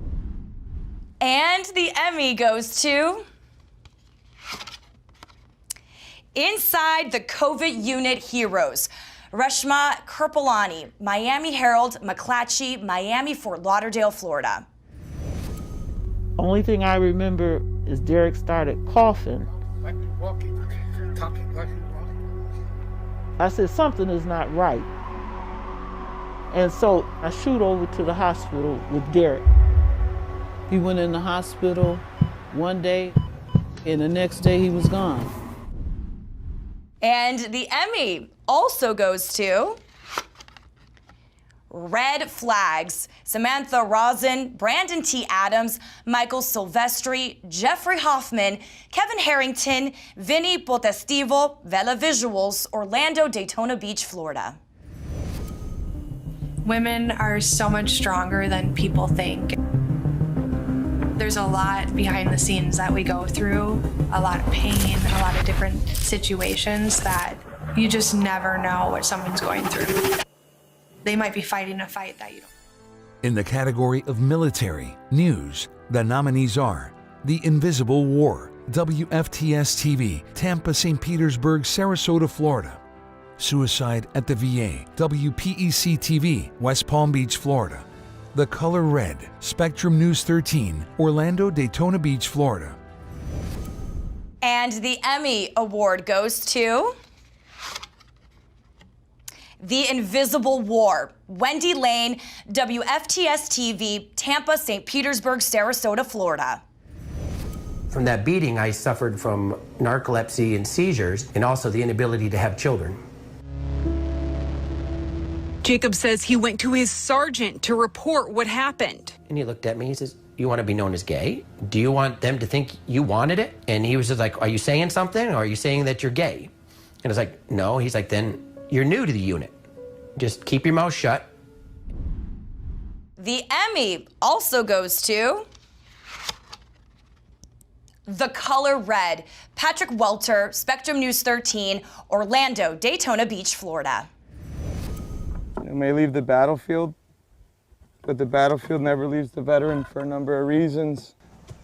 And the Emmy goes to Inside the COVID Unit Heroes. Reshma Kirpalani, Miami Herald, McClatchy, Miami, Fort Lauderdale, Florida. Only thing I remember is Derek started coughing. I said, something is not right. And so I shoot over to the hospital with Derek. He went in the hospital one day, and the next day he was gone. And the Emmy also goes to Red Flags. Samantha Rosen, Brandon T. Adams, Michael Silvestri, Jeffrey Hoffman, Kevin Harrington, Vinny Potestivo, Vela Visuals, Orlando, Daytona Beach, Florida. Women are so much stronger than people think. There's a lot behind the scenes that we go through, a lot of pain and a lot of different situations that you just never know what someone's going through. They might be fighting a fight that you don't. In the category of military news, the nominees are The Invisible War, WFTS TV, Tampa, St. Petersburg, Sarasota, Florida. Suicide at the VA, WPEC TV, West Palm Beach, Florida. The Color Red, Spectrum News 13, Orlando, Daytona Beach, Florida. And the Emmy Award goes to The Invisible War, Wendy Lane, WFTS TV, Tampa, St. Petersburg, Sarasota, Florida. From that beating, I suffered from narcolepsy and seizures, and also the inability to have children. Jacob says he went to his sergeant to report what happened. And he looked at me, he says, you want to be known as gay? Do you want them to think you wanted it? And he was just like, are you saying something, or are you saying that you're gay? And I was like, no. He's like, then you're new to the unit. Just keep your mouth shut. The Emmy also goes to The Color Red, Patrick Welter, Spectrum News 13, Orlando, Daytona Beach, Florida. It may leave the battlefield, but the battlefield never leaves the veteran for a number of reasons.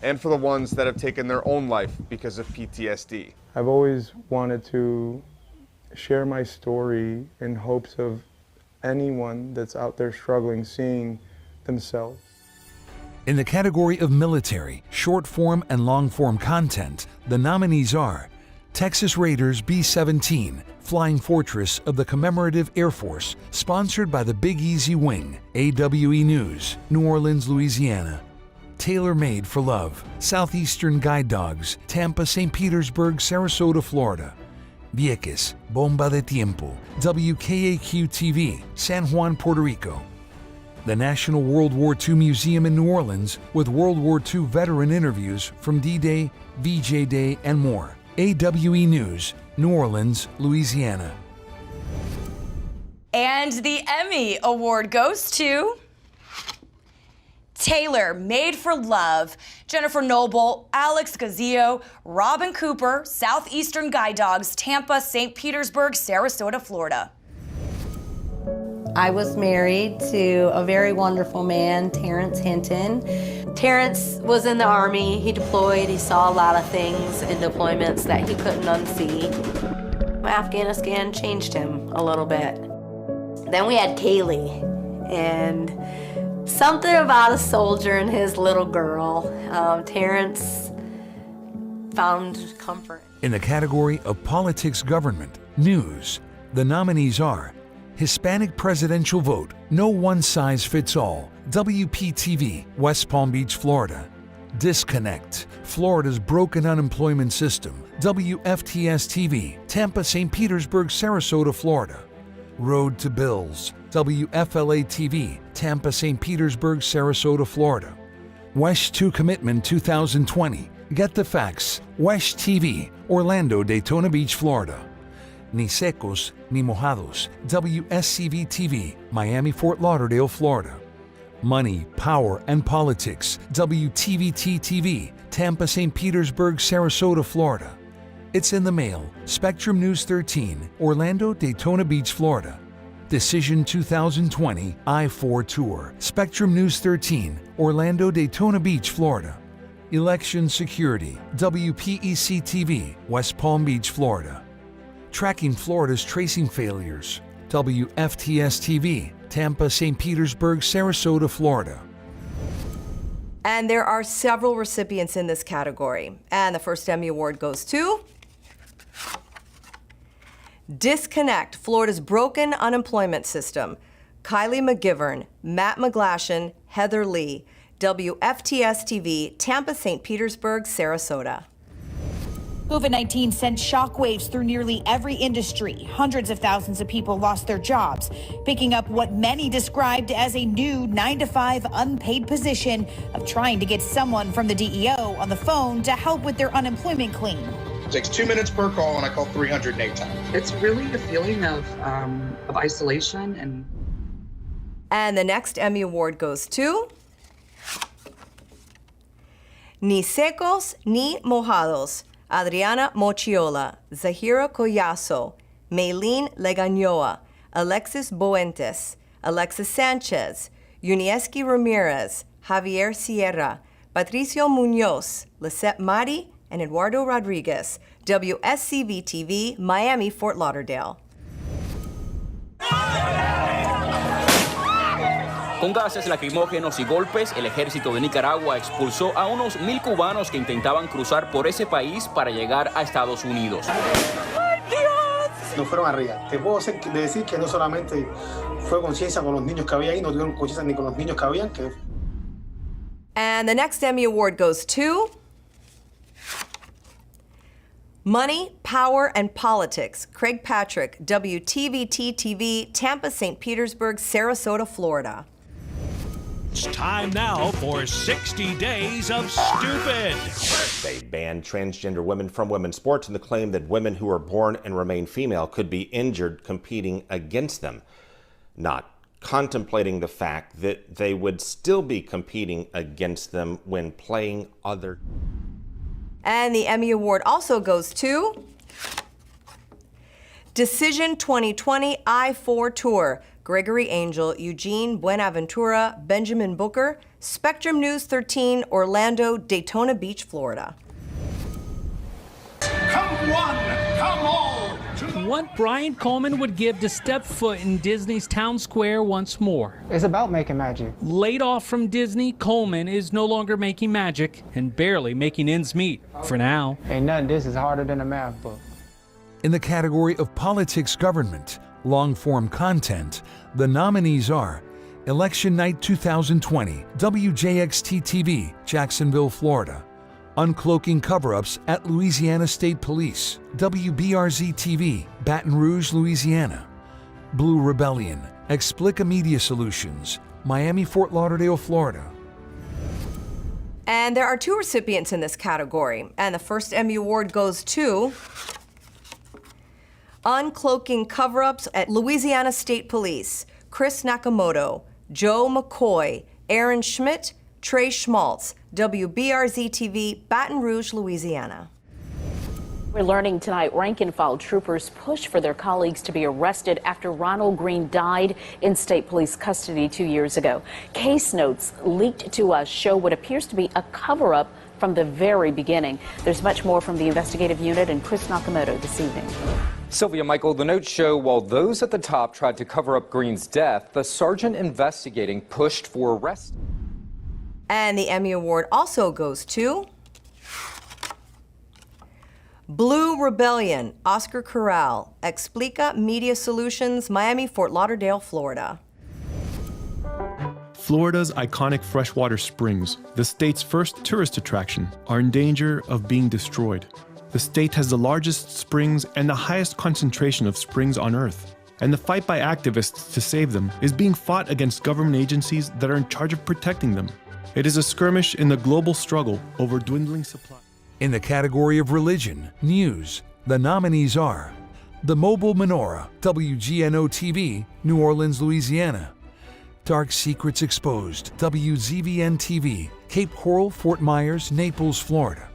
and for the ones that have taken their own life because of PTSD. I've always wanted to share my story in hopes of anyone that's out there struggling seeing themselves. In the category of military, short-form and long-form content, the nominees are Texas Raiders B-17, Flying Fortress of the Commemorative Air Force, sponsored by the Big Easy Wing, AWE News, New Orleans, Louisiana. Tailor Made for Love, Southeastern Guide Dogs, Tampa, St. Petersburg, Sarasota, Florida. Vieques, Bomba de Tiempo, WKAQ-TV, San Juan, Puerto Rico. The National World War II Museum in New Orleans with World War II veteran interviews from D-Day, VJ Day, and more. AWE News, New Orleans, Louisiana. And the Emmy Award goes to Tailor Made for Love, Jennifer Noble, Alex Gazio, Robin Cooper, Southeastern Guide Dogs, Tampa, St. Petersburg, Sarasota, Florida. I was married to a very wonderful man, Terrence Hinton. Terrence was in the Army. He deployed. He saw a lot of things in deployments that he couldn't unsee. Afghanistan changed him a little bit. Then we had Kaylee, and something about a soldier and his little girl. Terrence found comfort. In the category of politics, government, news, the nominees are Hispanic presidential vote, no one size fits all, WPTV, West Palm Beach, Florida. Disconnect, Florida's broken unemployment system, WFTS-TV, Tampa, St. Petersburg, Sarasota, Florida. Road to Bills, WFLA-TV, Tampa, St. Petersburg, Sarasota, Florida. WESH 2 Commitment 2020, Get the Facts, WESH TV, Orlando, Daytona Beach, Florida. Ni secos ni mojados, WSCV-TV, Miami, Fort Lauderdale, Florida. Money, Power, and Politics, WTVT-TV, Tampa, St. Petersburg, Sarasota, Florida. It's in the Mail, Spectrum News 13, Orlando, Daytona Beach, Florida. Decision 2020, I-4 Tour, Spectrum News 13, Orlando, Daytona Beach, Florida. Election Security, WPEC-TV, West Palm Beach, Florida. Tracking Florida's tracing failures, WFTS-TV, Tampa, St. Petersburg, Sarasota, Florida. And there are several recipients in this category. And the first Emmy Award goes to Disconnect, Florida's Broken Unemployment System. Kylie McGivern, Matt McGlashan, Heather Lee, WFTS-TV, Tampa, St. Petersburg, Sarasota. COVID-19 sent shockwaves through nearly every industry. Hundreds of thousands of people lost their jobs, picking up what many described as a new 9-to-5 unpaid position of trying to get someone from the DEO on the phone to help with their unemployment claim. It takes 2 minutes per call, and I call 308 times. It's really a feeling of isolation. And the next Emmy Award goes to Ni secos ni mojados. Adriana Mochiola, Zahira Collazo, Maylene Legañoa, Alexis Boentes, Alexis Sanchez, Yunieski Ramirez, Javier Sierra, Patricio Munoz, Lisette Mari, and Eduardo Rodriguez, WSCV-TV, Miami, Fort Lauderdale. Con gases lacrimógenos y golpes, el ejército de Nicaragua expulsó a unos 1,000 cubanos que intentaban cruzar por ese país para llegar a Estados Unidos. ¡Ay, Dios! No fueron arriba. Te puedo decir que no solamente fue conciencia con los niños que había ahí, no tuvieron conciencia ni con los niños que habían. And the next Emmy Award goes to Money, Power, and Politics. Craig Patrick, WTVT-TV, Tampa, St. Petersburg, Sarasota, Florida. It's time now for 60 Days of Stupid. They banned transgender women from women's sports and the claim that women who are born and remain female could be injured competing against them, not contemplating the fact that they would still be competing against them when playing other. And the Emmy Award also goes to Decision 2020 I-4 Tour. Gregory Angel, Eugene Buenaventura, Benjamin Booker, Spectrum News 13, Orlando, Daytona Beach, Florida. Come one, come all. What Brian Coleman would give to step foot in Disney's town square once more. It's about making magic. Laid off from Disney, Coleman is no longer making magic and barely making ends meet for now. Ain't nothing, this is harder than a math book. In the category of politics government, long-form content, the nominees are Election Night 2020, WJXT-TV, Jacksonville, Florida. Uncloaking Cover-Ups at Louisiana State Police, WBRZ-TV, Baton Rouge, Louisiana. Blue Rebellion, Explica Media Solutions, Miami, Fort Lauderdale, Florida. And there are 2 recipients in this category, and the first Emmy Award goes to Uncloaking Cover-Ups at Louisiana State Police, Chris Nakamoto, Joe McCoy, Aaron Schmidt, Trey Schmaltz, WBRZ-TV, Baton Rouge, Louisiana. We're learning tonight rank-and-file troopers push for their colleagues to be arrested after Ronald Green died in state police custody 2 years ago. Case notes leaked to us show what appears to be a cover-up from the very beginning. There's much more from the investigative unit and Chris Nakamoto this evening. Sylvia, Michael, the notes show while those at the top tried to cover up Green's death, the sergeant investigating pushed for arrest. And the Emmy Award also goes to Blue Rebellion, Oscar Corral, Explica Media Solutions, Miami, Fort Lauderdale, Florida. Florida's iconic freshwater springs, the state's first tourist attraction, are in danger of being destroyed. The state has the largest springs and the highest concentration of springs on Earth. And the fight by activists to save them is being fought against government agencies that are in charge of protecting them. It is a skirmish in the global struggle over dwindling supply. In the category of religion, news, the nominees are The Mobile Menorah, WGNO-TV, New Orleans, Louisiana. Dark Secrets Exposed, WZVN-TV, Cape Coral, Fort Myers, Naples, Florida.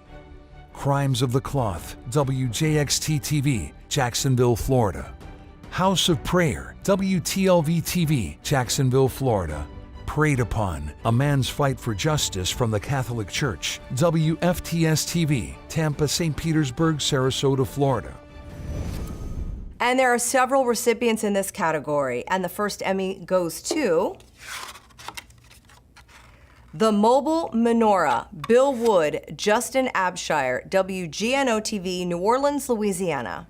Crimes of the Cloth, WJXT-TV, Jacksonville, Florida. House of Prayer, WTLV-TV, Jacksonville, Florida. Preyed Upon, A Man's Fight for Justice from the Catholic Church, WFTS-TV, Tampa, St. Petersburg, Sarasota, Florida. And there are several recipients in this category, and the first Emmy goes to The Mobile Menorah, Bill Wood, Justin Abshire, WGNO-TV, New Orleans, Louisiana.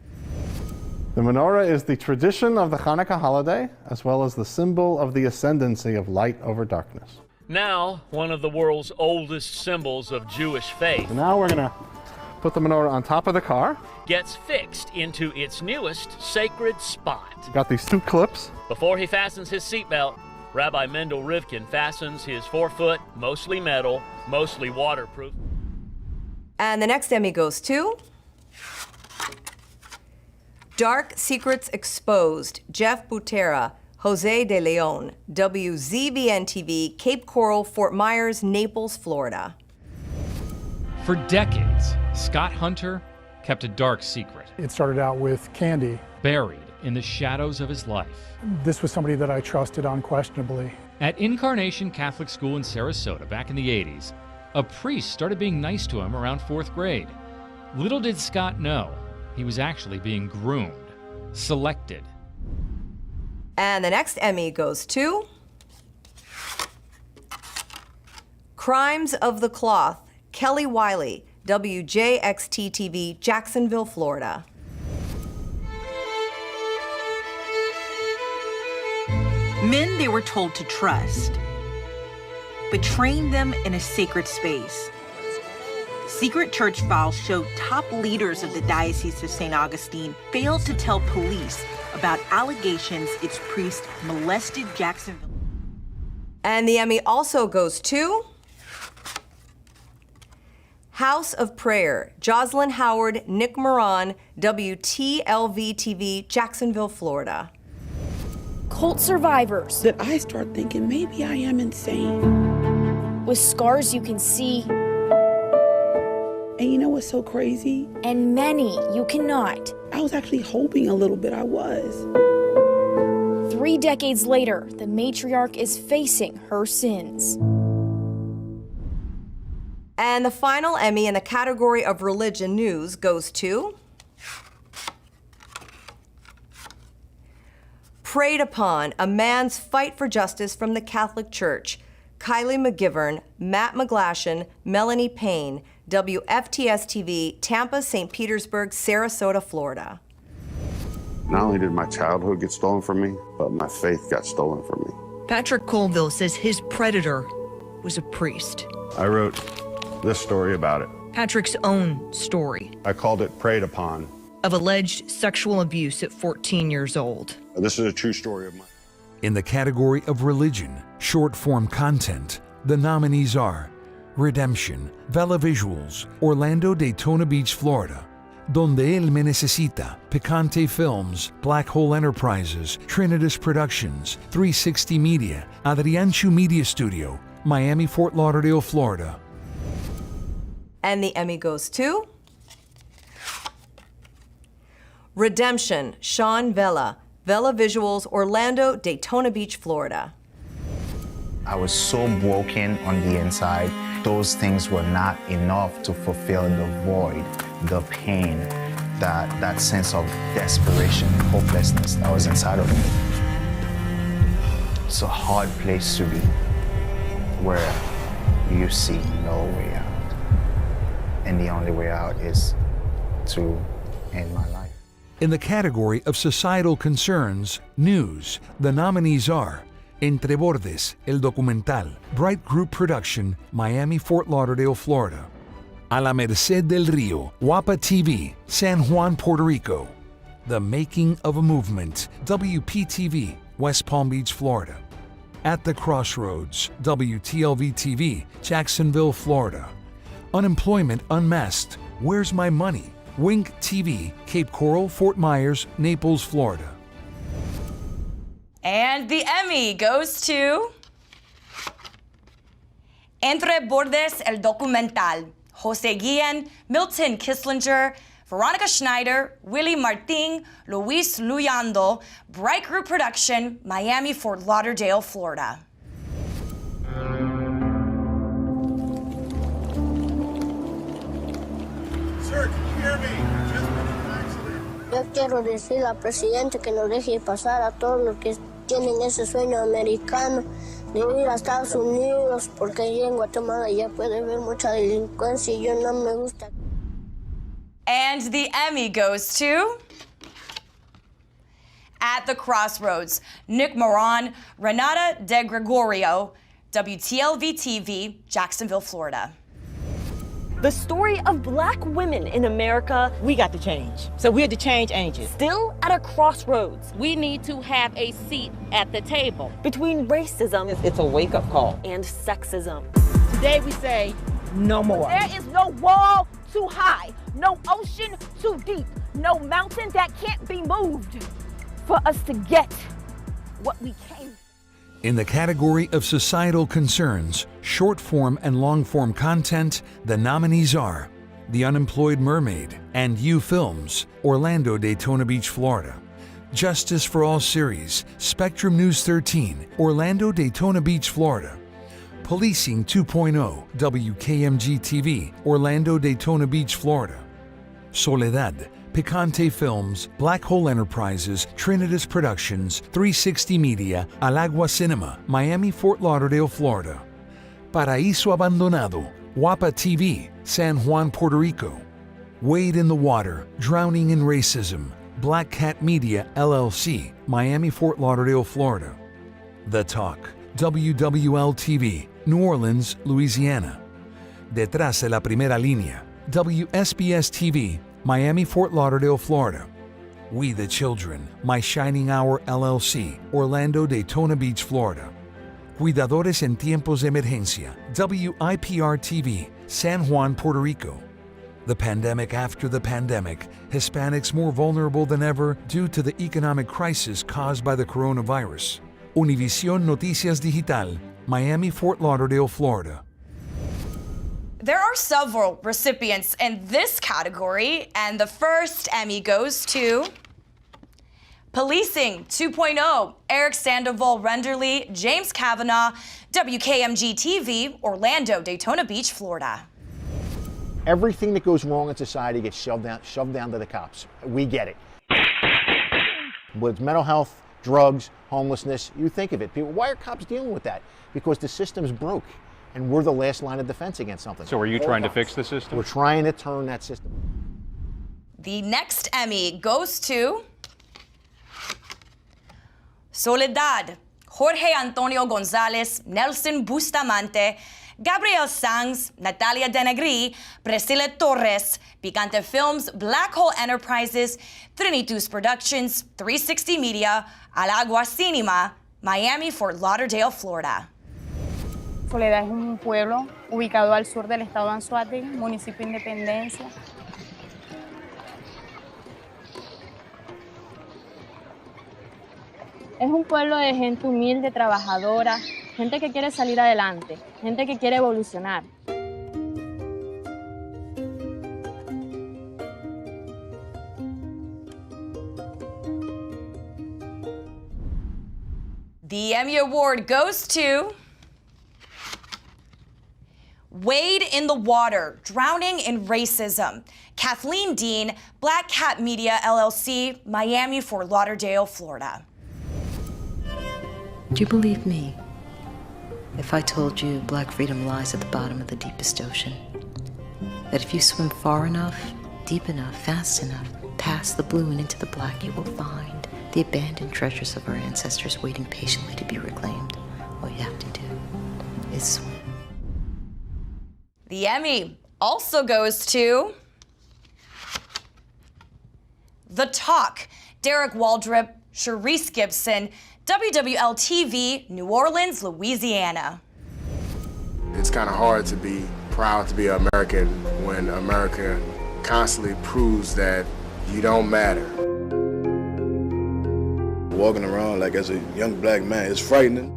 The menorah is the tradition of the Hanukkah holiday, as well as the symbol of the ascendancy of light over darkness. Now, one of the world's oldest symbols of Jewish faith. Now we're going to put the menorah on top of the car. Gets fixed into its newest sacred spot. We've got these 2 clips. Before he fastens his seatbelt, Rabbi Mendel Rivkin fastens his 4-foot, mostly metal, mostly waterproof. And the next Emmy goes to Dark Secrets Exposed, Jeff Butera, Jose de Leon, WZVN-TV, Cape Coral, Fort Myers, Naples, Florida. For decades, Scott Hunter kept a dark secret. It started out with Candy. Buried in the shadows of his life. This was somebody that I trusted unquestionably. At Incarnation Catholic School in Sarasota back in the 80s, a priest started being nice to him around 4th grade. Little did Scott know, he was actually being groomed, selected. And the next Emmy goes to Crimes of the Cloth, Kelly Wiley, WJXT-TV, Jacksonville, Florida. Men they were told to trust, but trained them in a sacred space. Secret church files showed top leaders of the Diocese of St. Augustine failed to tell police about allegations its priest molested Jacksonville. And the Emmy also goes to House of Prayer, Jocelyn Howard, Nick Moran, WTLV-TV, Jacksonville, Florida. Cult survivors. That I start thinking maybe I am insane. With scars you can see. And you know what's so crazy? And many you cannot. I was actually hoping a little bit I was. 3 3 decades later, the matriarch is facing her sins. And the final Emmy in the category of religion news goes to Preyed Upon, a man's fight for justice from the Catholic Church. Kylie McGivern, Matt McGlashan, Melanie Payne, WFTS-TV, Tampa, St. Petersburg, Sarasota, Florida. Not only did my childhood get stolen from me, but my faith got stolen from me. Patrick Colville says his predator was a priest. I wrote this story about it. Patrick's own story I called it Preyed Upon. of alleged sexual abuse at 14 years old. This is a true story of mine. In the category of religion, short-form content, the nominees are Redemption, Vela Visuals, Orlando, Daytona Beach, Florida, Donde Él Me Necesita, Picante Films, Black Hole Enterprises, Trinitas Productions, 360 Media, Adrianchu Media Studio, Miami, Fort Lauderdale, Florida. And the Emmy goes to Redemption, Sean Vela, Vela Visuals, Orlando, Daytona Beach, Florida. I was so broken on the inside. Those things were not enough to fulfill the void, the pain, that sense of desperation, hopelessness that was inside of me. It's a hard place to be, where you see no way out. And the only way out is to end my life. In the category of societal concerns, news, the nominees are Entre Bordes, El Documental, Bright Group Production, Miami, Fort Lauderdale, Florida. A la Merced del Rio, Guapa TV, San Juan, Puerto Rico. The Making of a Movement, WPTV, West Palm Beach, Florida. At the Crossroads, WTLV TV, Jacksonville, Florida. Unemployment Unmasked, Where's My Money? Wink TV, Cape Coral, Fort Myers, Naples, Florida. And the Emmy goes to Entre Bordes, El Documental, Jose Guillen, Milton Kisslinger, Veronica Schneider, Willie Martin, Luis Luyando, Bright Group Production, Miami, Fort Lauderdale, Florida. Sir, can you hear me? Just been in an accident. Yo quiero decir al presidente que nos deje pasar a todos los que tienen ese sueño americano de ir a Estados Unidos, porque allí en Guatemala ya puede haber mucha delincuencia y yo no me gusta. And the Emmy goes to At the Crossroads, Nick Moran, Renata De Gregorio, WTLV TV, Jacksonville, Florida. The story of black women in America. We got to change. So we're the change agents. Still at a crossroads. We need to have a seat at the table. Between racism. It's a wake-up call. And sexism. Today we say no more. There is no wall too high, no ocean too deep, no mountain that can't be moved for us to get what we came. In the category of societal concerns, short-form and long-form content, the nominees are The Unemployed Mermaid and You Films, Orlando, Daytona Beach, Florida. Justice for All Series, Spectrum News 13, Orlando, Daytona Beach, Florida. Policing 2.0, WKMG TV, Orlando, Daytona Beach, Florida. Soledad, Picante Films, Black Hole Enterprises, Trinitas Productions, 360 Media, Al Agua Cinema, Miami, Fort Lauderdale, Florida. Paraíso Abandonado, Guapa TV, San Juan, Puerto Rico. Wade in the Water, Drowning in Racism, Black Cat Media, LLC, Miami, Fort Lauderdale, Florida. The Talk, WWL TV, New Orleans, Louisiana. Detrás de la Primera Línea, WSBS TV, Miami, Fort Lauderdale, Florida. We the Children, My Shining Hour LLC, Orlando, Daytona Beach, Florida. Cuidadores en Tiempos de Emergencia, WIPR TV, San Juan, Puerto Rico. The pandemic after the pandemic, Hispanics more vulnerable than ever due to the economic crisis caused by the coronavirus. Univision Noticias Digital, Miami, Fort Lauderdale, Florida. There are several recipients in this category, and the first Emmy goes to Policing 2.0, Eric Sandoval Renderly, James Kavanaugh, WKMG TV, Orlando, Daytona Beach, Florida. Everything that goes wrong in society gets shoved down to the cops. We get it. With mental health, drugs, homelessness, you think of it. People, why are cops dealing with that? Because the system's broke, and we're the last line of defense against something. So are you trying to fix the system? We're trying to turn that system. The next Emmy goes to Soledad, Jorge Antonio Gonzalez, Nelson Bustamante, Gabriel Sanz, Natalia Denegri, Priscilla Torres, Picante Films, Black Hole Enterprises, Trinitus Productions, 360 Media, Al Agua Cinema, Miami, Fort Lauderdale, Florida. Soledad es un pueblo ubicado al sur del estado de Anzoátegui, municipio de Independencia. Es un pueblo de gente humilde, trabajadora, gente que quiere salir adelante, gente que quiere evolucionar. The Emmy Award goes to Wade in the Water, Drowning in Racism. Kathleen Dean, Black Cat Media, LLC, Miami, Fort Lauderdale, Florida. Do you believe me if I told you black freedom lies at the bottom of the deepest ocean? That if you swim far enough, deep enough, fast enough, past the blue and into the black, you will find the abandoned treasures of our ancestors waiting patiently to be reclaimed. All you have to do is swim. The Emmy also goes to The Talk, Derek Waldrop, Sharice Gibson, WWL-TV, New Orleans, Louisiana. It's kind of hard to be proud to be an American when America constantly proves that you don't matter. Walking around like as a young black man is frightening.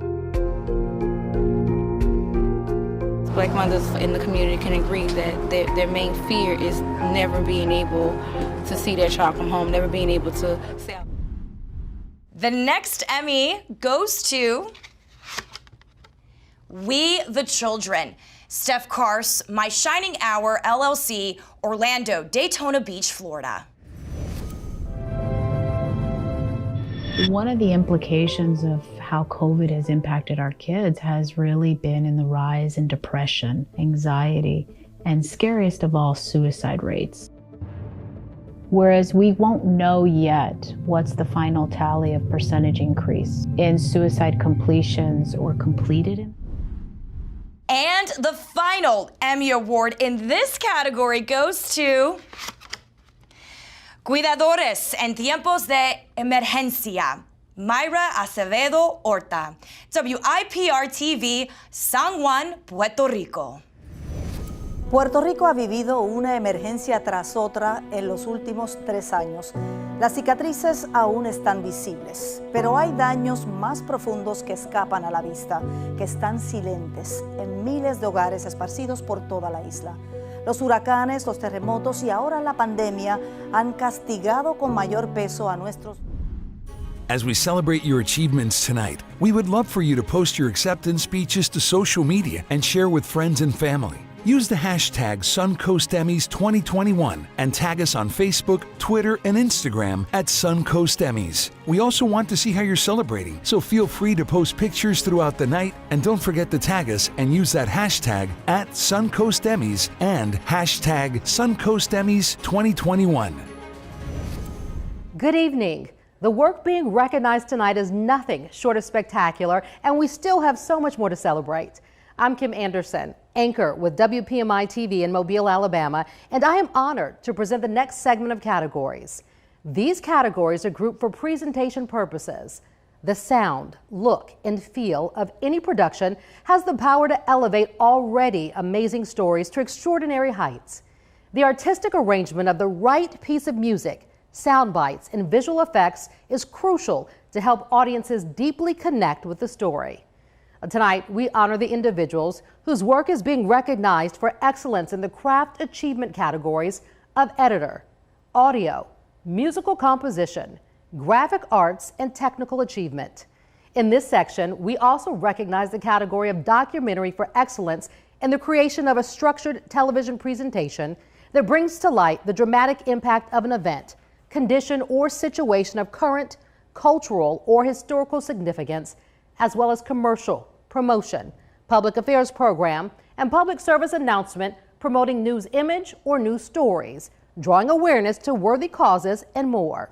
Black mothers in the community can agree that their main fear is never being able to see their child come home, never being able to say. The next Emmy goes to We the Children, Steph Kars, My Shining Hour, LLC, Orlando, Daytona Beach, Florida. One of the implications of how COVID has impacted our kids has really been in the rise in depression, anxiety, and scariest of all, suicide rates. Whereas we won't know yet what's the final tally of percentage increase in suicide completions or completed. And the final Emmy Award in this category goes to Cuidadores en Tiempos de Emergencia, Mayra Acevedo Horta, WIPR-TV, San Juan, Puerto Rico. Puerto Rico ha vivido una emergencia tras otra en los últimos 3 años. Las cicatrices aún están visibles, pero hay daños más profundos que escapan a la vista, que están silentes en miles de hogares esparcidos por toda la isla. Los huracanes, los terremotos y ahora la pandemia han castigado con mayor peso a nuestros. As we celebrate your achievements tonight, we would love for you to post your acceptance speeches to social media and share with friends and family. Use the hashtag Suncoast Emmys 2021 and tag us on Facebook, Twitter, and Instagram at Suncoast Emmys. We also want to see how you're celebrating, so feel free to post pictures throughout the night, and don't forget to tag us and use that hashtag at Suncoast Emmys and hashtag Suncoast Emmys 2021. Good evening. The work being recognized tonight is nothing short of spectacular, and we still have so much more to celebrate. I'm Kim Anderson, anchor with WPMI TV in Mobile, Alabama, and I am honored to present the next segment of categories. These categories are grouped for presentation purposes. The sound, look, and feel of any production has the power to elevate already amazing stories to extraordinary heights. The artistic arrangement of the right piece of music, sound bites, and visual effects is crucial to help audiences deeply connect with the story. Tonight, we honor the individuals whose work is being recognized for excellence in the craft achievement categories of editor, audio, musical composition, graphic arts, and technical achievement. In this section, we also recognize the category of documentary for excellence in the creation of a structured television presentation that brings to light the dramatic impact of an event, condition, or situation of current, cultural, or historical significance, as well as commercial, promotion, public affairs program, and public service announcement promoting news image or news stories, drawing awareness to worthy causes, and more.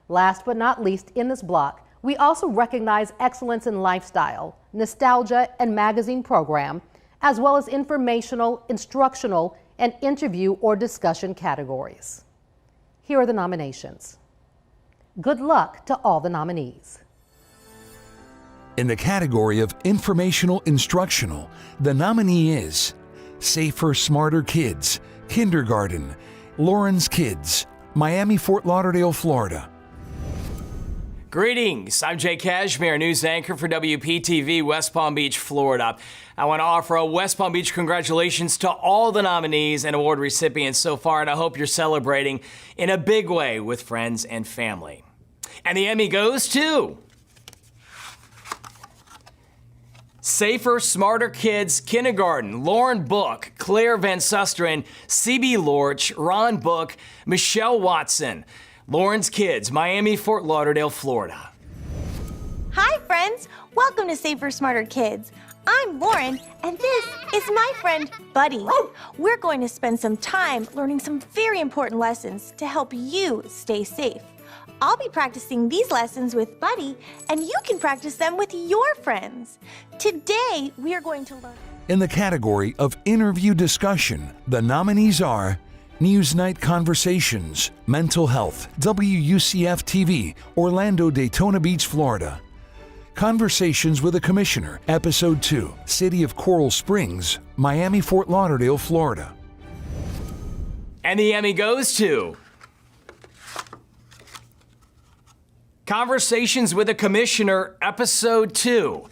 Last but not least in this block, we also recognize excellence in lifestyle, nostalgia, and magazine program, as well as informational, instructional, and interview or discussion categories. Here are the nominations. Good luck to all the nominees. In the category of informational instructional, the nominee is Safer Smarter Kids, Kindergarten, Lauren's Kids, Miami, Fort Lauderdale, Florida. Greetings, I'm Jay Cashmere, news anchor for WPTV West Palm Beach, Florida. I want to offer a West Palm Beach congratulations to all the nominees and award recipients so far, and I hope you're celebrating in a big way with friends and family. And the Emmy goes to Safer, Smarter Kids, Kindergarten, Lauren Book, Claire Van Susteren, C.B. Lorch, Ron Book, Michelle Watson. Lauren's Kids, Miami, Fort Lauderdale, Florida. Hi, friends. Welcome to Safer Smarter Kids. I'm Lauren, and this is my friend, Buddy. We're going to spend some time learning some very important lessons to help you stay safe. I'll be practicing these lessons with Buddy, and you can practice them with your friends. Today, we are going to learn. In the category of interview discussion, the nominees are Newsnight Conversations, Mental Health, WUCF-TV, Orlando, Daytona Beach, Florida. Conversations with a Commissioner, Episode 2, City of Coral Springs, Miami, Fort Lauderdale, Florida. And the Emmy goes to Conversations with a Commissioner, Episode 2.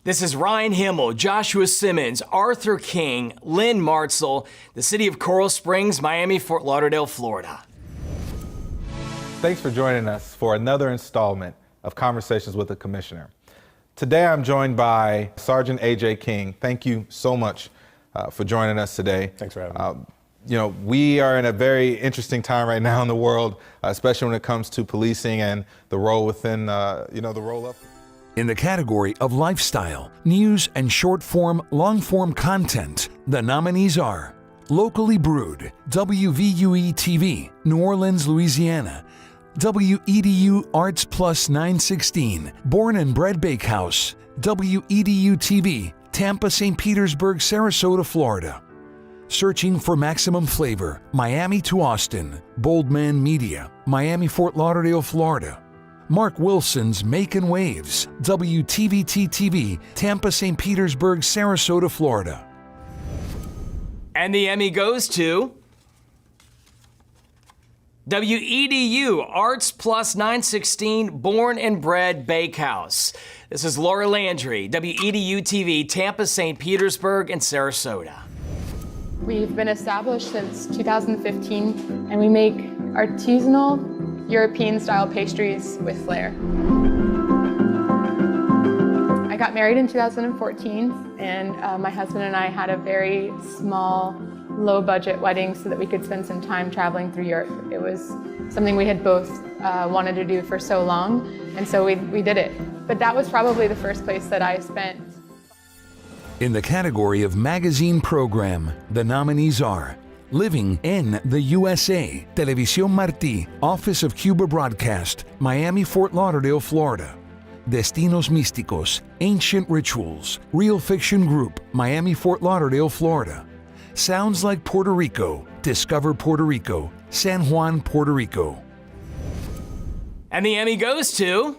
This is Ryan Himmel, Joshua Simmons, Arthur King, Lynn Martzel, the City of Coral Springs, Miami, Fort Lauderdale, Florida. Thanks for joining us for another installment of Conversations with the Commissioner. Today I'm joined by Sergeant A.J. King. Thank you so much for joining us today. Thanks for having me. You know, we are in a very interesting time right now in the world, especially when it comes to policing and the role within, the role of. In the category of lifestyle, news, and short-form, long-form content, the nominees are Locally Brewed, WVUE-TV, New Orleans, Louisiana, WEDU Arts Plus 916, Born and Bred Bakehouse, WEDU-TV, Tampa, St. Petersburg, Sarasota, Florida. Searching for Maximum Flavor, Miami to Austin, Bold Man Media, Miami, Fort Lauderdale, Florida. Mark Wilson's Makin' Waves, WTVT-TV, Tampa, St. Petersburg, Sarasota, Florida. And the Emmy goes to WEDU Arts Plus 916, Born and Bred Bakehouse. This is Laura Landry, WEDU-TV, Tampa, St. Petersburg, and Sarasota. We've been established since 2015, and we make artisanal European-style pastries with flair. I got married in 2014, and my husband and I had a very small, low-budget wedding so that we could spend some time traveling through Europe. It was something we had both wanted to do for so long, and so we did it. But that was probably the first place that I spent. In the category of magazine program, the nominees are Living in the USA, Televisión Martí, Office of Cuba Broadcast, Miami, Fort Lauderdale, Florida. Destinos Místicos, Ancient Rituals, Real Fiction Group, Miami, Fort Lauderdale, Florida. Sounds Like Puerto Rico, Discover Puerto Rico, San Juan, Puerto Rico. And the Emmy goes to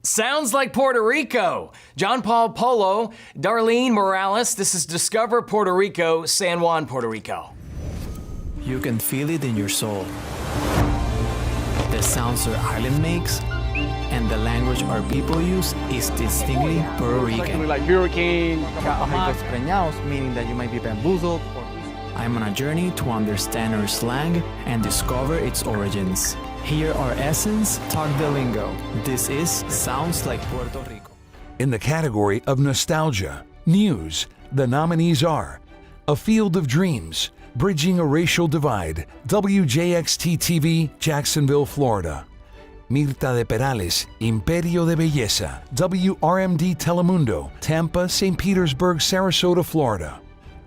Sounds Like Puerto Rico, John Paul Polo, Darlene Morales. This is Discover Puerto Rico, San Juan, Puerto Rico. You can feel it in your soul. The sounds our island makes and the language our people use is distinctly Puerto Rican. Like hurricane, preñados, meaning that you might be bamboozled. I'm on a journey to understand our slang and discover its origins. Hear our essence, talk the lingo. This is Sounds Like Puerto Rico. In the category of nostalgia, news, the nominees are A Field of Dreams, Bridging a Racial Divide, WJXT-TV, Jacksonville, Florida. Mirta de Perales, Imperio de Belleza, WRMD Telemundo, Tampa, St. Petersburg, Sarasota, Florida.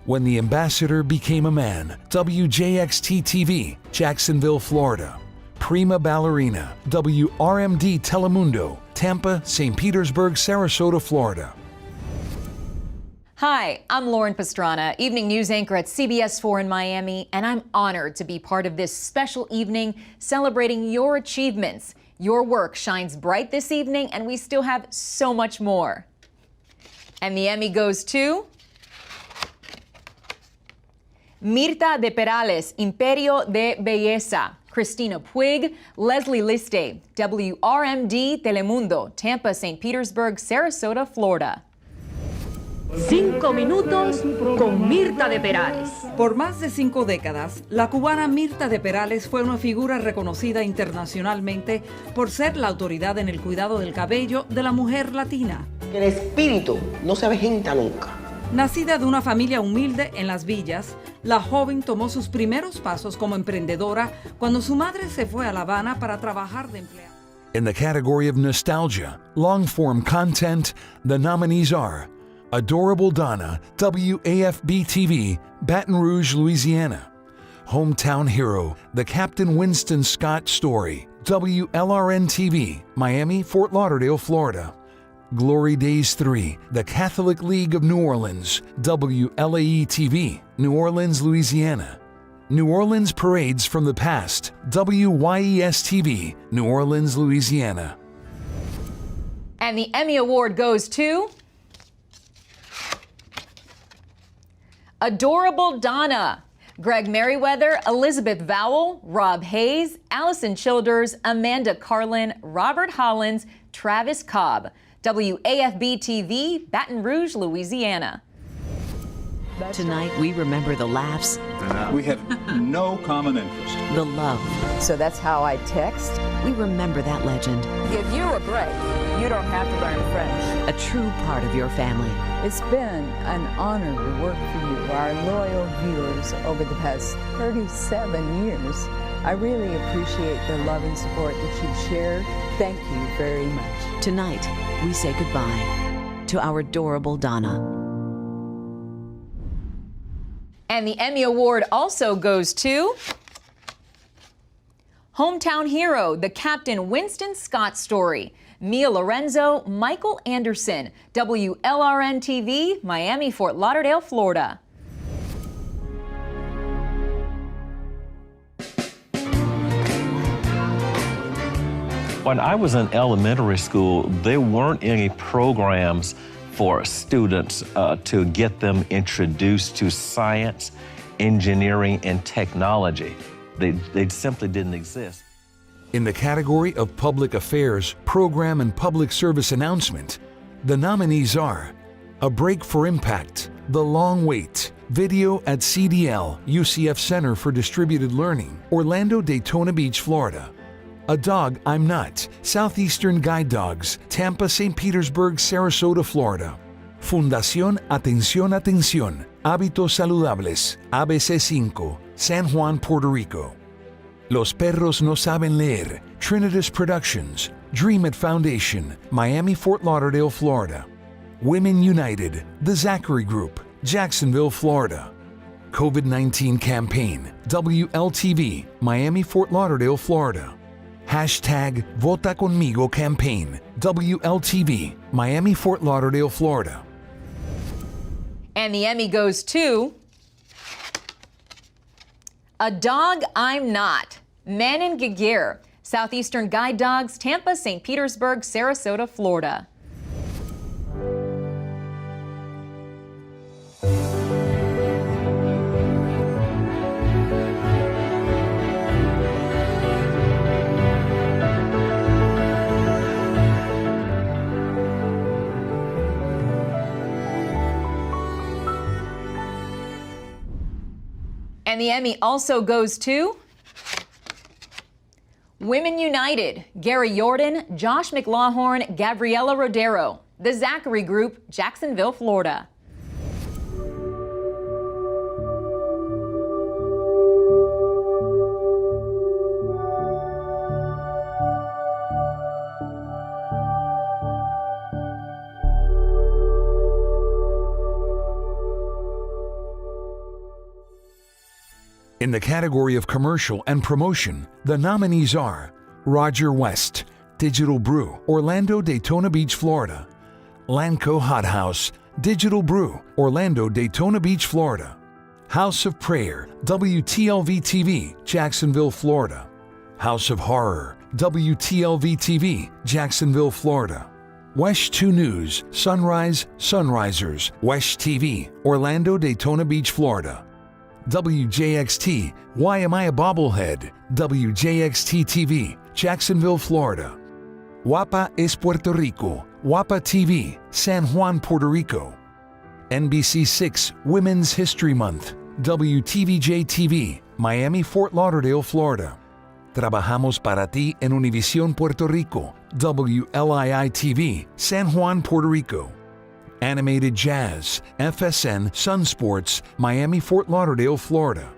When the Ambassador Became a Man, WJXT-TV, Jacksonville, Florida. Prima Ballerina, WRMD Telemundo, Tampa, St. Petersburg, Sarasota, Florida. Hi, I'm Lauren Pastrana, evening news anchor at CBS 4 in Miami, and I'm honored to be part of this special evening celebrating your achievements. Your work shines bright this evening, and we still have so much more. And the Emmy goes to Mirta de Perales, Imperio de Belleza, Christina Puig, Leslie Liste, WRMD Telemundo, Tampa, St. Petersburg, Sarasota, Florida. 5 minutos con Mirta de Perales. Por más de 5 décadas, la cubana Mirta de Perales fue una figura reconocida internacionalmente por ser la autoridad en el cuidado del cabello de la mujer latina. El espíritu no se avejenta nunca. Nacida de una familia humilde en las villas, la joven tomó sus primeros pasos como emprendedora cuando su madre se fue a La Habana para trabajar de empleada. In the category of nostalgia, long-form content, the nominees are Adorable Donna, WAFB-TV, Baton Rouge, Louisiana. Hometown Hero, The Captain Winston Scott Story, WLRN-TV, Miami, Fort Lauderdale, Florida. Glory Days 3, The Catholic League of New Orleans, WLAE-TV, New Orleans, Louisiana. New Orleans Parades from the Past, WYES-TV, New Orleans, Louisiana. And the Emmy Award goes to Adorable Donna, Greg Merriweather, Elizabeth Vowell, Rob Hayes, Allison Childers, Amanda Carlin, Robert Hollins, Travis Cobb. WAFB-TV, Baton Rouge, Louisiana. Tonight, we remember the laughs. We have no common interest. The love. So that's how I text? We remember that legend. Give you a break. You don't have to learn French. A true part of your family. It's been an honor to work for you, our loyal viewers, over the past 37 years. I really appreciate the love and support that you've shared. Thank you very much. Tonight, we say goodbye to our adorable Donna. And the Emmy Award also goes to Hometown Hero, The Captain Winston Scott Story. Mia Lorenzo, Michael Anderson, WLRN-TV, Miami, Fort Lauderdale, Florida. When I was in elementary school, there weren't any programs for students to get them introduced to science, engineering, and technology. They simply didn't exist. In the category of Public Affairs, Program and Public Service Announcement, the nominees are A Break for Impact, The Long Wait, Video at CDL, UCF Center for Distributed Learning, Orlando, Daytona Beach, Florida. A Dog I'm Not, Southeastern Guide Dogs, Tampa, St. Petersburg, Sarasota, Florida. Fundación Atención Atención, Hábitos Saludables, ABC5, San Juan, Puerto Rico. Los Perros No Saben Leer, Trinitas Productions, Dream It Foundation, Miami, Fort Lauderdale, Florida. Women United, The Zachary Group, Jacksonville, Florida. COVID-19 Campaign, WLTV, Miami, Fort Lauderdale, Florida. Hashtag Vota Conmigo Campaign, WLTV, Miami, Fort Lauderdale, Florida. And the Emmy goes to A Dog I'm Not, Manon Gagir, Southeastern Guide Dogs, Tampa, St. Petersburg, Sarasota, Florida. And the Emmy also goes to Women United, Gary Jordan, Josh McLawhorn, Gabriela Rodero. The Zachary Group, Jacksonville, Florida. In the category of commercial and promotion, the nominees are Roger West, Digital Brew, Orlando, Daytona Beach, Florida. Lanco Hot House, Digital Brew, Orlando, Daytona Beach, Florida. House of Prayer, WTLV-TV, Jacksonville, Florida. House of Horror, WTLV-TV, Jacksonville, Florida. Wesh 2 News, Sunrise, Sunrisers, Wesh TV, Orlando, Daytona Beach, Florida. WJXT, Why Am I a Bobblehead? WJXT-TV, Jacksonville, Florida. Guapa es Puerto Rico, Guapa TV, San Juan, Puerto Rico. NBC6 Women's History Month, WTVJ-TV, Miami, Fort Lauderdale, Florida. Trabajamos para ti en Univisión, Puerto Rico, WLII-TV, San Juan, Puerto Rico. Animated Jazz, FSN Sun Sports, Miami, Fort Lauderdale, Florida.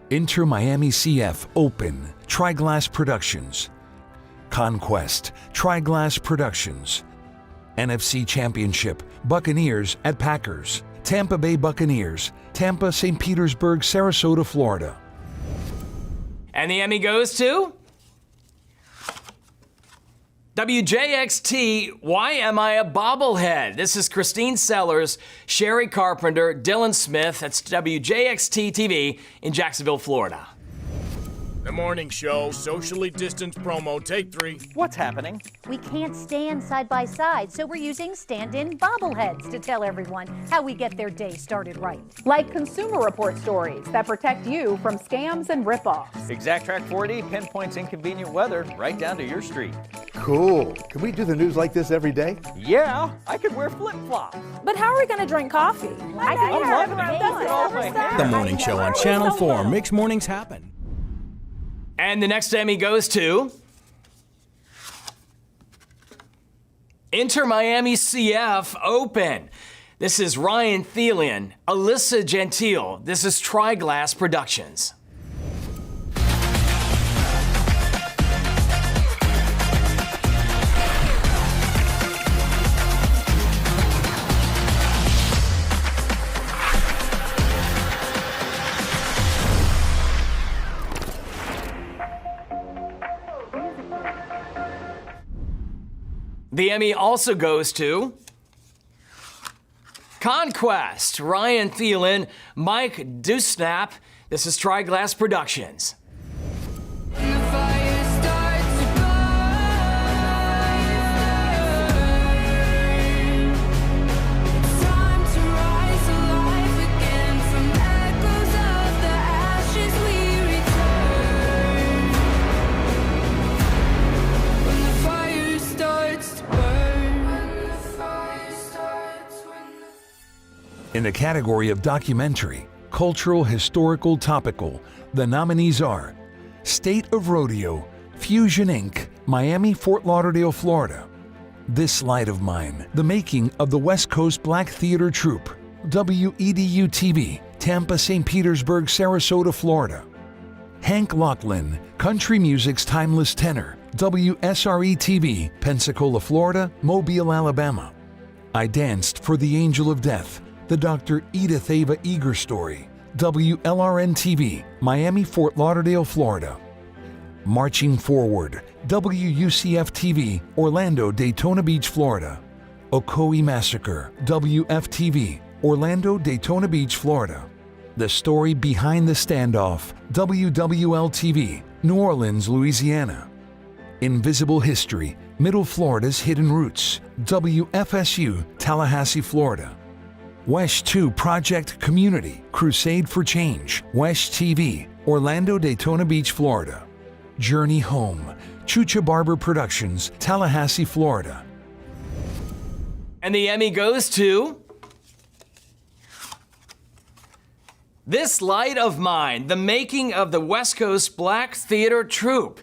Inter Miami CF Open, Triglass Productions. Conquest, Triglass Productions. NFC Championship, Buccaneers at Packers. Tampa Bay Buccaneers, Tampa, St. Petersburg, Sarasota, Florida. And the Emmy goes to WJXT, Why Am I a Bobblehead? This is Christine Sellers, Sherry Carpenter, Dylan Smith. That's WJXT TV in Jacksonville, Florida. The morning show, socially distanced promo, take 3. What's happening? We can't stand side by side, so we're using stand-in bobbleheads to tell everyone how we get their day started right. Like Consumer Report stories that protect you from scams and ripoffs. Exact Track 4D pinpoints inconvenient weather right down to your street. Cool. Can we do the news like this every day? Yeah, I could wear flip-flops. But how are we going to drink coffee? The morning show on Channel 4 makes mornings happen. And the next Emmy goes to Inter Miami CF Open. This is Ryan Thielen, Alyssa Gentile. This is Triglass Productions. The Emmy also goes to Conquest, Ryan Thielen, Mike Dusnap. This is Triglass Productions. In the category of documentary, cultural, historical, topical, the nominees are State of Rodeo, Fusion Inc., Miami, Fort Lauderdale, Florida. This Light of Mine, the making of the West Coast Black Theater Troupe, WEDU-TV, Tampa, St. Petersburg, Sarasota, Florida. Hank Lachlan, country music's timeless tenor, WSRE-TV, Pensacola, Florida, Mobile, Alabama. I Danced for the Angel of Death, the Dr. Edith Ava Eager story, WLRN-TV, Miami, Fort Lauderdale, Florida. Marching Forward, WUCF-TV, Orlando, Daytona Beach, Florida. Ocoee Massacre, WFTV, Orlando, Daytona Beach, Florida. The Story Behind the Standoff, WWL-TV, New Orleans, Louisiana. Invisible History, Middle Florida's Hidden Roots, WFSU, Tallahassee, Florida. Wesh 2 Project Community, Crusade for Change, Wesh TV, Orlando, Daytona Beach, Florida. Journey Home, Chucha Barber Productions, Tallahassee, Florida. And the Emmy goes to This Light of Mine, the making of the West Coast Black Theater Troupe.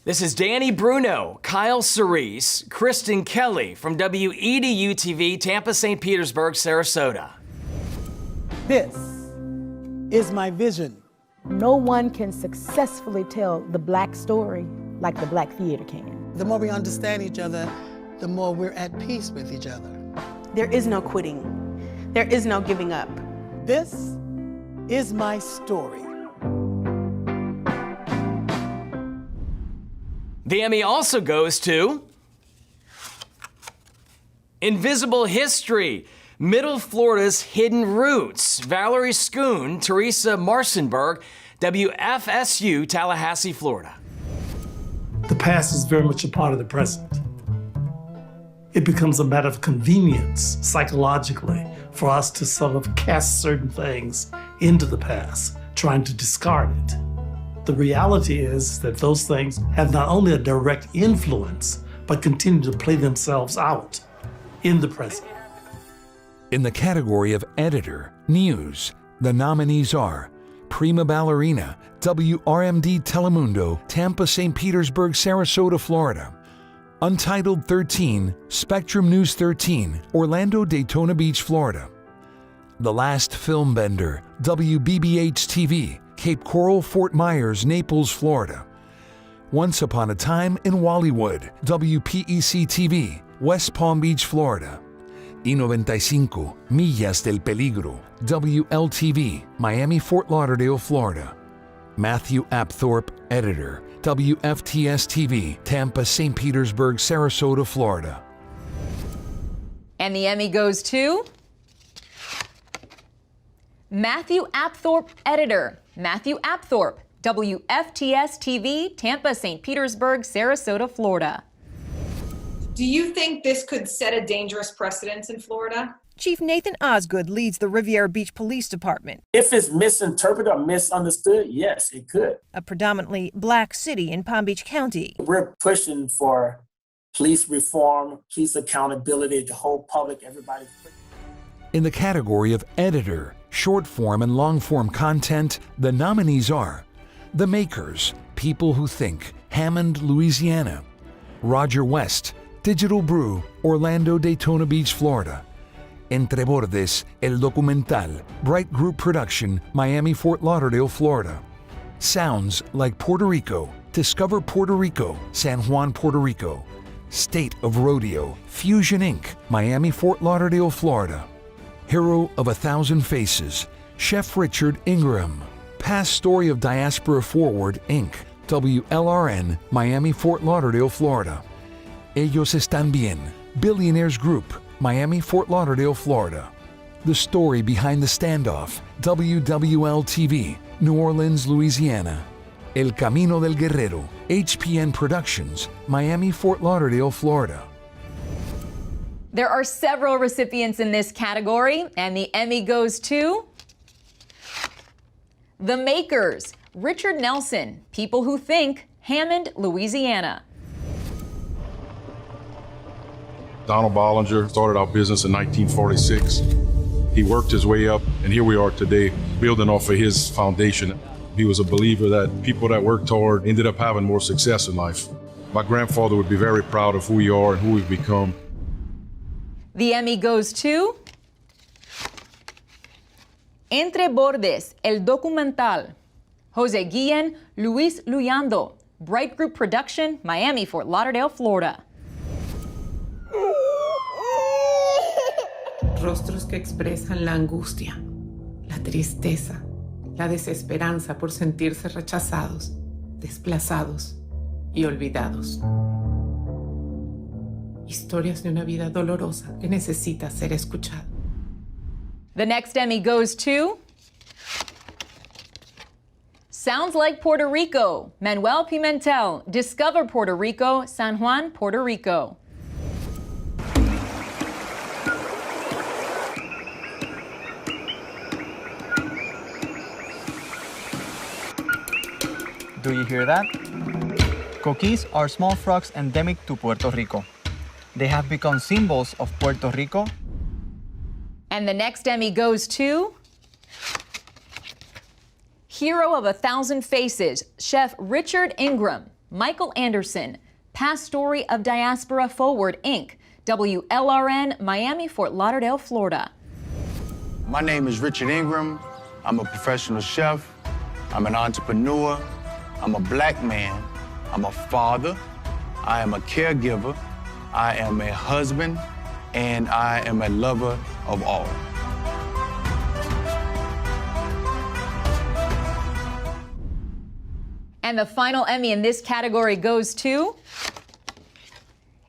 This is Danny Bruno, Kyle Cerise, Kristen Kelly from WEDU-TV, Tampa, St. Petersburg, Sarasota. This is my vision. No one can successfully tell the Black story like the Black theater can. The more we understand each other, the more we're at peace with each other. There is no quitting. There is no giving up. This is my story. The Emmy also goes to Invisible History, Middle Florida's Hidden Roots, Valerie Schoon, Teresa Marcinberg, WFSU, Tallahassee, Florida. The past is very much a part of the present. It becomes a matter of convenience psychologically for us to sort of cast certain things into the past, trying to discard it. The reality is that those things have not only a direct influence, but continue to play themselves out in the present. In the category of Editor, News, the nominees are Prima Ballerina, WRMD Telemundo, Tampa, St. Petersburg, Sarasota, Florida. Untitled 13, Spectrum News 13, Orlando, Daytona Beach, Florida. The Last Film Bender, WBBH-TV, Cape Coral, Fort Myers, Naples, Florida. Once Upon a Time in Wallywood, WPEC-TV, West Palm Beach, Florida. Y95, Millas del Peligro, WLTV, Miami, Fort Lauderdale, Florida. Matthew Apthorpe, Editor, WFTS-TV, Tampa, St. Petersburg, Sarasota, Florida. And the Emmy goes to Matthew Apthorpe, Editor, Matthew Apthorpe, WFTS-TV, Tampa, St. Petersburg, Sarasota, Florida. Do you think this could set a dangerous precedent in Florida? Chief Nathan Osgood leads the Riviera Beach Police Department. If it's misinterpreted or misunderstood, yes, it could. A predominantly Black city in Palm Beach County. We're pushing for police reform, police accountability, the whole public, everybody. In the category of Editor, Short Form and Long Form Content, the nominees are The Makers, People Who Think, Hammond, Louisiana. Roger West, Digital Brew, Orlando, Daytona Beach, Florida. Entre Bordes, El Documental, Bright Group Production, Miami, Fort Lauderdale, Florida. Sounds Like Puerto Rico, Discover Puerto Rico, San Juan, Puerto Rico. State of Rodeo, Fusion Inc., Miami, Fort Lauderdale, Florida. Hero of 1,000 Faces, Chef Richard Ingram. Past Story of Diaspora Forward, Inc., WLRN, Miami, Fort Lauderdale, Florida. Ellos Están Bien, Billionaires Group, Miami, Fort Lauderdale, Florida. The Story Behind the Standoff, WWL-TV, New Orleans, Louisiana. El Camino del Guerrero, HPN Productions, Miami, Fort Lauderdale, Florida. There are several recipients in this category, and the Emmy goes to The Makers, Richard Nelson, People Who Think, Hammond, Louisiana. Donald Bollinger started our business in 1946. He worked his way up, and here we are today, building off of his foundation. He was a believer that people that worked hard ended up having more success in life. My grandfather would be very proud of who we are and who we've become. The Emmy goes to Entre Bordes, El Documental, Jose Guillen, Luis Luyando, Bright Group Production, Miami, Fort Lauderdale, Florida. Rostros que expresan la angustia, la tristeza, la desesperanza por sentirse rechazados, desplazados y olvidados. Historias de una vida dolorosa que necesita ser escuchada. The next Emmy goes to Sounds Like Puerto Rico, Manuel Pimentel, Discover Puerto Rico, San Juan, Puerto Rico. Do you hear that? Coquis are small frogs endemic to Puerto Rico. They have become symbols of Puerto Rico. And the next Emmy goes to Hero of 1,000 Faces, Chef Richard Ingram. Michael Anderson, Past Story of Diaspora Forward, Inc., WLRN, Miami, Fort Lauderdale, Florida. My name is Richard Ingram. I'm a professional chef. I'm an entrepreneur. I'm a black man. I'm a father. I am a caregiver. I am a husband. And I am a lover of all. And the final Emmy in this category goes to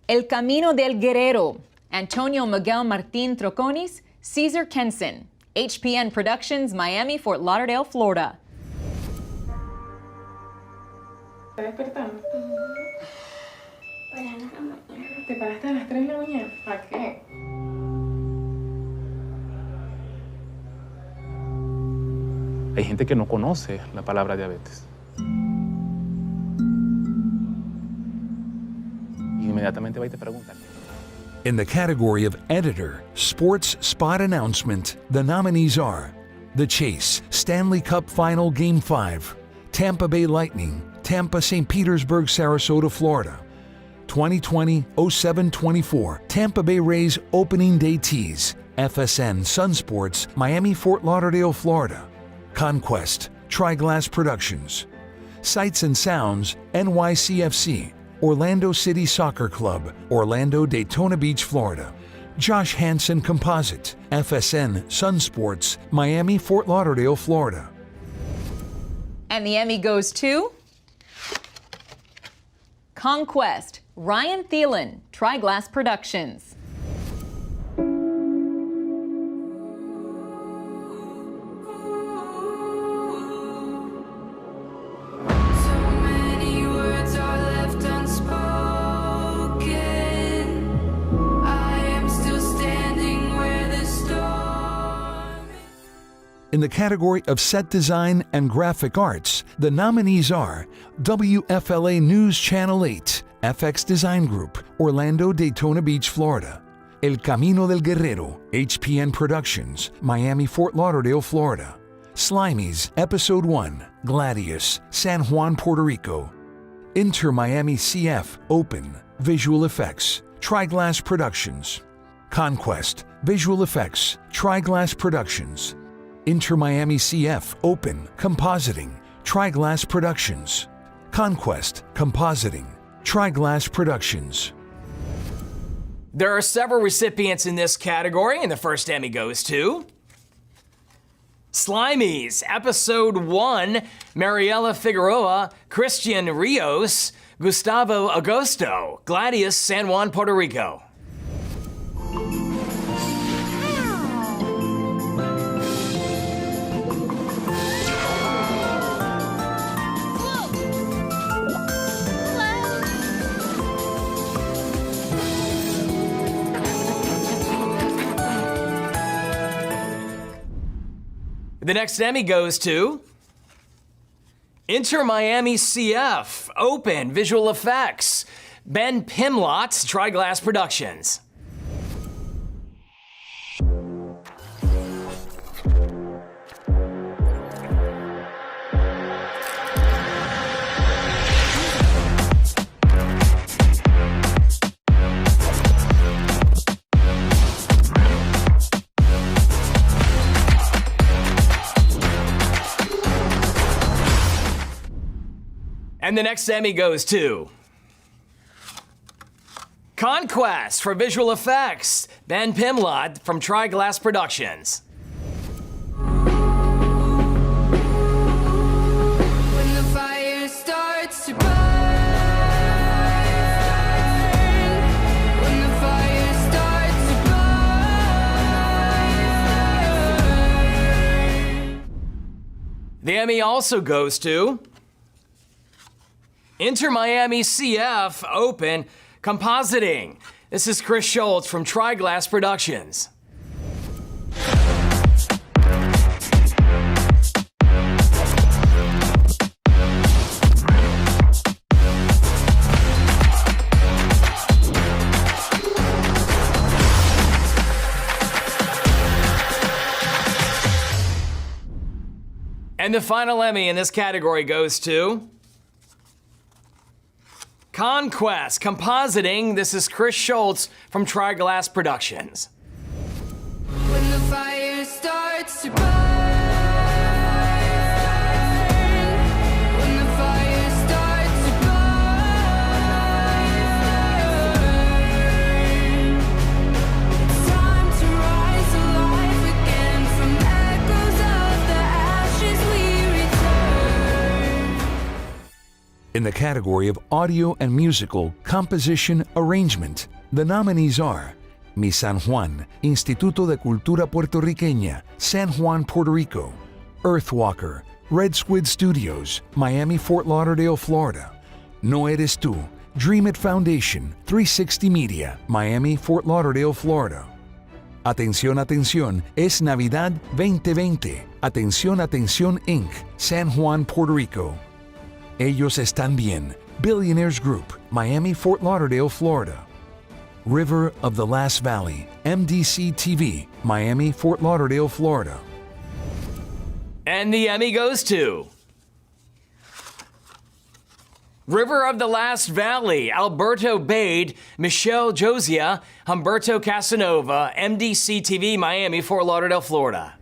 El Camino del Guerrero, Antonio Miguel Martín Troconis, Caesar Kenson, HPN Productions, Miami, Fort Lauderdale, Florida. ¿Estás despertando? ¿Te paraste a las 3 de la mañana? ¿Para qué? Hay gente que no conoce la palabra diabetes. Inmediatamente va y te preguntan. In the category of Editor, Sports Spot Announcement, the nominees are The Chase, Stanley Cup Final Game 5, Tampa Bay Lightning, Tampa, St. Petersburg, Sarasota, Florida. 2020-07-24, Tampa Bay Rays Opening Day Tease, FSN Sun Sports, Miami, Fort Lauderdale, Florida. Conquest, Triglass Productions. Sights and Sounds, NYCFC, Orlando City Soccer Club, Orlando, Daytona Beach, Florida. Josh Hansen Composite, FSN Sun Sports, Miami, Fort Lauderdale, Florida. And the Emmy goes to Conquest, Ryan Thielen, Triglass Productions. In the category of Set Design and Graphic Arts, the nominees are WFLA News Channel 8, FX Design Group, Orlando, Daytona Beach, Florida. El Camino del Guerrero, HPN Productions, Miami, Fort Lauderdale, Florida. Slimies, Episode 1, Gladius, San Juan, Puerto Rico. Inter Miami CF, Open, Visual Effects, Triglass Productions. Conquest, Visual Effects, Triglass Productions. Inter Miami CF, Open, Compositing, Triglass Productions. Conquest, Compositing, Triglass Productions. There are several recipients in this category, and the first Emmy goes to Slimies, Episode 1, Mariela Figueroa, Christian Rios, Gustavo Agosto, Gladius, San Juan, Puerto Rico. The next Emmy goes to Inter Miami CF, Open, Visual Effects, Ben Pimlott, Triglass Productions. And the next Emmy goes to Conquest for Visual Effects, Ben Pimlott from Triglass Productions. When the fire starts to burn, when the fire starts to burn. The Emmy also goes to Inter Miami CF, Open, Compositing. This is Chris Schultz from Triglass Productions. And And the final Emmy in this category goes to Conquest, compositing. This is Chris Schultz from Tri-Glass Productions. When the fire starts to burn, when the fire starts to burn, it's time to rise alive again. From echoes of the ashes we return. In the category of audio and musical composition arrangement, the nominees are Mi San Juan, Instituto de Cultura Puertorriqueña, San Juan, Puerto Rico; Earthwalker, Red Squid Studios, Miami, Fort Lauderdale, Florida; No Eres Tú, Dream It Foundation, 360 Media, Miami, Fort Lauderdale, Florida. Atención, atención, es Navidad 2020. Atención, atención, Inc., San Juan, Puerto Rico. Ellos Están Bien, Billionaires Group, Miami, Fort Lauderdale, Florida. River of the Last Valley, MDC TV, Miami, Fort Lauderdale, Florida. And the Emmy goes to River of the Last Valley, Alberto Bade, Michelle Josia, Humberto Casanova, MDC TV, Miami, Fort Lauderdale, Florida.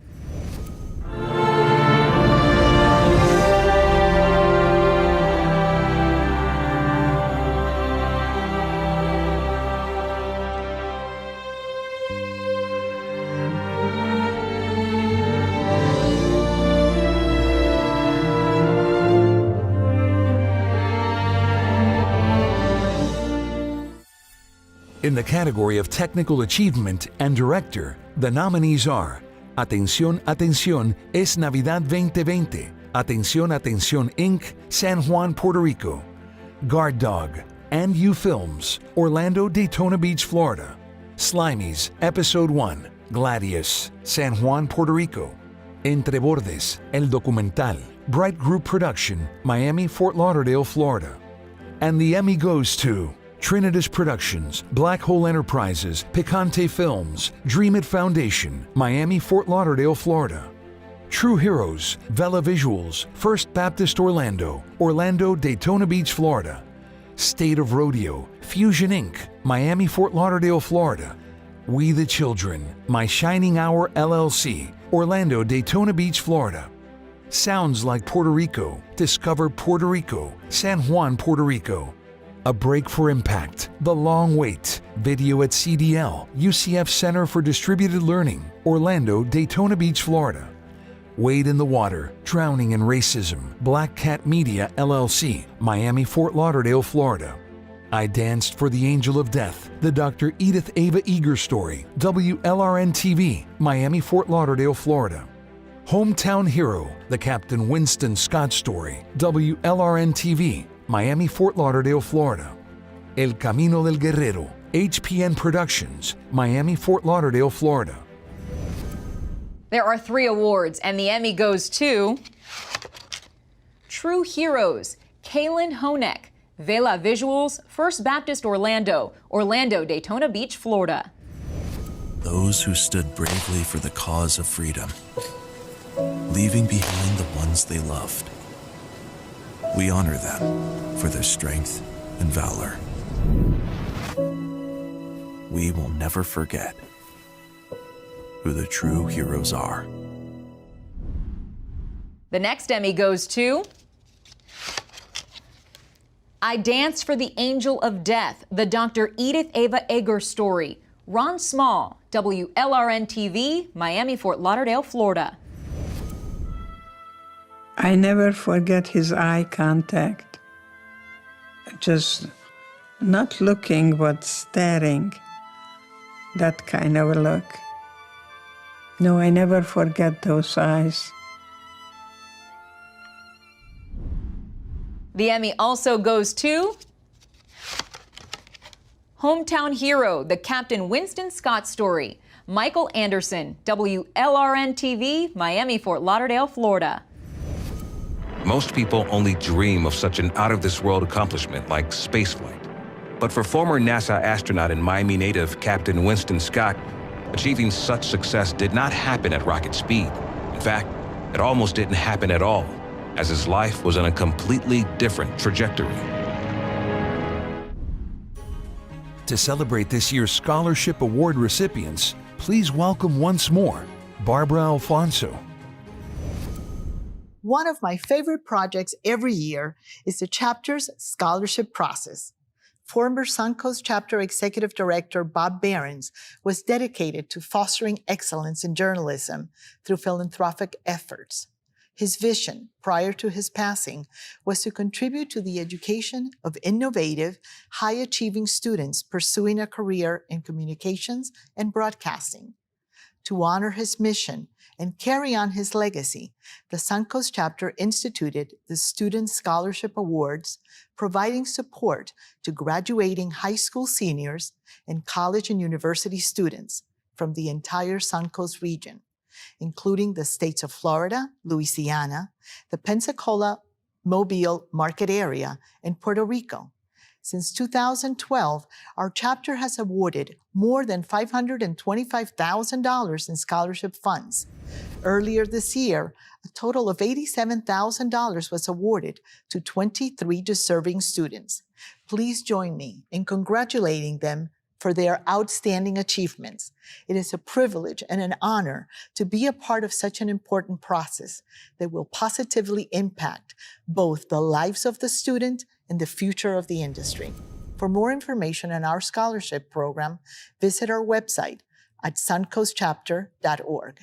In the category of Technical Achievement and Director, the nominees are Atención, atención, es Navidad 2020. Atención, atención, Inc., San Juan, Puerto Rico. Guard Dog, And You Films, Orlando, Daytona Beach, Florida. Slimies, Episode 1, Gladius, San Juan, Puerto Rico. Entre Bordes, El Documental, Bright Group Production, Miami, Fort Lauderdale, Florida. And the Emmy goes to Trinitas Productions, Black Hole Enterprises, Picante Films, Dream It Foundation, Miami, Fort Lauderdale, Florida. True Heroes, Vela Visuals, First Baptist Orlando, Orlando, Daytona Beach, Florida. State of Rodeo, Fusion Inc., Miami, Fort Lauderdale, Florida. We the Children, My Shining Hour LLC, Orlando, Daytona Beach, Florida. Sounds Like Puerto Rico, Discover Puerto Rico, San Juan, Puerto Rico. A Break for Impact, The Long Wait, Video at CDL, UCF Center for Distributed Learning, Orlando, Daytona Beach, Florida. Wade in the Water, Drowning in Racism, Black Cat Media LLC, Miami, Fort Lauderdale, Florida. I Danced for the Angel of Death, the Dr. Edith Ava Eager Story, WLRN TV, Miami, Fort Lauderdale, Florida. Hometown Hero, the Captain Winston Scott Story, WLRN TV, Miami, Fort Lauderdale, Florida. El Camino del Guerrero, HPN Productions, Miami, Fort Lauderdale, Florida. There are 3 awards, and the Emmy goes to True Heroes, Kaylin Honeck, Vela Visuals, First Baptist Orlando, Orlando, Daytona Beach, Florida. Those who stood bravely for the cause of freedom, leaving behind the ones they loved. We honor them for their strength and valor. We will never forget who the true heroes are. The next Emmy goes to I Danced for the Angel of Death, the Dr. Edith Ava Eager Story, Ron Small, WLRN TV, Miami, Fort Lauderdale, Florida. I never forget his eye contact. Just not looking, but staring. That kind of a look. No, I never forget those eyes. The Emmy also goes to Hometown Hero, the Captain Winston Scott Story, Michael Anderson, WLRN TV, Miami, Fort Lauderdale, Florida. Most people only dream of such an out-of-this-world accomplishment like spaceflight. But for former NASA astronaut and Miami native Captain Winston Scott, achieving such success did not happen at rocket speed. In fact, It almost didn't happen at all, as his life was on a completely different trajectory. To celebrate this year's Scholarship Award recipients, please welcome once more Barbara Alfonso. One of my favorite projects every year is the chapter's scholarship process. Former Suncoast chapter executive director Bob Behrens was dedicated to fostering excellence in journalism through philanthropic efforts. His vision, prior to his passing, was to contribute to the education of innovative, high-achieving students pursuing a career in communications and broadcasting. To honor his mission and carry on his legacy, the Suncoast chapter instituted the Student Scholarship Awards, providing support to graduating high school seniors and college and university students from the entire Suncoast region, including the states of Florida, Louisiana, the Pensacola, Mobile market area, and Puerto Rico. Since 2012, our chapter has awarded more than $525,000 in scholarship funds. Earlier this year, a total of $87,000 was awarded to 23 deserving students. Please join me in congratulating them for their outstanding achievements. It is a privilege and an honor to be a part of such an important process that will positively impact both the lives of the student and the future of the industry. For more information on our scholarship program, visit our website at suncoastchapter.org.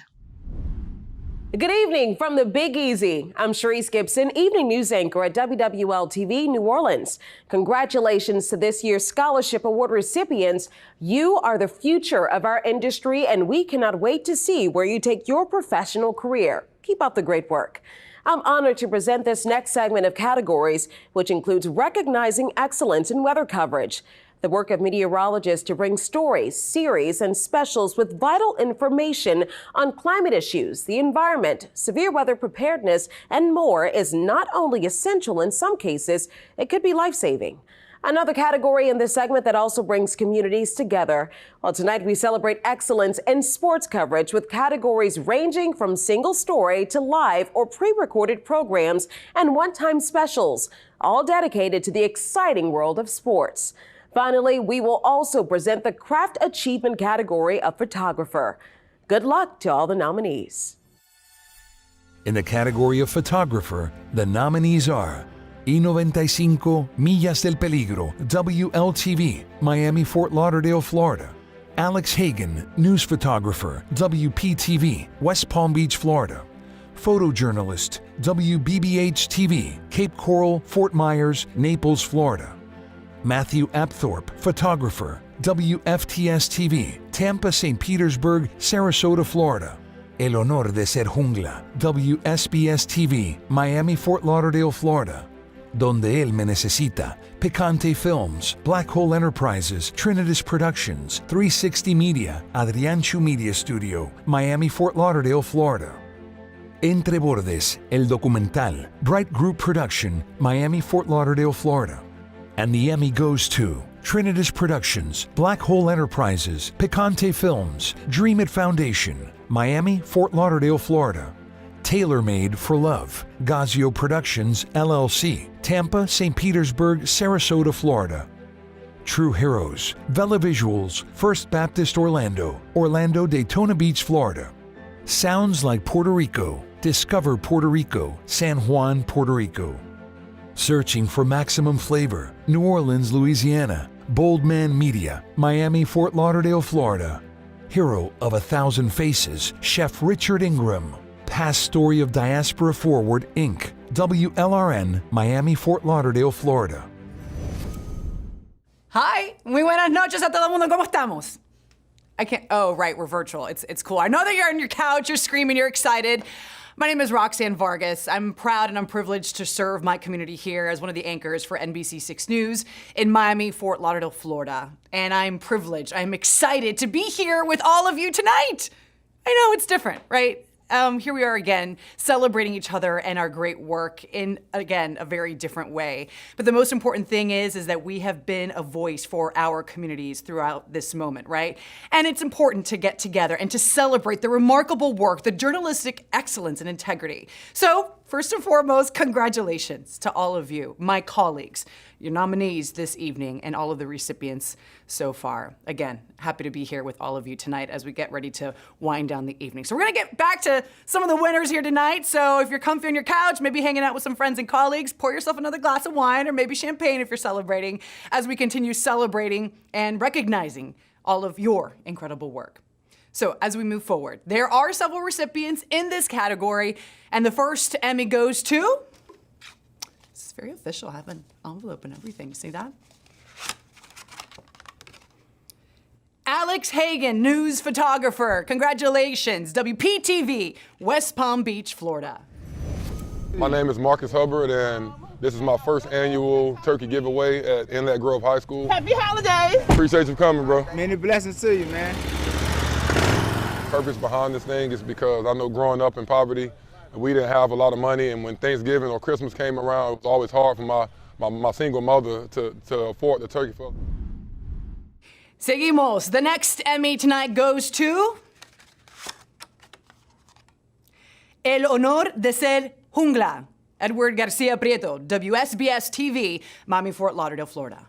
Good evening from the Big Easy. I'm Sharice Gibson, evening news anchor at WWL-TV New Orleans. Congratulations to this year's Scholarship Award recipients. You are the future of our industry, and we cannot wait to see where you take your professional career. Keep up the great work. I'm honored to present this next segment of categories, which includes recognizing excellence in weather coverage. The work of meteorologists to bring stories, series, and specials with vital information on climate issues, the environment, severe weather preparedness, and more is not only essential in some cases, it could be life-saving. Another category in this segment that also brings communities together. Well, tonight we celebrate excellence in sports coverage with categories ranging from single story to live or pre-recorded programs and one-time specials, all dedicated to the exciting world of sports. Finally, we will also present the Craft Achievement category of photographer. Good luck to all the nominees. In the category of photographer, the nominees are Y95 Millas del Peligro, WLTV, Miami, Fort Lauderdale, Florida. Alex Hagan, news photographer, WPTV, West Palm Beach, Florida. Photojournalist, WBBH-TV, Cape Coral, Fort Myers, Naples, Florida. Matthew Apthorpe, photographer, WFTS-TV, Tampa, St. Petersburg, Sarasota, Florida. El Honor de Ser Jungla, WSBS-TV, Miami, Fort Lauderdale, Florida. Donde Él Me Necesita, Picante Films, Black Hole Enterprises, Trinitas Productions, 360 Media, Adrianchu Media Studio, Miami, Fort Lauderdale, Florida. Entre Bordes, El Documental, Bright Group Production, Miami, Fort Lauderdale, Florida. And the Emmy goes to Trinitas Productions, Black Hole Enterprises, Picante Films, Dream It Foundation, Miami, Fort Lauderdale, Florida. Tailor Made for Love, Gazio Productions, LLC, Tampa, St. Petersburg, Sarasota, Florida. True Heroes, Vela Visuals, First Baptist Orlando, Orlando, Daytona Beach, Florida. Sounds Like Puerto Rico, Discover Puerto Rico, San Juan, Puerto Rico. Searching for Maximum Flavor, New Orleans, Louisiana. Bold Man Media, Miami, Fort Lauderdale, Florida. Hero of 1,000 Faces, Chef Richard Ingram. Past Story of Diaspora Forward, Inc., WLRN, Miami, Fort Lauderdale, Florida. Hi, muy buenas noches a todo el mundo. ¿Cómo estamos? I can't, oh, right, we're virtual. It's cool. I know that you're on your couch, you're screaming, you're excited. My name is Roxanne Vargas. I'm proud and I'm privileged to serve my community here as one of the anchors for NBC6 News in Miami, Fort Lauderdale, Florida. And I'm privileged, I'm excited to be here with all of you tonight. I know it's different, right? here we are again, celebrating each other and our great work in, again, a very different way. But the most important thing is that we have been a voice for our communities throughout this moment, right? And it's important to get together and to celebrate the remarkable work, the journalistic excellence and integrity. So, first and foremost, congratulations to all of you, my colleagues, your nominees this evening, and all of the recipients so far. Again, happy to be here with all of you tonight as we get ready to wind down the evening. So we're gonna get back to some of the winners here tonight. So if you're comfy on your couch, maybe hanging out with some friends and colleagues, pour yourself another glass of wine or maybe champagne if you're celebrating, as we continue celebrating and recognizing all of your incredible work. So as we move forward, there are several recipients in this category, and the first Emmy goes to, this is very official, I have an envelope and everything, see that? Alex Hagan, news photographer. Congratulations, WPTV, West Palm Beach, Florida. My name is Marcus Hubbard, and this is my first annual turkey giveaway at Inlet Grove High School. Happy holidays! Appreciate you coming, bro. Many blessings to you, man. Purpose behind this thing is because I know growing up in poverty, we didn't have a lot of money, and when Thanksgiving or Christmas came around, it was always hard for my single mother to afford the turkey for. Seguimos. The next Emmy tonight goes to El Honor de Ser Jungla, Edward Garcia Prieto, WSBS TV, Miami, Fort Lauderdale, Florida.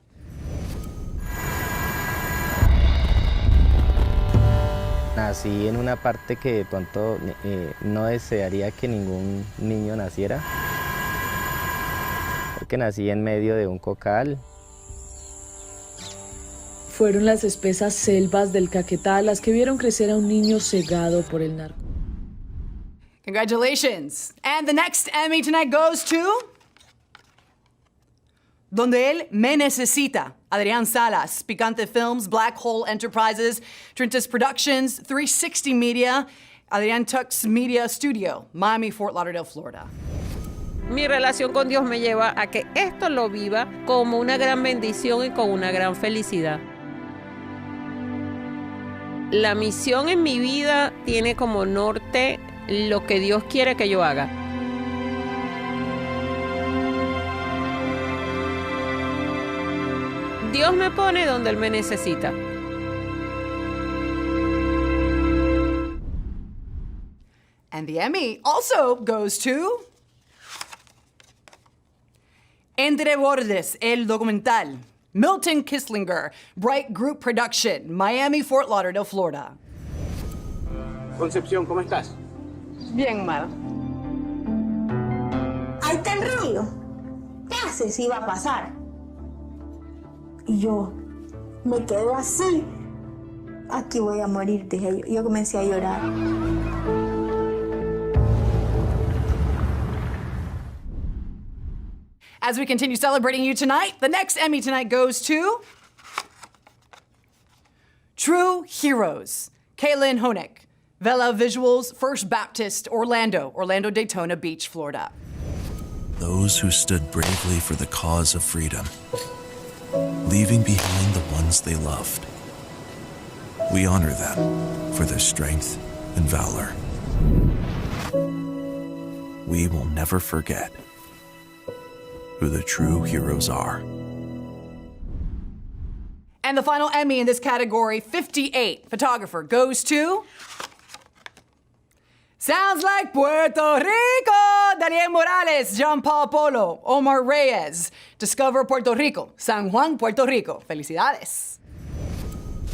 Nací en una parte que de pronto no desearía que ningún niño naciera, porque nací en medio de un cocal. Fueron las espesas selvas del Caquetá las que vieron crecer a un niño cegado por el narco. Congratulations. And the next Emmy tonight goes to Donde él me necesita, Adrián Salas, Picante Films, Black Hole Enterprises, Trintis Productions, 360 Media, Adrián Tux Media Studio, Miami, Fort Lauderdale, Florida. Mi relación con Dios me lleva a que esto lo viva como una gran bendición y con una gran felicidad. La misión en mi vida tiene como norte lo que Dios quiere que yo haga. Dios me pone donde Él me necesita. And the Emmy also goes to Entre Bordes, el documental. Milton Kisslinger, Bright Group Production, Miami, Fort Lauderdale, Florida. Concepción, ¿cómo estás? Bien, Mara. Ahí está el río. ¿Qué haces? Iba a pasar. Y yo me quedo así. Aquí voy a morir, dije yo. Yo comencé a llorar. As we continue celebrating you tonight, the next Emmy tonight goes to True Heroes, Kaylin Honig, Vela Visuals, First Baptist, Orlando, Daytona Beach, Florida. Those who stood bravely for the cause of freedom, leaving behind the ones they loved. We honor them for their strength and valor. We will never forget who the true heroes are. And the final Emmy in this category, 58, photographer, goes to Sounds Like Puerto Rico, Daniel Morales, Jean Paul Polo, Omar Reyes, Discover Puerto Rico, San Juan, Puerto Rico. Felicidades.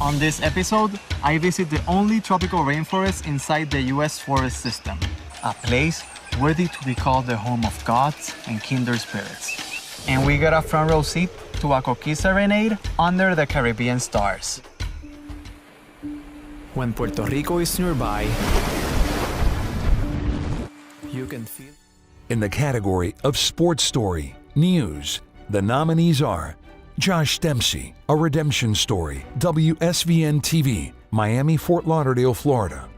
On this episode, I visit the only tropical rainforest inside the U.S. forest system, a place worthy to be called the home of gods and kindred spirits. And we got a front row seat to a coquí serenade under the Caribbean stars. When Puerto Rico is nearby, you can feel. In the category of Sports Story, News, the nominees are Josh Dempsey, A Redemption Story, WSVN TV, Miami, Fort Lauderdale, Florida.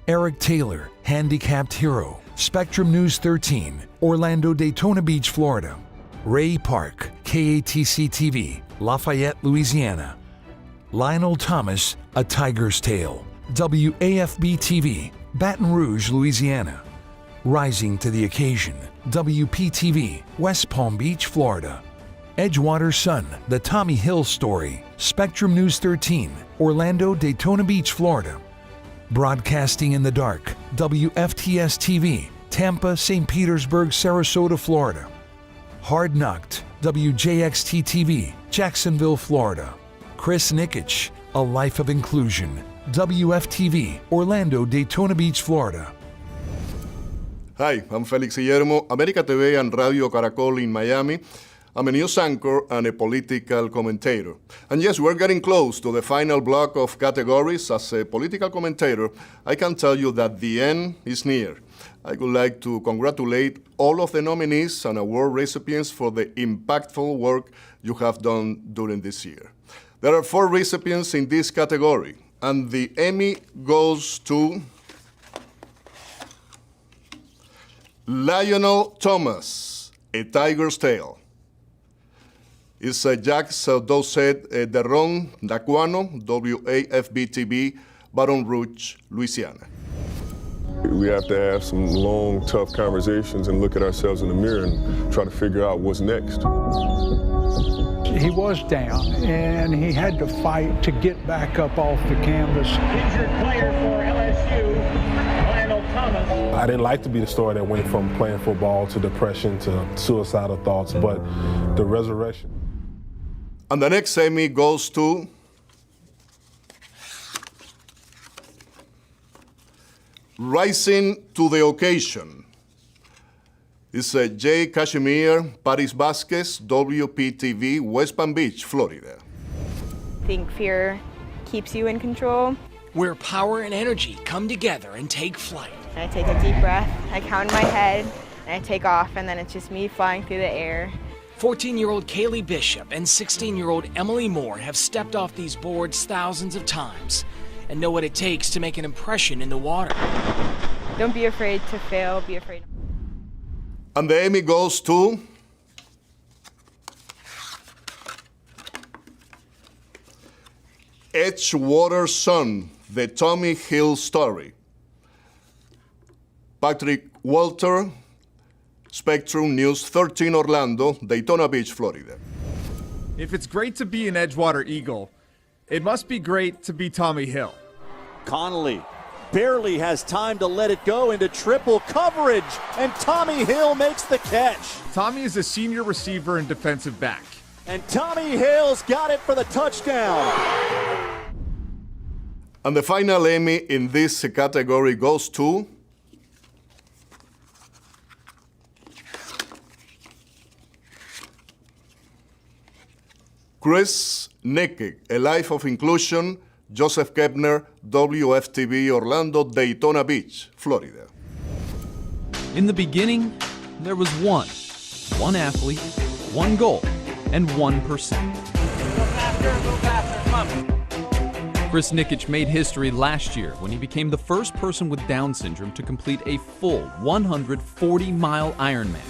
Eric Taylor, Handicapped Hero, Spectrum News 13, Orlando, Daytona Beach, Florida. Ray Park, KATC TV, Lafayette, Louisiana. Lionel Thomas, A Tiger's Tale, WAFB TV, Baton Rouge, Louisiana. Rising to the occasion, WPTV, West Palm Beach, Florida. Edgewater Sun, The Tommy Hill Story, Spectrum News 13, Orlando, Daytona Beach, Florida. Broadcasting in the dark, WFTS TV, Tampa, St. Petersburg, Sarasota, Florida. Hard Knocked, WJXT TV, Jacksonville, Florida. Chris Nikich, A Life of Inclusion, WFTV, Orlando, Daytona Beach, Florida. Hi, I'm Felix Guillermo, America TV and Radio Caracol in Miami. I'm a news anchor and a political commentator. And yes, we're getting close to the final block of categories. As a political commentator, I can tell you that the end is near. I would like to congratulate all of the nominees and award recipients for the impactful work you have done during this year. There are 4 recipients in this category, and the Emmy goes to Lionel Thomas, A Tiger's Tale. It's Jacques Dosset de Ron Daquano, WAFB-TV, Baton Rouge, Louisiana. We have to have some long, tough conversations and look at ourselves in the mirror and try to figure out what's next. He was down, and he had to fight to get back up off the canvas. Injured player for LSU, Lionel Thomas. I didn't like to be the story that went from playing football to depression to suicidal thoughts, but the resurrection. And the next Emmy goes to Rising to the Occasion. It's Jay Cashmere, Paris Vasquez, WPTV, West Palm Beach, Florida. I think fear keeps you in control. Where power and energy come together and take flight. I take a deep breath, I count in my head, and I take off, and then it's just me flying through the air. 14-year-old Kaylee Bishop and 16-year-old Emily Moore have stepped off these boards thousands of times and know what it takes to make an impression in the water. Don't be afraid to fail, be afraid. And the Emmy goes to Edgewater Sun, The Tommy Hill Story. Patrick Walter, Spectrum News 13 Orlando, Daytona Beach, Florida. If it's great to be an Edgewater Eagle, it must be great to be Tommy Hill. Connolly barely has time to let it go into triple coverage, and Tommy Hill makes the catch. Tommy is a senior receiver and defensive back. And Tommy Hill's got it for the touchdown. And the final Emmy in this category goes to Chris Nikich, A Life of Inclusion, Joseph Kepner, WFTV, Orlando, Daytona Beach, Florida. In the beginning, there was one athlete, one goal, and 1%. Chris Nikich made history last year when he became the first person with Down syndrome to complete a full 140-mile Ironman.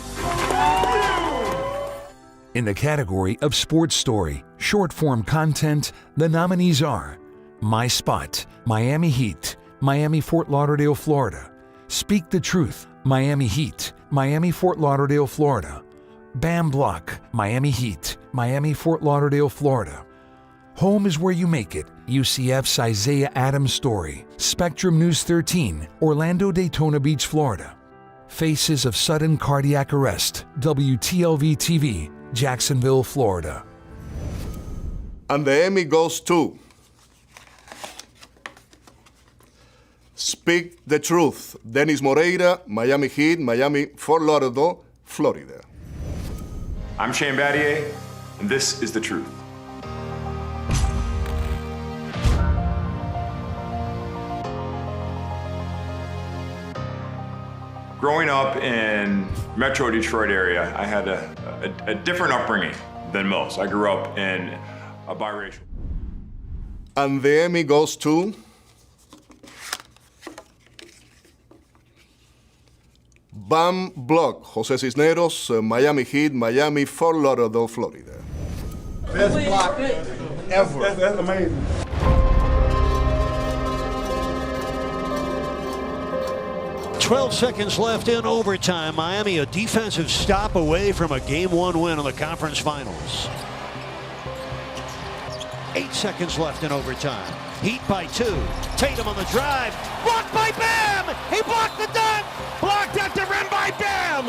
In the category of Sports Story, short-form content, the nominees are My Spot, Miami Heat, Miami Fort Lauderdale, Florida. Speak the Truth, Miami Heat, Miami Fort Lauderdale, Florida. Bam Block, Miami Heat, Miami Fort Lauderdale, Florida. Home is Where You Make It, UCF's Isaiah Adams Story, Spectrum News 13, Orlando, Daytona Beach, Florida. Faces of Sudden Cardiac Arrest, WTLV-TV, Jacksonville, Florida. And the Emmy goes to Speak the Truth, Dennis Moreira, Miami Heat, Miami Fort Lauderdale, Florida. I'm Shane Battier, and this is The Truth. Growing up in Metro Detroit area, I had a different upbringing than most. I grew up in a biracial. And the Emmy goes to Bam Block, Jose Cisneros, Miami Heat, Miami Fort Lauderdale, Florida. Best block ever. That's amazing. 12 seconds left in overtime. Miami a defensive stop away from a Game 1 win in the conference finals. 8 seconds left in overtime. Heat by 2. Tatum on the drive. Blocked by Bam! He blocked the dunk! Blocked at the rim by Bam!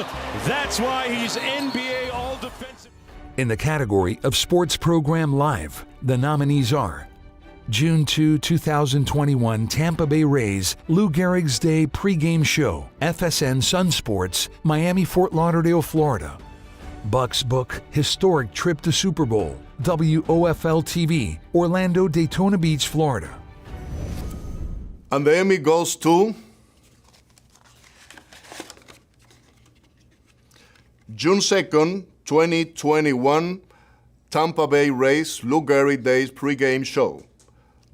That's why he's NBA All-Defensive. In the category of Sports Program Live, the nominees are June 2, 2021 Tampa Bay Rays Lou Gehrig's Day pregame show, FSN Sun Sports, Miami, Fort Lauderdale, Florida. Bucks book historic trip to Super Bowl, WOFL TV, Orlando, Daytona Beach, Florida. And the Emmy goes to June 2nd, 2021 Tampa Bay Rays Lou Gehrig Days pregame show.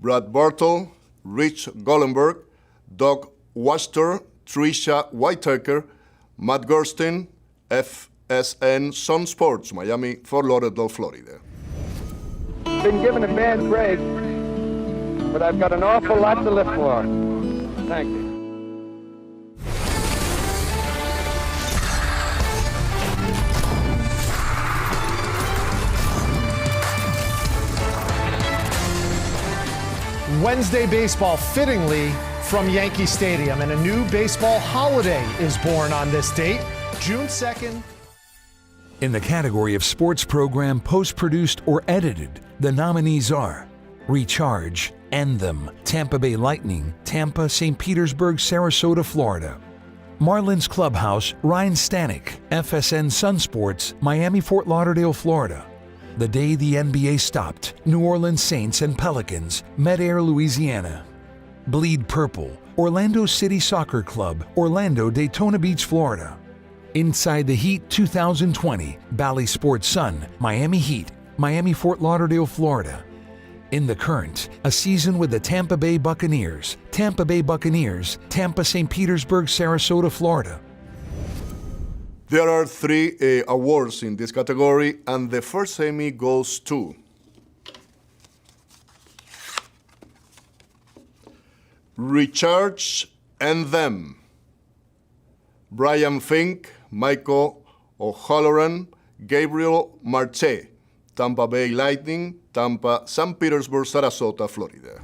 Brad Bartle, Rich Gollenberg, Doug Wachter, Tricia Whitaker, Matt Gersten, FSN Sun Sports, Miami, Fort Lauderdale, Florida. Been given a bad break, but I've got an awful lot to live for. Thank you. Wednesday baseball fittingly from Yankee Stadium, and a new baseball holiday is born on this date, June 2nd. In the category of Sports Program Post-Produced or Edited, the nominees are Recharge, End Them, Tampa Bay Lightning, Tampa, St. Petersburg, Sarasota, Florida. Marlins Clubhouse, Ryan Stanek, FSN Sun Sports, Miami, Fort Lauderdale, Florida. The Day the NBA Stopped, New Orleans Saints and Pelicans, Med-Air, Louisiana. Bleed Purple, Orlando City Soccer Club, Orlando, Daytona Beach, Florida. Inside the Heat 2020, Bally Sports Sun, Miami Heat, Miami, Fort Lauderdale, Florida. In the Current, a season with the Tampa Bay Buccaneers, Tampa, St. Petersburg, Sarasota, Florida. There are 3 awards in this category, and the first Emmy goes to Recharge and Them. Brian Fink, Michael O'Halloran, Gabriel Marche, Tampa Bay Lightning, Tampa, St. Petersburg, Sarasota, Florida.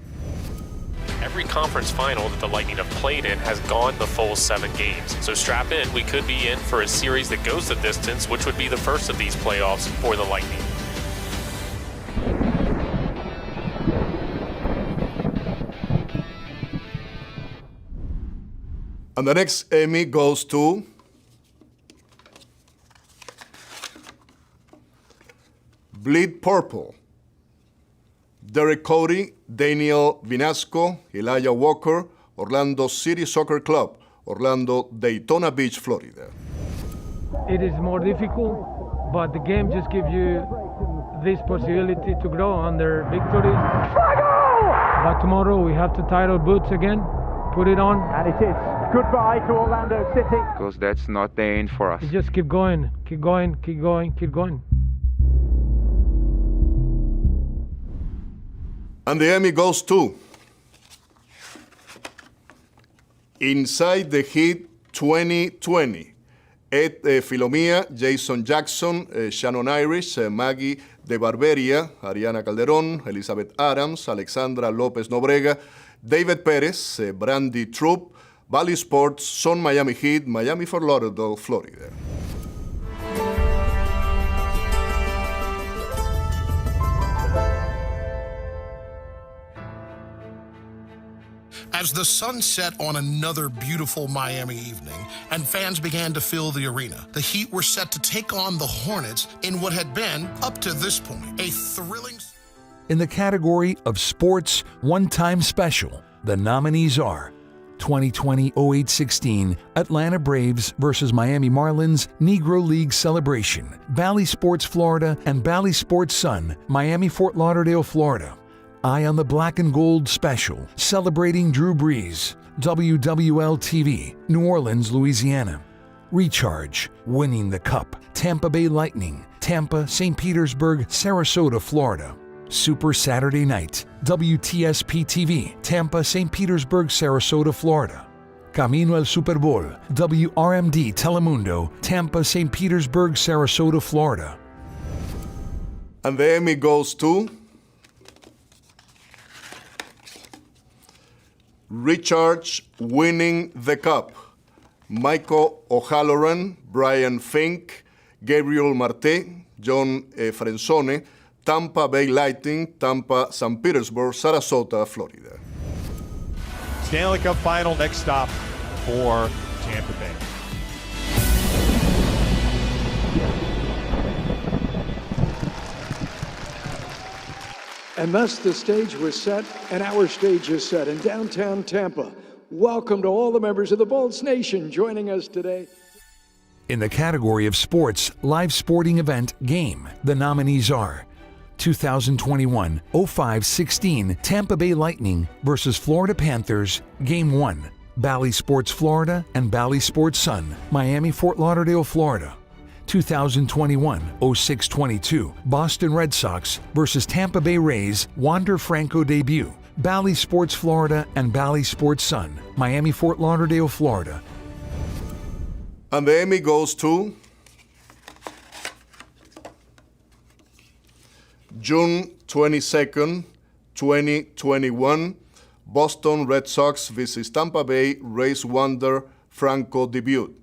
Every conference final that the Lightning have played in has gone the full 7 games. So strap in, we could be in for a series that goes the distance, which would be the first of these playoffs for the Lightning. And the next Emmy goes to Bleed Purple. Derek Cody, Daniel Vinasco, Elijah Walker, Orlando City Soccer Club, Orlando, Daytona Beach, Florida. It is more difficult, but the game just gives you this possibility to grow under victories. But tomorrow we have to tie our boots again, put it on. And it is goodbye to Orlando City. Because that's not the end for us. You just keep going, keep going, keep going, keep going. And the Emmy goes to Inside the Heat 2020. Ed Filomia, Jason Jackson, Shannon Irish, Maggie de Barberia, Ariana Calderón, Elizabeth Adams, Alexandra López Nobrega, David Perez, Brandy Troop, Valley Sports, Sun Miami Heat, Miami, Fort Lauderdale, Florida. As the sun set on another beautiful Miami evening and fans began to fill the arena, the Heat were set to take on the Hornets in what had been, up to this point, a thrilling... In the category of Sports One-Time Special, the nominees are 2020-08-16 Atlanta Braves versus Miami Marlins Negro League Celebration, Bally Sports Florida and Bally Sports Sun, Miami, Fort Lauderdale, Florida. Eye on the Black and Gold Special, celebrating Drew Brees, WWL TV, New Orleans, Louisiana. Recharge, Winning the Cup, Tampa Bay Lightning, Tampa, St. Petersburg, Sarasota, Florida. Super Saturday Night, WTSP TV, Tampa, St. Petersburg, Sarasota, Florida. Camino al Super Bowl, WRMD Telemundo, Tampa, St. Petersburg, Sarasota, Florida. And the Emmy goes to Richards winning the cup. Michael O'Halloran, Brian Fink, Gabriel Marte, John Frenzone, Tampa Bay Lightning, Tampa, St. Petersburg, Sarasota, Florida. Stanley Cup final, next stop for Tampa Bay. And thus the stage was set, and our stage is set in downtown Tampa. Welcome to all the members of the Bolts Nation joining us today. In the category of sports, live sporting event game, the nominees are 2021 05-16 Tampa Bay Lightning versus Florida Panthers, Game 1, Bally Sports Florida and Bally Sports Sun, Miami, Fort Lauderdale, Florida. 2021 06-22 Boston Red Sox versus Tampa Bay Rays, Wander Franco debut, Bally Sports Florida and Bally Sports Sun, Miami, Fort Lauderdale, Florida. And the Emmy goes to June 22nd, 2021, Boston Red Sox versus Tampa Bay Rays Wander Franco debut.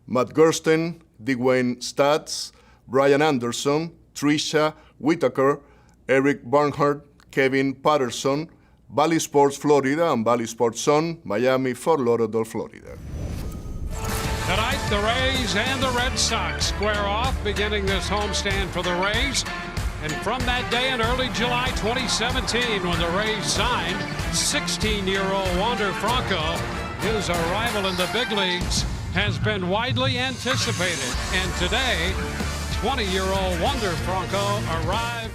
Matt Gersten, Dwayne Stats, Brian Anderson, Trisha Whitaker, Eric Barnhart, Kevin Patterson, Bally Sports Florida and Bally Sports Sun, Miami, Fort Lauderdale, Florida. Tonight, the Rays and the Red Sox square off, beginning this homestand for the Rays. And from that day in early July 2017, when the Rays signed 16-year-old Wander Franco, his arrival in the big leagues has been widely anticipated. And today, 20-year-old Wander Franco arrived.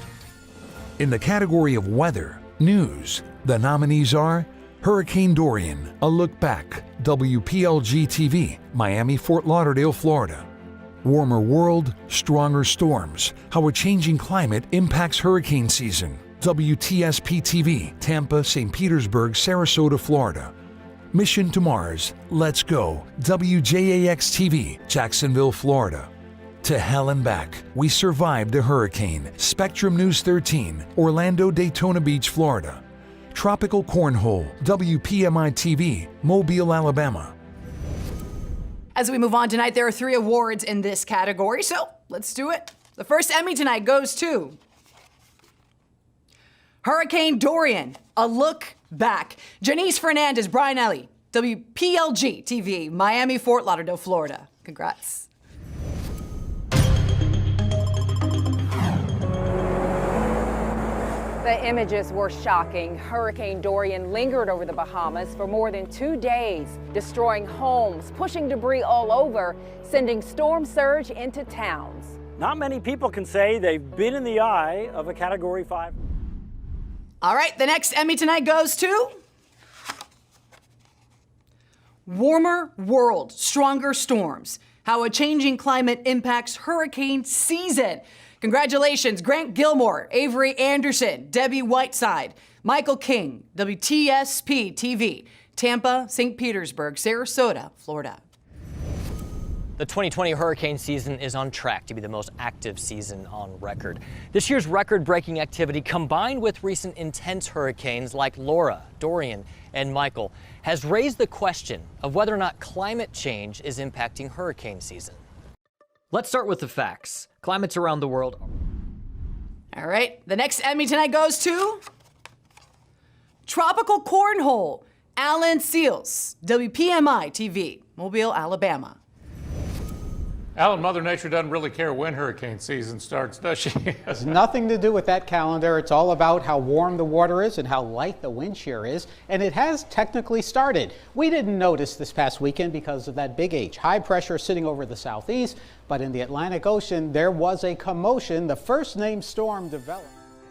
In the category of weather, news, the nominees are Hurricane Dorian, A Look Back, WPLG TV, Miami, Fort Lauderdale, Florida. Warmer World, Stronger Storms, How a Changing Climate Impacts Hurricane Season, WTSP TV, Tampa, St. Petersburg, Sarasota, Florida. Mission to Mars, Let's Go, WJAX TV, Jacksonville, Florida. To Hell and Back, We Survived a Hurricane, Spectrum News 13, Orlando, Daytona Beach, Florida. Tropical Cornhole, WPMI TV, Mobile, Alabama. As we move on tonight, there are 3 awards in this category, so let's do it. The first Emmy tonight goes to Hurricane Dorian, A Look Back. Janice Fernandez, Brian Ellie, WPLG TV, Miami, Fort Lauderdale, Florida. Congrats. The images were shocking. Hurricane Dorian lingered over the Bahamas for more than 2 days, destroying homes, pushing debris all over, sending storm surge into towns. Not many people can say they've been in the eye of a Category 5. All right, the next Emmy tonight goes to Warmer World, Stronger Storms, How a Changing Climate Impacts Hurricane Season. Congratulations, Grant Gilmore, Avery Anderson, Debbie Whiteside, Michael King, WTSP TV, Tampa, St. Petersburg, Sarasota, Florida. The 2020 hurricane season is on track to be the most active season on record. This year's record-breaking activity, combined with recent intense hurricanes like Laura, Dorian, and Michael, has raised the question of whether or not climate change is impacting hurricane season. Let's start with the facts. Climates around the world. All right, the next Emmy tonight goes to Tropical Cornhole, Alan Seals, WPMI TV, Mobile, Alabama. Alan, Mother Nature doesn't really care when hurricane season starts, does she? It's nothing to do with that calendar. It's all about how warm the water is and how light the wind shear is. And it has technically started. We didn't notice this past weekend because of that big H, high pressure sitting over the southeast. But in the Atlantic Ocean, there was a commotion. The first named storm developed.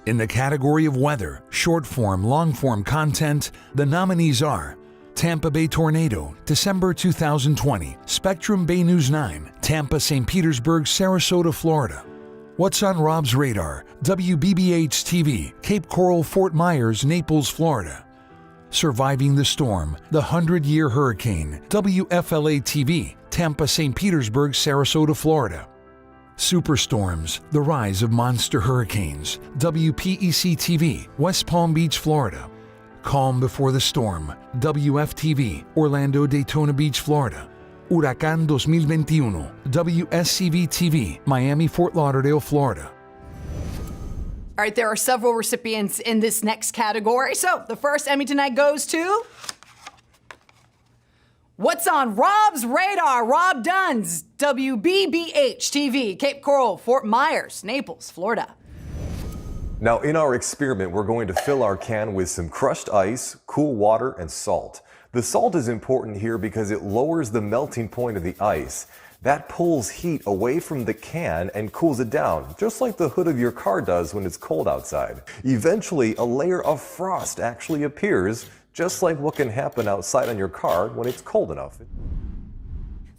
In the category of weather, short form, long form content, the nominees are Tampa Bay Tornado, December 2020, Spectrum Bay News 9, Tampa, St. Petersburg, Sarasota, Florida. What's on Rob's Radar, WBBH TV, Cape Coral, Fort Myers, Naples, Florida. Surviving the Storm, The 100-Year Hurricane, WFLA-TV, Tampa, St. Petersburg, Sarasota, Florida. Superstorms, The Rise of Monster Hurricanes, WPEC-TV, West Palm Beach, Florida. Calm Before the Storm, WFTV, Orlando, Daytona Beach, Florida. Huracán 2021, WSCV-TV, Miami, Fort Lauderdale, Florida. All right, there are several recipients in this next category. So the first Emmy tonight goes to What's on Rob's Radar? Rob Dunn's WBBH-TV, Cape Coral, Fort Myers, Naples, Florida. Now, in our experiment, we're going to fill our can with some crushed ice, cool water, and salt. The salt is important here because it lowers the melting point of the ice. That pulls heat away from the can and cools it down, just like the hood of your car does when it's cold outside. Eventually, a layer of frost actually appears, just like what can happen outside on your car when it's cold enough.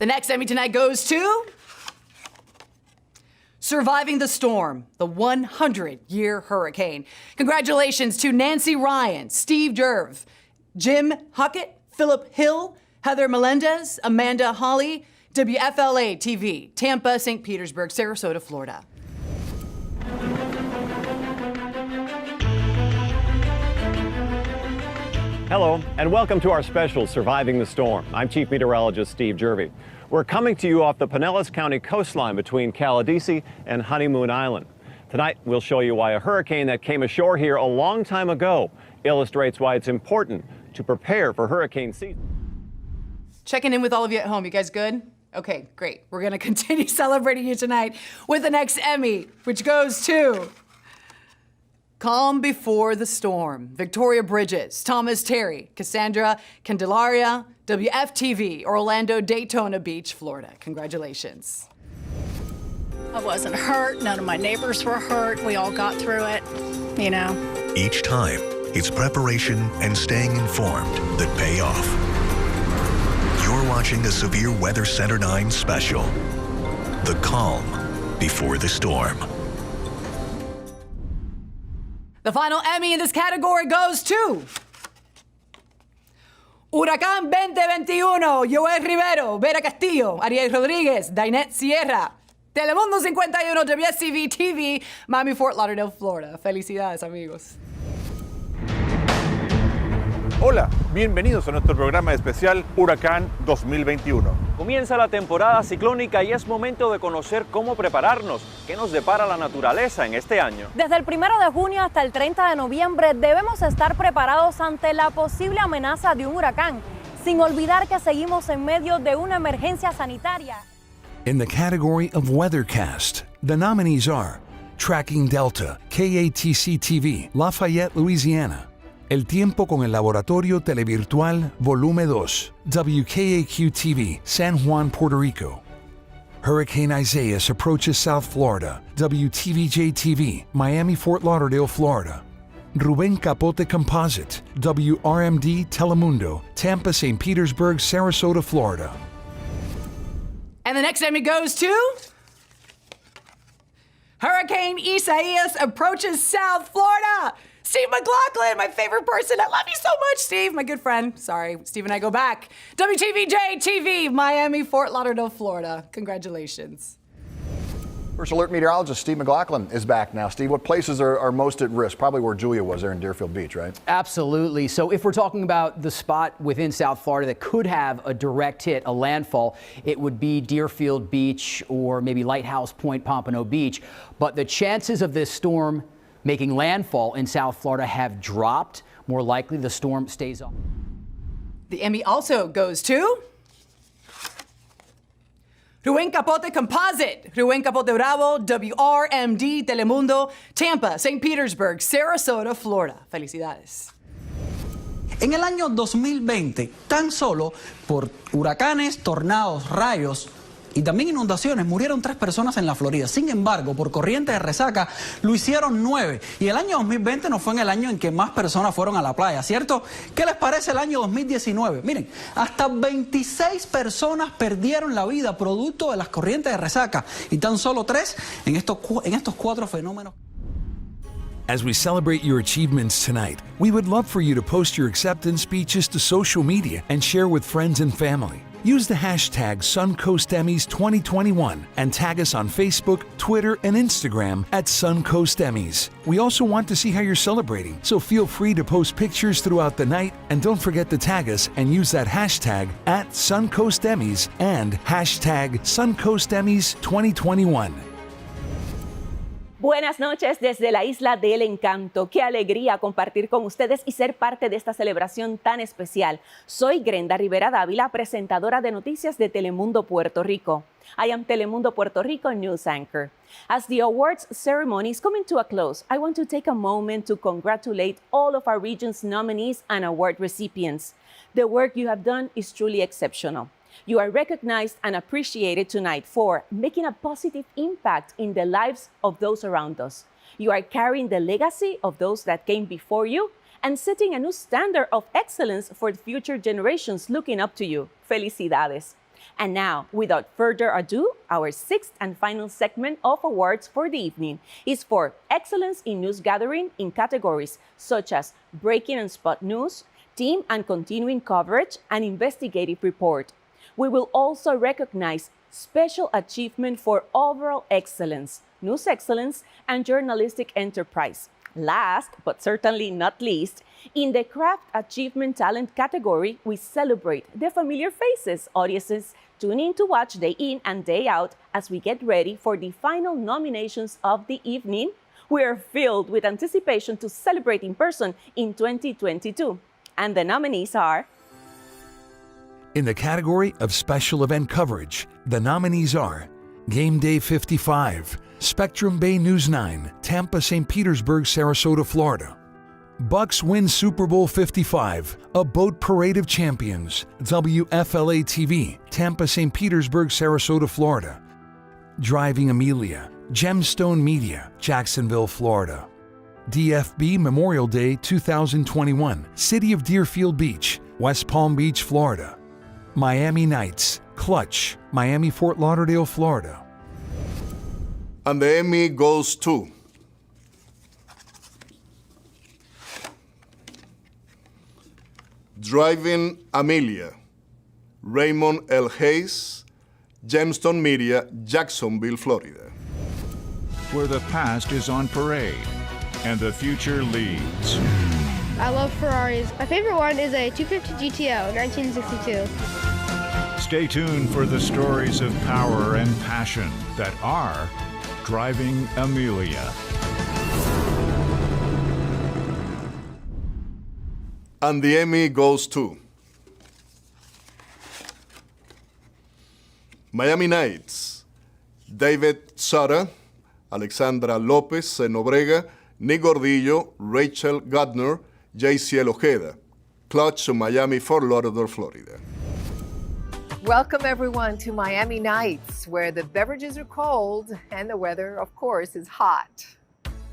The next Emmy tonight goes to Surviving the Storm, the 100-Year Hurricane. Congratulations to Nancy Ryan, Steve Jerv, Jim Huckett, Philip Hill, Heather Melendez, Amanda Hawley, WFLA-TV, Tampa, St. Petersburg, Sarasota, Florida. Hello, and welcome to our special Surviving the Storm. I'm Chief Meteorologist Steve Jervey. We're coming to you off the Pinellas County coastline between Caladesi and Honeymoon Island. Tonight, we'll show you why a hurricane that came ashore here a long time ago illustrates why it's important to prepare for hurricane season. Checking in with all of you at home. You guys good? Okay, great. We're going to continue celebrating you tonight with the next Emmy, which goes to Calm Before the Storm, Victoria Bridges, Thomas Terry, Cassandra Candelaria, WFTV, Orlando, Daytona Beach, Florida. Congratulations. I wasn't hurt. None of my neighbors were hurt. We all got through it, you know. Each time, it's preparation and staying informed that pay off. You're watching a Severe Weather Center 9 special, The Calm Before the Storm. The final Emmy in this category goes to Huracán 2021, Joel Rivero, Vera Castillo, Ariel Rodríguez, Dainette Sierra, Telemundo 51, WSCV TV, Miami, Fort Lauderdale, Florida. Felicidades, amigos. Hola, bienvenidos a nuestro programa especial Huracán 2021. Comienza la temporada ciclónica y es momento de conocer cómo prepararnos, qué nos depara la naturaleza en este año. Desde el 1 de junio hasta el 30 de noviembre debemos estar preparados ante la posible amenaza de un huracán, sin olvidar que seguimos en medio de una emergencia sanitaria. In the category of Weathercast, the nominees are Tracking Delta, KATC-TV, Lafayette, Louisiana. El Tiempo con el Laboratorio Televirtual Volume 2, WKAQ-TV, San Juan, Puerto Rico. Hurricane Isaias approaches South Florida, WTVJ-TV, Miami, Fort Lauderdale, Florida. Rubén Capote Composite, WRMD Telemundo, Tampa, St. Petersburg, Sarasota, Florida. And the next Emmy goes to Hurricane Isaias approaches South Florida. Steve McLaughlin, my favorite person. I love you so much, Steve, my good friend. Sorry, Steve and I go back. WTVJ-TV, Miami, Fort Lauderdale, Florida. Congratulations. First Alert meteorologist Steve McLaughlin is back now. Steve, what places are most at risk? Probably where Julia was there in Deerfield Beach, right? Absolutely. So if we're talking about the spot within South Florida that could have a direct hit, a landfall, it would be Deerfield Beach or maybe Lighthouse Point, Pompano Beach. But the chances of this storm making landfall in South Florida have dropped. More likely the storm stays on. The Emmy also goes to Rubén Capote Composite, Rubén Capote Bravo, WRMD Telemundo, Tampa, St. Petersburg, Sarasota, Florida. Felicidades. En el año 2020, tan solo por huracanes, tornados, rayos y también inundaciones, murieron 3 personas en la Florida. Sin embargo, por corriente de resaca, lo hicieron 9. Y el año 2020 no fue en el año en que más personas fueron a la playa, ¿cierto? ¿Qué les parece el año 2019? Miren, hasta 26 personas perdieron la vida producto de las corrientes de resaca. Y tan solo 3 en estos 4 fenómenos. As we celebrate your achievements tonight, we would love for you to post your acceptance speeches to social media and share with friends and family. Use the hashtag Suncoast Emmys 2021 and tag us on Facebook, Twitter, and Instagram at Suncoast Emmys. We also want to see how you're celebrating, so feel free to post pictures throughout the night, and don't forget to tag us and use that hashtag at Suncoast Emmys and hashtag Suncoast Emmys 2021. Buenas noches desde la Isla del Encanto. Qué alegría compartir con ustedes y ser parte de esta celebración tan especial. Soy Grenda Rivera Dávila, presentadora de noticias de Telemundo Puerto Rico. I am Telemundo Puerto Rico news anchor. As the awards ceremony is coming to a close, I want to take a moment to congratulate all of our region's nominees and award recipients. The work you have done is truly exceptional. You are recognized and appreciated tonight for making a positive impact in the lives of those around us. You are carrying the legacy of those that came before you and setting a new standard of excellence for future generations looking up to you. Felicidades. And now, without further ado, our sixth and final segment of awards for the evening is for excellence in news gathering in categories such as breaking and spot news, team and continuing coverage, and investigative report. We will also recognize special achievement for overall excellence, news excellence, and journalistic enterprise. Last, but certainly not least, in the craft achievement talent category, we celebrate the familiar faces audiences tune in to watch day in and day out as we get ready for the final nominations of the evening. We are filled with anticipation to celebrate in person in 2022. And the nominees are... In the category of special event coverage, the nominees are Game Day 55, Spectrum Bay News 9, Tampa, St. Petersburg, Sarasota, Florida. Bucks win Super Bowl 55, A Boat Parade of Champions, WFLA TV, Tampa, St. Petersburg, Sarasota, Florida. Driving Amelia, Gemstone Media, Jacksonville, Florida. DFB Memorial Day 2021, City of Deerfield Beach, West Palm Beach, Florida. Miami Nights, Clutch, Miami, Fort Lauderdale, Florida. And the Emmy goes to Driving Amelia, Raymond L. Hayes, Gemstone Media, Jacksonville, Florida. Where the past is on parade and the future leads. I love Ferraris. My favorite one is a 250 GTO, 1962. Stay tuned for the stories of power and passion that are Driving Amelia. And the Emmy goes to Miami Nights, David Sutter, Alexandra Lopez Nobrega, Nick Gordillo, Rachel Gardner, JCL Ojeda. Clutch, Miami, Fort Lauderdale, Florida. Welcome, everyone, to Miami Nights, where the beverages are cold and the weather, of course, is hot.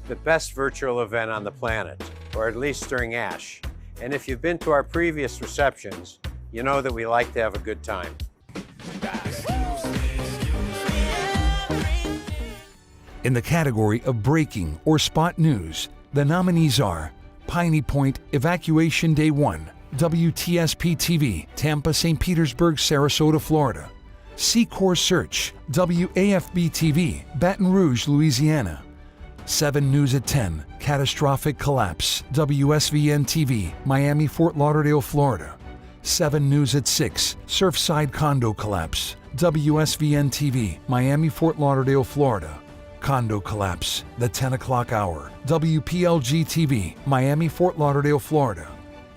The best virtual event on the planet, or at least during ASH. And if you've been to our previous receptions, you know that we like to have a good time. In the category of breaking or spot news, the nominees are Piney Point Evacuation Day 1, WTSP TV, Tampa, St. Petersburg, Sarasota, Florida. Secor Search, WAFB TV, Baton Rouge, Louisiana. 7 News at 10, Catastrophic Collapse, WSVN TV, Miami, Fort Lauderdale, Florida. 7 News at 6, Surfside Condo Collapse, WSVN TV, Miami, Fort Lauderdale, Florida. Condo Collapse, the 10 o'clock hour, WPLG TV, Miami, Fort Lauderdale, Florida.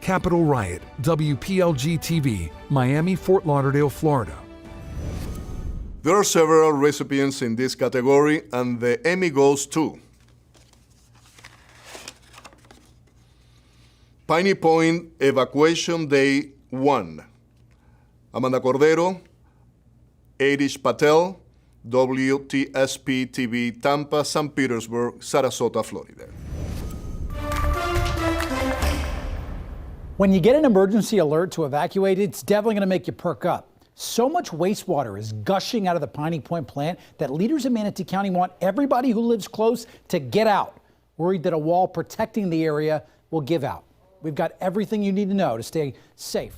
Capitol Riot, WPLG TV, Miami, Fort Lauderdale, Florida. There are several recipients in this category, and the Emmy goes to Piney Point Evacuation Day 1, Amanda Cordero, Adish Patel, WTSP TV, Tampa, St. Petersburg, Sarasota, Florida. When you get an emergency alert to evacuate, it's definitely going to make you perk up. So much wastewater is gushing out of the Piney Point plant that leaders in Manatee County want everybody who lives close to get out. worried that a wall protecting the area will give out. We've got everything you need to know to stay safe.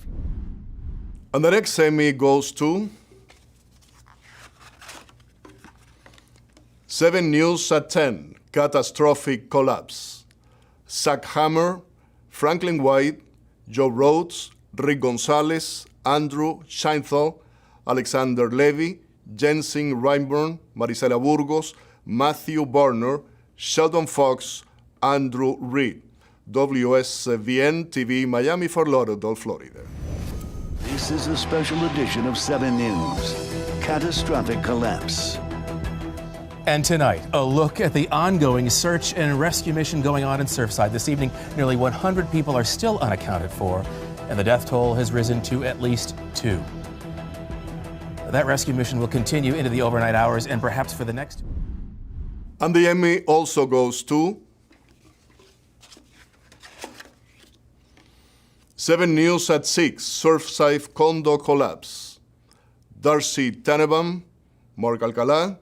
And the next Emmy goes to 7 News at 10, Catastrophic Collapse. Zach Hammer, Franklin White, Joe Rhodes, Rick Gonzalez, Andrew Scheinthal, Alexander Levy, Jensen Reinborn, Marisela Burgos, Matthew Barner, Sheldon Fox, Andrew Reed. WSVN TV, Miami, Fort Lauderdale, Florida. This is a special edition of 7 News, Catastrophic Collapse. And tonight, a look at the ongoing search and rescue mission going on in Surfside. This evening, nearly 100 people are still unaccounted for, and the death toll has risen to at least 2. That rescue mission will continue into the overnight hours and perhaps for the next. And the Emmy also goes to 7 News at 6, Surfside condo collapse. Darcy Tannenbaum, Mark Alcalá,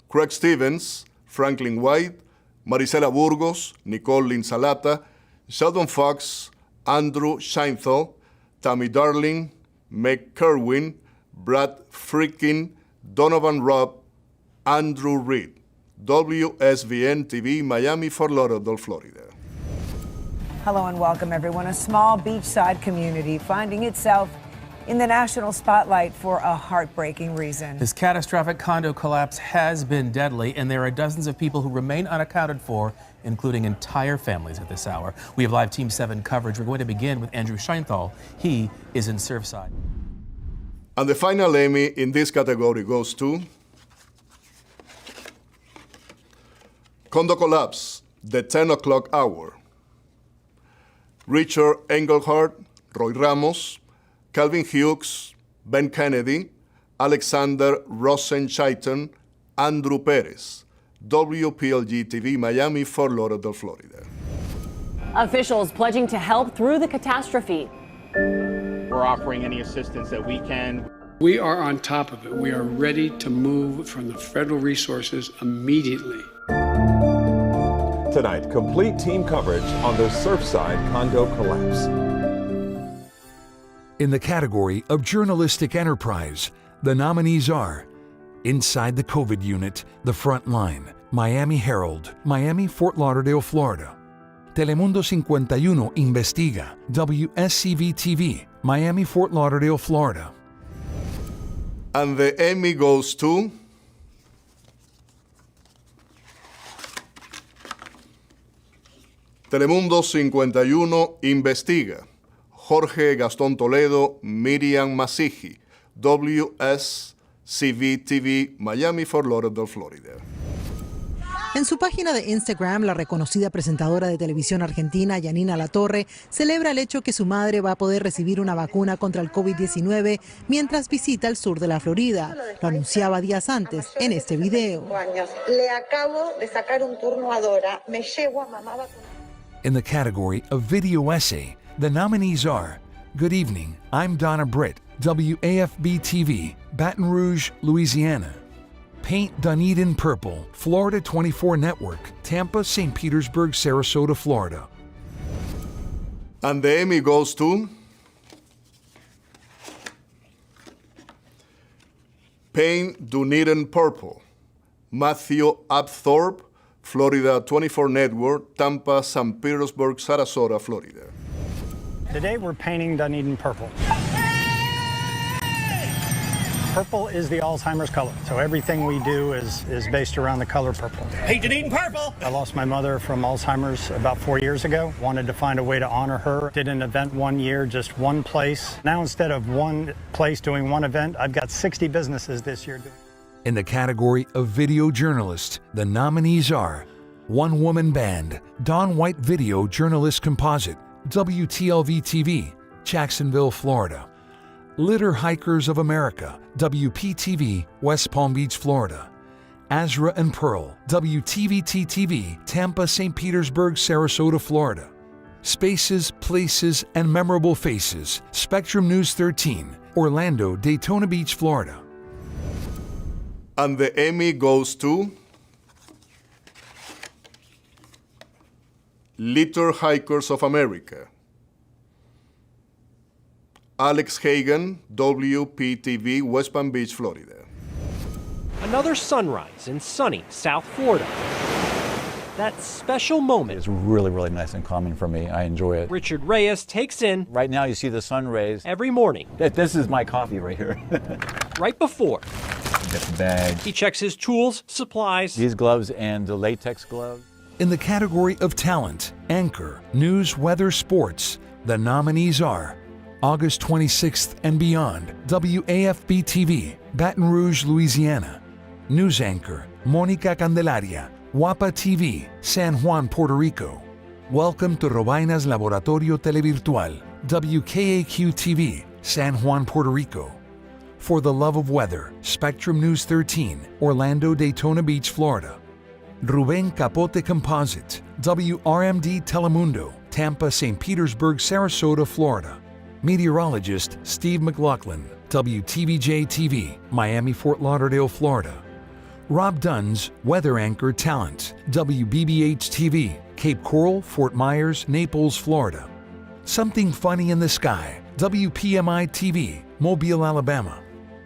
Craig Stevens, Franklin White, Marisela Burgos, Nicole Linsalata, Sheldon Fox, Andrew Scheinthal, Tammy Darling, Meg Kerwin, Brad Frickin, Donovan Robb, Andrew Reed. WSVN TV, Miami, Fort Lauderdale, Florida. Hello and welcome, everyone. A small beachside community finding itself in the national spotlight for a heartbreaking reason. This catastrophic condo collapse has been deadly, and there are dozens of people who remain unaccounted for, including entire families at this hour. We have live Team 7 coverage. We're going to begin with Andrew Scheinthal. He is in Surfside. And the final Emmy in this category goes to Condo Collapse, The 10 O'Clock Hour. Richard Engelhardt, Roy Ramos, Calvin Hughes, Ben Kennedy, Alexander Rosenscheiten, Andrew Perez. WPLG TV, Miami, Fort Lauderdale, Florida. Officials pledging to help through the catastrophe. We're offering any assistance that we can. We are on top of it. We are ready to move from the federal resources immediately. Tonight, complete team coverage on the Surfside condo collapse. In the category of journalistic enterprise, the nominees are Inside the COVID Unit, The Front Line, Miami Herald, Miami, Fort Lauderdale, Florida. Telemundo 51 Investiga, WSCV-TV, Miami, Fort Lauderdale, Florida. And the Emmy goes to Telemundo 51 Investiga, Jorge Gastón Toledo, Miriam Masiji, WSCV-TV, Miami, Fort Lauderdale, Florida. En su página de Instagram, la reconocida presentadora de televisión argentina, Yanina Latorre, celebra el hecho que su madre va a poder recibir una vacuna contra el COVID-19 mientras visita el sur de la Florida. Lo anunciaba días antes en este video. Le acabo de sacar un turno a Dora. Me llevo a mamá vacunada. In the category of video essay, the nominees are Good Evening, I'm Donna Britt, WAFB-TV, Baton Rouge, Louisiana. Paint Dunedin Purple, Florida 24 Network, Tampa, St. Petersburg, Sarasota, Florida. And the Emmy goes to Paint Dunedin Purple, Matthew Apthorpe, Florida 24 Network, Tampa, St. Petersburg, Sarasota, Florida. Today we're painting Dunedin purple. Purple is the Alzheimer's color, so everything we do is based around the color purple. Hey, Dunedin purple! I lost my mother from Alzheimer's about 4 years ago. Wanted to find a way to honor her. Did an event one year, just one place. Now instead of one place doing one event, I've got 60 businesses this year doing. In the category of video journalist, the nominees are One Woman Band, Dawn White Video Journalist Composite, WTLV-TV, Jacksonville, Florida. Litter Hikers of America, WPTV, West Palm Beach, Florida. Azra and Pearl, WTVT-TV, Tampa, St. Petersburg, Sarasota, Florida. Spaces, Places, and Memorable Faces, Spectrum News 13, Orlando, Daytona Beach, Florida. And the Emmy goes to Litter Hikers of America. Alex Hagan, WPTV, West Palm Beach, Florida. Another sunrise in sunny South Florida. That special moment. It's really, really nice and calming for me. I enjoy it. Richard Reyes takes in. Right now you see the sun rays. Every morning. This is my coffee right here. Right before. Get the bag. He checks his tools, supplies. These gloves and the latex gloves. In the category of talent, anchor, news, weather, sports, the nominees are August 26th and beyond, WAFB-TV, Baton Rouge, Louisiana. News anchor, Mónica Candelaria, WAPA TV, San Juan, Puerto Rico. Welcome to Robainas Laboratorio Televirtual, WKAQ-TV, San Juan, Puerto Rico. For the Love of Weather, Spectrum News 13, Orlando, Daytona Beach, Florida. Rubén Capote Composite, WRMD Telemundo, Tampa, St. Petersburg, Sarasota, Florida. Meteorologist Steve McLaughlin, WTVJ-TV, Miami, Fort Lauderdale, Florida. Rob Dunn's Weather Anchor Talent, WBBH-TV, Cape Coral, Fort Myers, Naples, Florida. Something Funny in the Sky, WPMI-TV, Mobile, Alabama.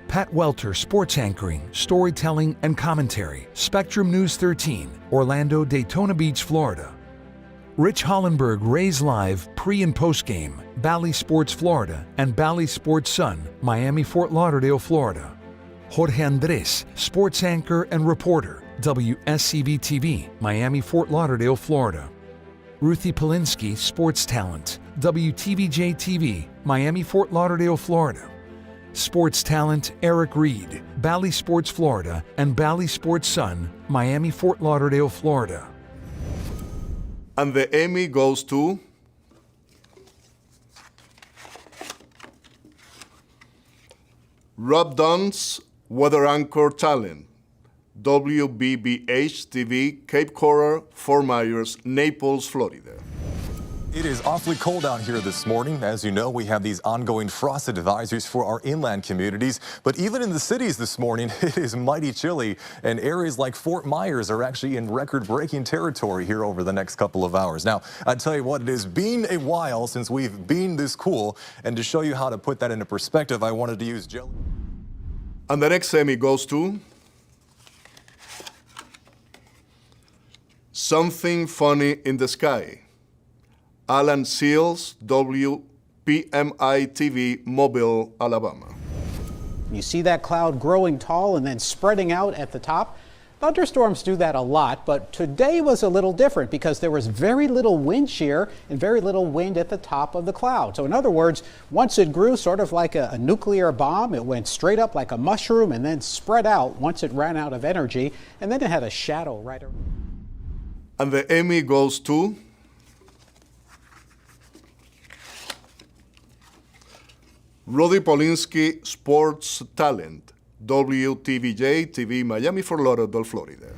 Pat Welter Sports Anchoring, Storytelling, and Commentary, Spectrum News 13, Orlando, Daytona Beach, Florida. Rich Hollenberg Rays Live pre- and postgame, Bally Sports Florida and Bally Sports Sun, Miami, Fort Lauderdale, Florida. Jorge Andres, Sports Anchor and Reporter, WSCV-TV, Miami, Fort Lauderdale, Florida. Ruthie Polinsky, Sports Talent, WTVJ-TV, Miami, Fort Lauderdale, Florida. Sports Talent Eric Reed, Bally Sports Florida and Bally Sports Sun, Miami, Fort Lauderdale, Florida. And the Emmy goes to Rob Dunn's Weather Anchor Talent, WBBH-TV, Cape Coral, Fort Myers, Naples, Florida. It is awfully cold out here this morning. As you know, we have these ongoing frost advisories for our inland communities. But even in the cities this morning, it is mighty chilly. And areas like Fort Myers are actually in record-breaking territory here over the next couple of hours. Now, I tell you what, it has been a while since we've been this cool. And to show you how to put that into perspective, I wanted to use jelly. And the next Emmy goes to Something Funny in the Sky. Alan Seals, WPMI-TV, Mobile, Alabama. You see that cloud growing tall and then spreading out at the top? Thunderstorms do that a lot, but today was a little different because there was very little wind shear and very little wind at the top of the cloud. So in other words, once it grew sort of like a nuclear bomb, it went straight up like a mushroom and then spread out once it ran out of energy, and then it had a shadow right around. And the Emmy goes to Rudy Polinsky, Sports Talent, WTVJ-TV, Miami, Fort Lauderdale, Florida.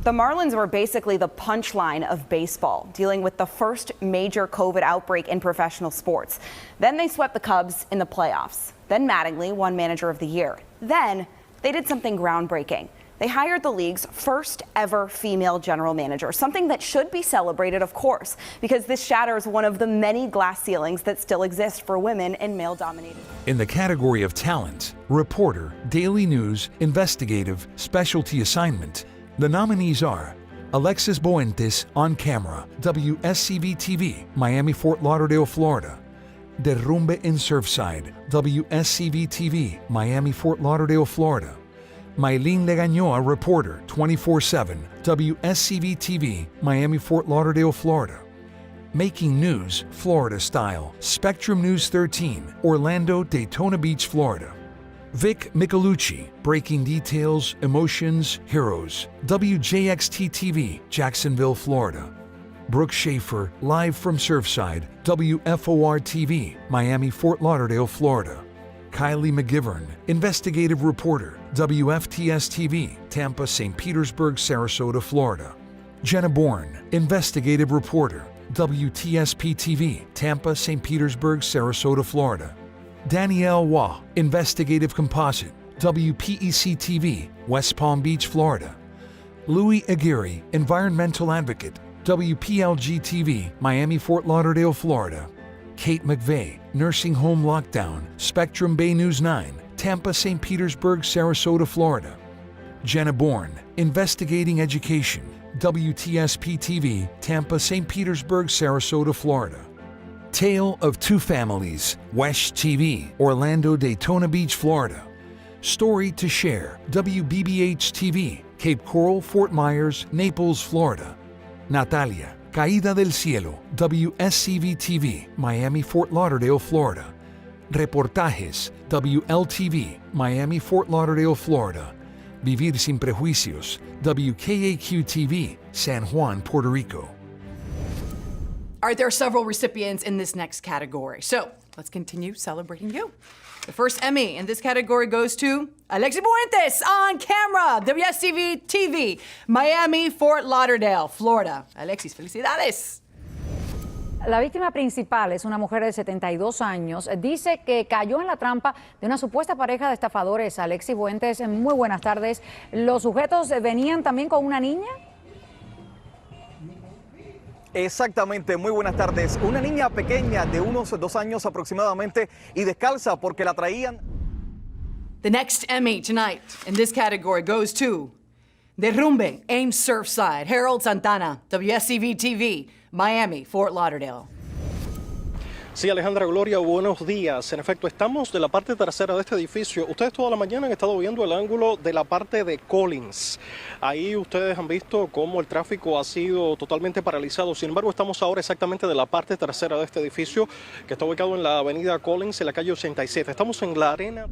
The Marlins were basically the punchline of baseball, dealing with the first major COVID outbreak in professional sports. Then they swept the Cubs in the playoffs. Then Mattingly won Manager of the Year. Then they did something groundbreaking. They hired the league's first ever female general manager, something that should be celebrated, of course, because this shatters one of the many glass ceilings that still exist for women in male-dominated. In the category of talent, reporter, daily news, investigative, specialty assignment, the nominees are Alexis Boentes on camera, WSCV-TV, Miami, Fort Lauderdale, Florida. Derrumbe in Surfside, WSCV-TV, Miami, Fort Lauderdale, Florida. Maylene Legañoa, reporter, 24/7, WSCV-TV, Miami, Fort Lauderdale, Florida. Making News, Florida Style, Spectrum News 13, Orlando, Daytona Beach, Florida. Vic Michelucci, Breaking Details, Emotions, Heroes, WJXT-TV, Jacksonville, Florida. Brooke Schaefer, live from Surfside, WFOR-TV, Miami, Fort Lauderdale, Florida. Kylie McGivern, investigative reporter, WFTS-TV, Tampa, St. Petersburg, Sarasota, Florida. Jenna Bourne, investigative reporter, WTSP-TV, Tampa, St. Petersburg, Sarasota, Florida. Danielle Waugh, investigative composite, WPEC-TV, West Palm Beach, Florida. Louis Aguirre, environmental advocate, WPLG-TV, Miami, Fort Lauderdale, Florida. Kate McVeigh, Nursing Home Lockdown, Spectrum Bay News 9, Tampa, St. Petersburg, Sarasota, Florida. Jenna Bourne, Investigating Education, WTSP-TV, Tampa, St. Petersburg, Sarasota, Florida. Tale of Two Families, WESH TV, Orlando, Daytona Beach, Florida. Story to Share, WBBH-TV, Cape Coral, Fort Myers, Naples, Florida. Natalia, Caída del Cielo, WSCV-TV, Miami, Fort Lauderdale, Florida. Reportajes, WLTV, Miami, Fort Lauderdale, Florida. Vivir Sin Prejuicios, WKAQ-TV, San Juan, Puerto Rico. All right, there are several recipients in this next category, so let's continue celebrating you. The first Emmy in this category goes to Alexis Fuentes on camera, WSCV-TV, Miami, Fort Lauderdale, Florida. Alexis, felicidades. La víctima principal es una mujer de 72 años. Dice que cayó en la trampa de una supuesta pareja de estafadores. Alexis Fuentes, muy buenas tardes. ¿Los sujetos venían también con una niña? Exactamente, muy buenas tardes. Una niña pequeña de unos 2 años aproximadamente y descalza porque la traían. The next Emmy tonight in this category goes to Derrumbe, Ames Surfside, Harold Santana, WSCV-TV, Miami, Fort Lauderdale. Sí, Alejandra Gloria, buenos días. En efecto, estamos de la parte trasera de este edificio. Ustedes toda la mañana han estado viendo el ángulo de la parte de Collins. Ahí ustedes han visto cómo el tráfico ha sido totalmente paralizado. Sin embargo, estamos ahora exactamente de la parte trasera de este edificio, que está ubicado en la avenida Collins, en la calle 87. Estamos en la arena.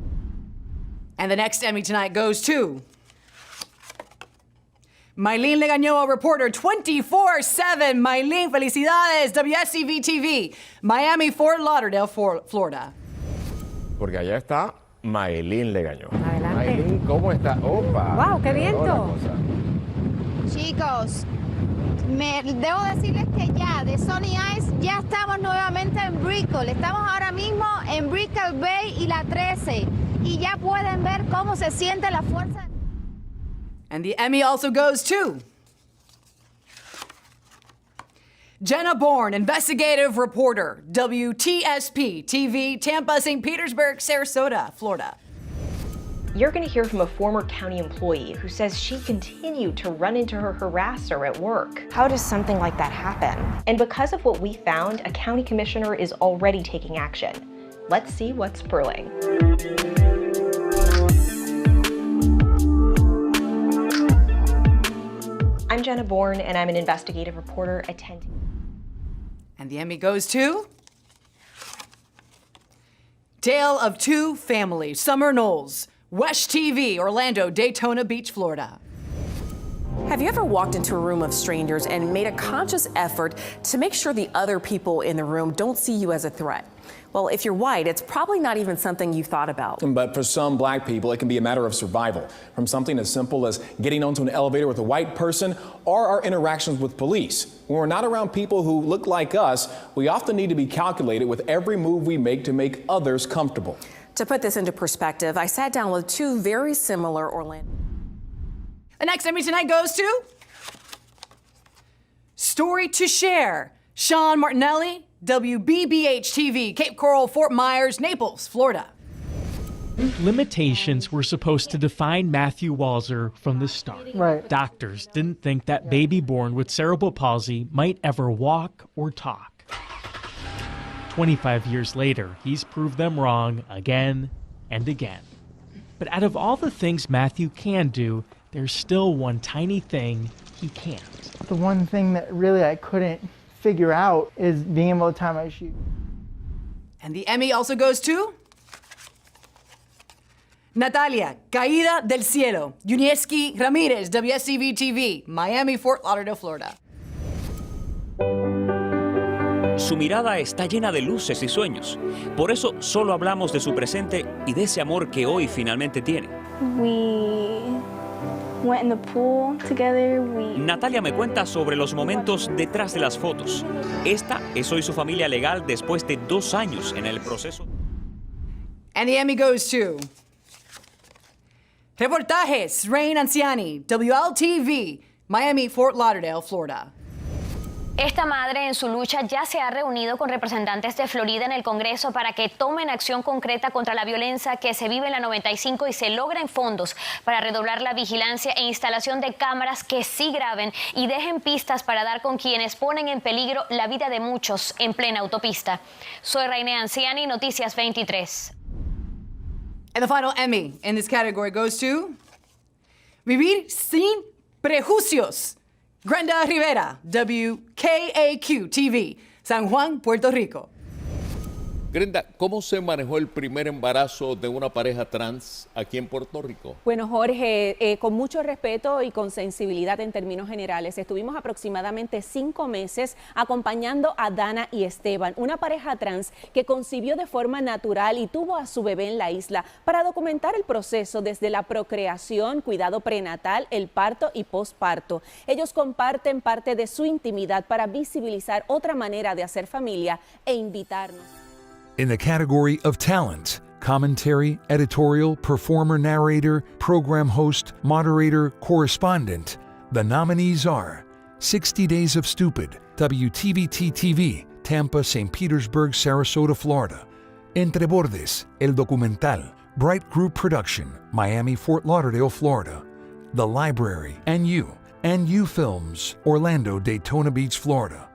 And the next Emmy tonight goes to Maylene Legaño, reporter 24/7. Maylene, felicidades, WSCV-TV, Miami, Fort Lauderdale, Florida. Porque allá está Maylene Legaño. Adelante. Maylene, ¿cómo está? ¡Opa! ¡Wow, qué viento! Chicos, debo decirles que ya de Sunny Ice ya estamos nuevamente en Brickell. Estamos ahora mismo en Brickell Bay y la 13. Y ya pueden ver cómo se siente la fuerza. And the Emmy also goes to Jenna Bourne, investigative reporter, WTSP-TV, Tampa, St. Petersburg, Sarasota, Florida. You're going to hear from a former county employee who says she continued to run into her harasser at work. How does something like that happen? And because of what we found, a county commissioner is already taking action. Let's see what's brewing. I'm Jenna Bourne, and I'm an investigative reporter attending. And the Emmy goes to Tale of Two Families, Summer Knowles, WESH TV, Orlando, Daytona Beach, Florida. Have you ever walked into a room of strangers and made a conscious effort to make sure the other people in the room don't see you as a threat? Well, if you're white, it's probably not even something you've thought about. But for some black people, it can be a matter of survival, from something as simple as getting onto an elevator with a white person or our interactions with police. When we're not around people who look like us, we often need to be calculated with every move we make to make others comfortable. To put this into perspective, I sat down with two very similar Orlando. The next Emmy tonight goes to Story to Share, Sean Martinelli, WBBH-TV, Cape Coral, Fort Myers, Naples, Florida. Limitations were supposed to define Matthew Walzer from the start. Right. Doctors didn't think that baby born with cerebral palsy might ever walk or talk. 25 years later, he's proved them wrong again and again. But out of all the things Matthew can do, there's still one tiny thing he can't. The one thing that really I couldn't figure out is being able to tie my shoe. And the Emmy also goes to Natalia, Caída del Cielo, Yunieski Ramirez, WSCV-TV, Miami, Fort Lauderdale, Florida. Su mirada está llena de luces y sueños. Por eso solo hablamos de su presente y de ese amor que hoy finalmente tiene. Went in the pool together. Natalia me cuenta sobre los momentos detrás de las fotos. Esta es hoy su familia legal después de 2 años en el proceso. And the Emmy goes to Reportajes, Rain Anciani, WLTV, Miami, Fort Lauderdale, Florida. Esta madre en su lucha ya se ha reunido con representantes de Florida en el Congreso para que tomen acción concreta contra la violencia que se vive en la 95 y se logren fondos para redoblar la vigilancia e instalación de cámaras que sí graben y dejen pistas para dar con quienes ponen en peligro la vida de muchos en plena autopista. Soy Reine Anciani, Noticias 23. And the final Emmy in this category goes to Vivir Sin Prejuicios. Grenda Rivera, WKAQ TV, San Juan, Puerto Rico. Grenda, ¿cómo se manejó el primer embarazo de una pareja trans aquí en Puerto Rico? Bueno, Jorge, con mucho respeto y con sensibilidad en términos generales, estuvimos aproximadamente 5 meses acompañando a Dana y Esteban, una pareja trans que concibió de forma natural y tuvo a su bebé en la isla para documentar el proceso desde la procreación, cuidado prenatal, el parto y posparto. Ellos comparten parte de su intimidad para visibilizar otra manera de hacer familia e invitarnos. In the category of talent, commentary, editorial, performer, narrator, program host, moderator, correspondent, the nominees are 60 Days of Stupid, WTVT-TV, Tampa, St. Petersburg, Sarasota, Florida. Entre Bordes, El Documental, Bright Group Production, Miami, Fort Lauderdale, Florida. The Library, and You Films, Orlando, Daytona Beach, Florida.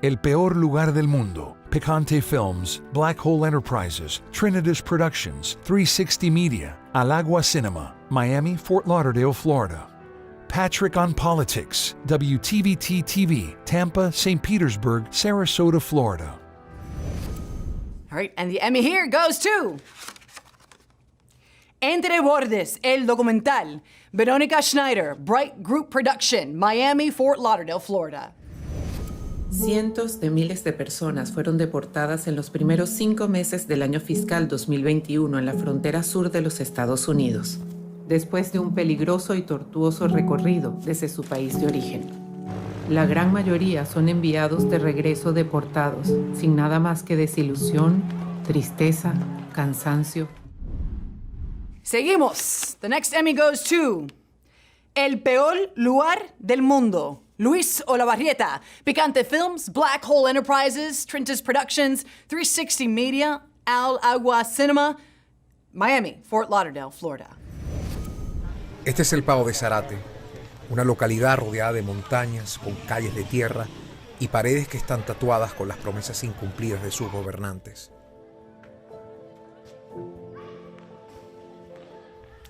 El Peor Lugar del Mundo, Picante Films, Black Hole Enterprises, Trinitas Productions, 360 Media, Al Agua Cinema, Miami, Fort Lauderdale, Florida. Patrick on Politics, WTVT-TV, Tampa, St. Petersburg, Sarasota, Florida. All right, and the Emmy here goes to Entre Bordes, El Documental, Veronica Schneider, Bright Group Production, Miami, Fort Lauderdale, Florida. Cientos de miles de personas fueron deportadas en los primeros 5 meses del año fiscal 2021 en la frontera sur de los Estados Unidos, después de un peligroso y tortuoso recorrido desde su país de origen. La gran mayoría son enviados de regreso deportados, sin nada más que desilusión, tristeza, cansancio. Seguimos. The next Emmy goes to El Peor Lugar del Mundo, Luis Olavarrieta, Picante Films, Black Hole Enterprises, Trinitas Productions, 360 Media, Al Agua Cinema, Miami, Fort Lauderdale, Florida. Este es el Pao de Zárate, una localidad rodeada de montañas, con calles de tierra y paredes que están tatuadas con las promesas incumplidas de sus gobernantes.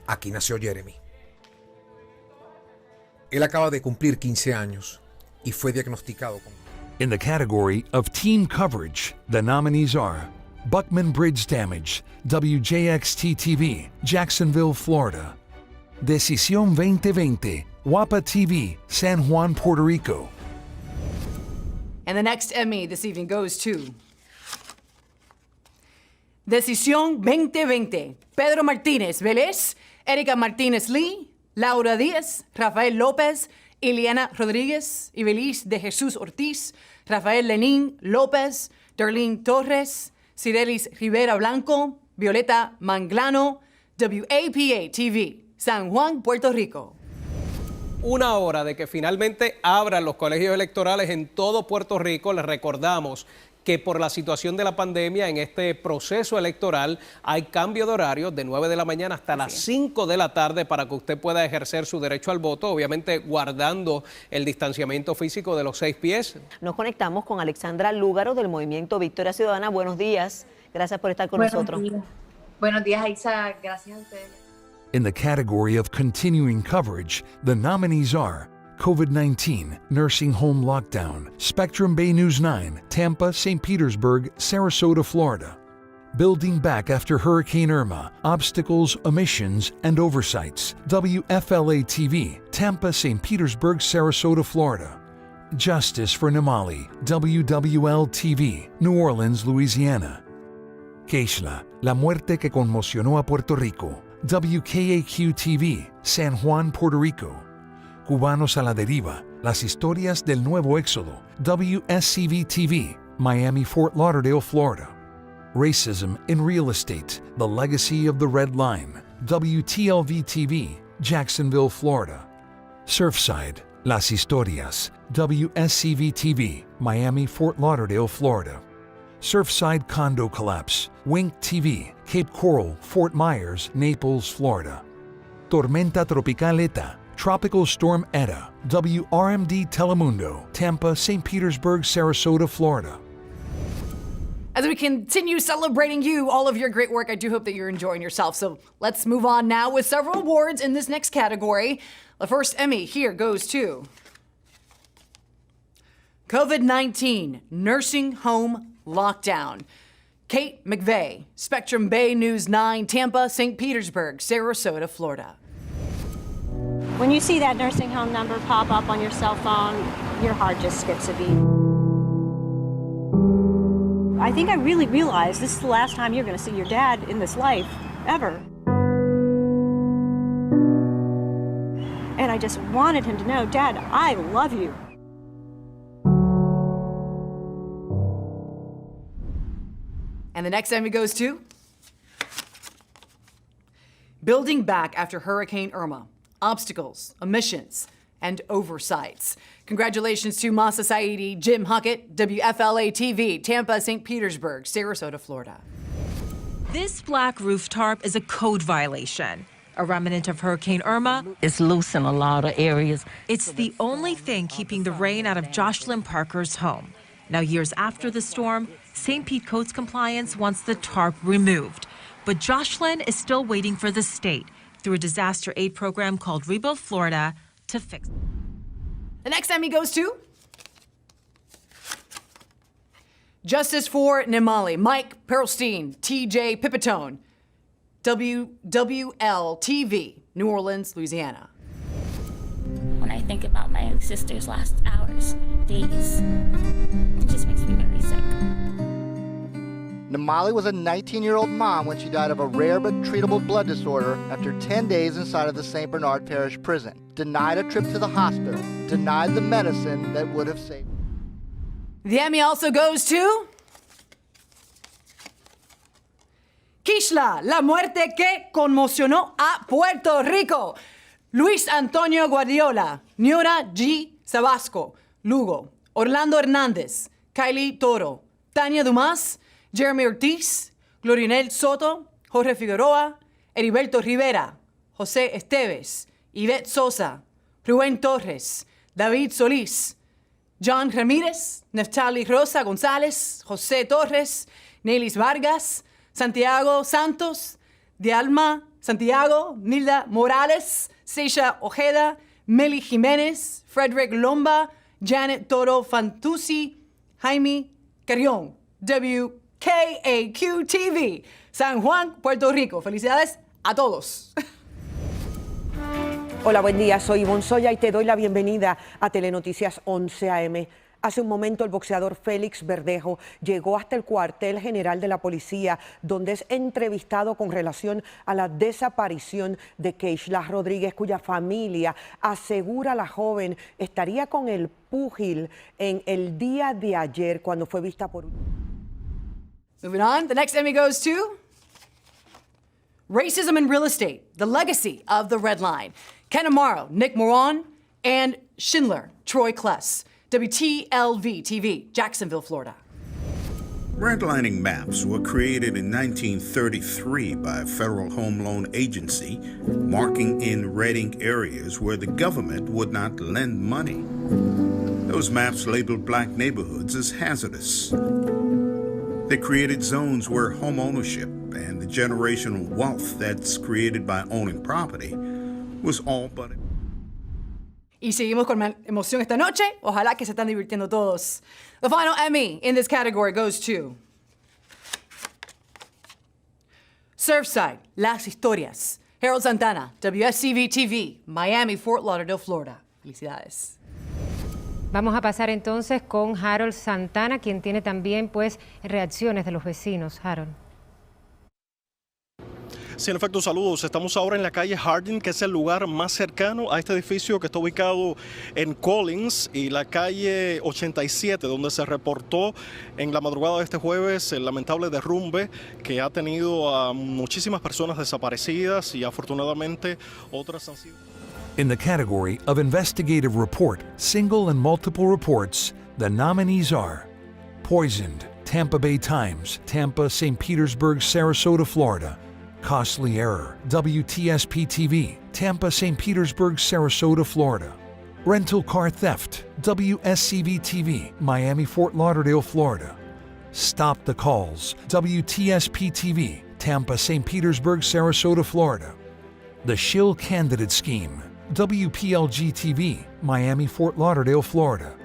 Aquí nació Jeremy. Él acaba de cumplir 15 años y fue diagnosticado con... In the category of team coverage, the nominees are Buckman Bridge Damage, WJXT-TV, Jacksonville, Florida. Decisión 2020, WAPA TV, San Juan, Puerto Rico. And the next Emmy this evening goes to Decisión 2020, Pedro Martínez Vélez, Erika Martínez Lee, Laura Díaz, Rafael López, Ileana Rodríguez, Ibeliz de Jesús Ortiz, Rafael Lenín López, Darlene Torres, Cirelis Rivera Blanco, Violeta Manglano, WAPA TV, San Juan, Puerto Rico. Una hora de que finalmente abran los colegios electorales en todo Puerto Rico. Les recordamos que por la situación de la pandemia en este proceso electoral hay cambio de horario de 9 de la mañana hasta las 5 de la tarde para que usted pueda ejercer su derecho al voto, obviamente guardando el distanciamiento físico de los 6 pies. Nos conectamos con Alexandra Lúgaro del Movimiento Victoria Ciudadana. Buenos días, gracias por estar con nosotros. Buenos días, Aiza, gracias a ustedes. In the category of continuing coverage, the nominees are COVID-19, Nursing Home Lockdown, Spectrum Bay News 9, Tampa, St. Petersburg, Sarasota, Florida. Building Back After Hurricane Irma, Obstacles, Omissions, and Oversights, WFLA-TV, Tampa, St. Petersburg, Sarasota, Florida. Justice for Namali, WWL-TV, New Orleans, Louisiana. Keishla, La Muerte que Conmocionó a Puerto Rico, WKAQ-TV, San Juan, Puerto Rico. Cubanos a la Deriva, Las Historias del Nuevo Éxodo, WSCV-TV, Miami, Fort Lauderdale, Florida. Racism in Real Estate, The Legacy of the Red Line, WTLV-TV, Jacksonville, Florida. Surfside, Las Historias, WSCV-TV, Miami, Fort Lauderdale, Florida. Surfside Condo Collapse, Wink TV, Cape Coral, Fort Myers, Naples, Florida. Tormenta Tropical Eta, Tropical Storm Eta, WRMD Telemundo, Tampa, St. Petersburg, Sarasota, Florida. As we continue celebrating you, all of your great work, I do hope that you're enjoying yourself. So let's move on now with several awards in this next category. The first Emmy here goes to COVID-19 Nursing Home Lockdown. Kate McVeigh, Spectrum Bay News 9, Tampa, St. Petersburg, Sarasota, Florida. When you see that nursing home number pop up on your cell phone, your heart just skips a beat. I think I really realized this is the last time you're going to see your dad in this life, ever. And I just wanted him to know, Dad, I love you. And the next Emmy goes to Building Back After Hurricane Irma, Obstacles, Omissions, and Oversights. Congratulations to Masa Saidi, Jim Huckett, WFLA-TV, Tampa, St. Petersburg, Sarasota, Florida. This black roof tarp is a code violation. A remnant of Hurricane Irma. It's loose in a lot of areas. It's the only thing keeping the rain out of Jocelyn Parker's home. Now, years after the storm, St. Pete Codes Compliance wants the tarp removed. But Jocelyn is still waiting for the state, through a disaster aid program called Rebuild Florida, to fix it. The next Emmy goes to Justice for Nimali, Mike Perlstein, TJ Pipitone, WWL-TV, New Orleans, Louisiana. When I think about my sister's last hours, days, it just makes me very sick. Nimali was a 19-year-old mom when she died of a rare but treatable blood disorder after 10 days inside of the St. Bernard Parish prison. Denied a trip to the hospital. Denied the medicine that would have saved her. The Emmy also goes to Kishla, la muerte que conmocionó a Puerto Rico. Luis Antonio Guardiola, Niora G. Sabasco, Lugo, Orlando Hernández, Kylie Toro, Tania Dumas, Jeremy Ortiz, Glorinel Soto, Jorge Figueroa, Heriberto Rivera, José Esteves, Ivette Sosa, Rubén Torres, David Solís, John Ramírez, Neftali Rosa González, José Torres, Nelis Vargas, Santiago Santos, Dialma Santiago, Nilda Morales, Seisha Ojeda, Meli Jiménez, Frederick Lomba, Janet Toro Fantuzzi, Jaime Carrión, WKAQ-TV, San Juan, Puerto Rico. Felicidades a todos. Hola, buen día. Soy Ivonne Soya y te doy la bienvenida a Telenoticias 11 AM. Hace un momento el boxeador Félix Verdejo llegó hasta el cuartel general de la policía, donde es entrevistado con relación a la desaparición de Keishla Rodríguez, cuya familia asegura la joven estaría con el púgil en el día de ayer cuando fue vista por... Moving on, the next Emmy goes to Racism in Real Estate, The Legacy of the Red Line. Ken Amaro, Nick Moran, and Schindler, Troy Kless. WTLV-TV, Jacksonville, Florida. Redlining maps were created in 1933 by a federal home loan agency, marking in red ink areas where the government would not lend money. Those maps labeled black neighborhoods as hazardous. They created zones where home ownership and the generational wealth that's created by owning property was all but... Y seguimos con emoción esta noche. Ojalá que se están divirtiendo todos. The final Emmy in this category goes to Surfside, Las Historias, Harold Santana, WSCV-TV, Miami, Fort Lauderdale, Florida. Felicidades. Vamos a pasar entonces con Harold Santana, quien tiene también pues reacciones de los vecinos. Harold. Sí, en efecto, saludos. Estamos ahora en la calle Harding, que es el lugar más cercano a este edificio que está ubicado en Collins, y la calle 87, donde se reportó en la madrugada de este jueves el lamentable derrumbe que ha tenido a muchísimas personas desaparecidas y afortunadamente otras han sido... In the category of investigative report, single and multiple reports, the nominees are Poisoned, Tampa Bay Times, Tampa, St. Petersburg, Sarasota, Florida. Costly Error, WTSP-TV, Tampa, St. Petersburg, Sarasota, Florida. Rental Car Theft, WSCV-TV, Miami, Fort Lauderdale, Florida. Stop the Calls, WTSP-TV, Tampa, St. Petersburg, Sarasota, Florida. The Shill Candidate Scheme, WPLG-TV, Miami, Fort Lauderdale, Florida.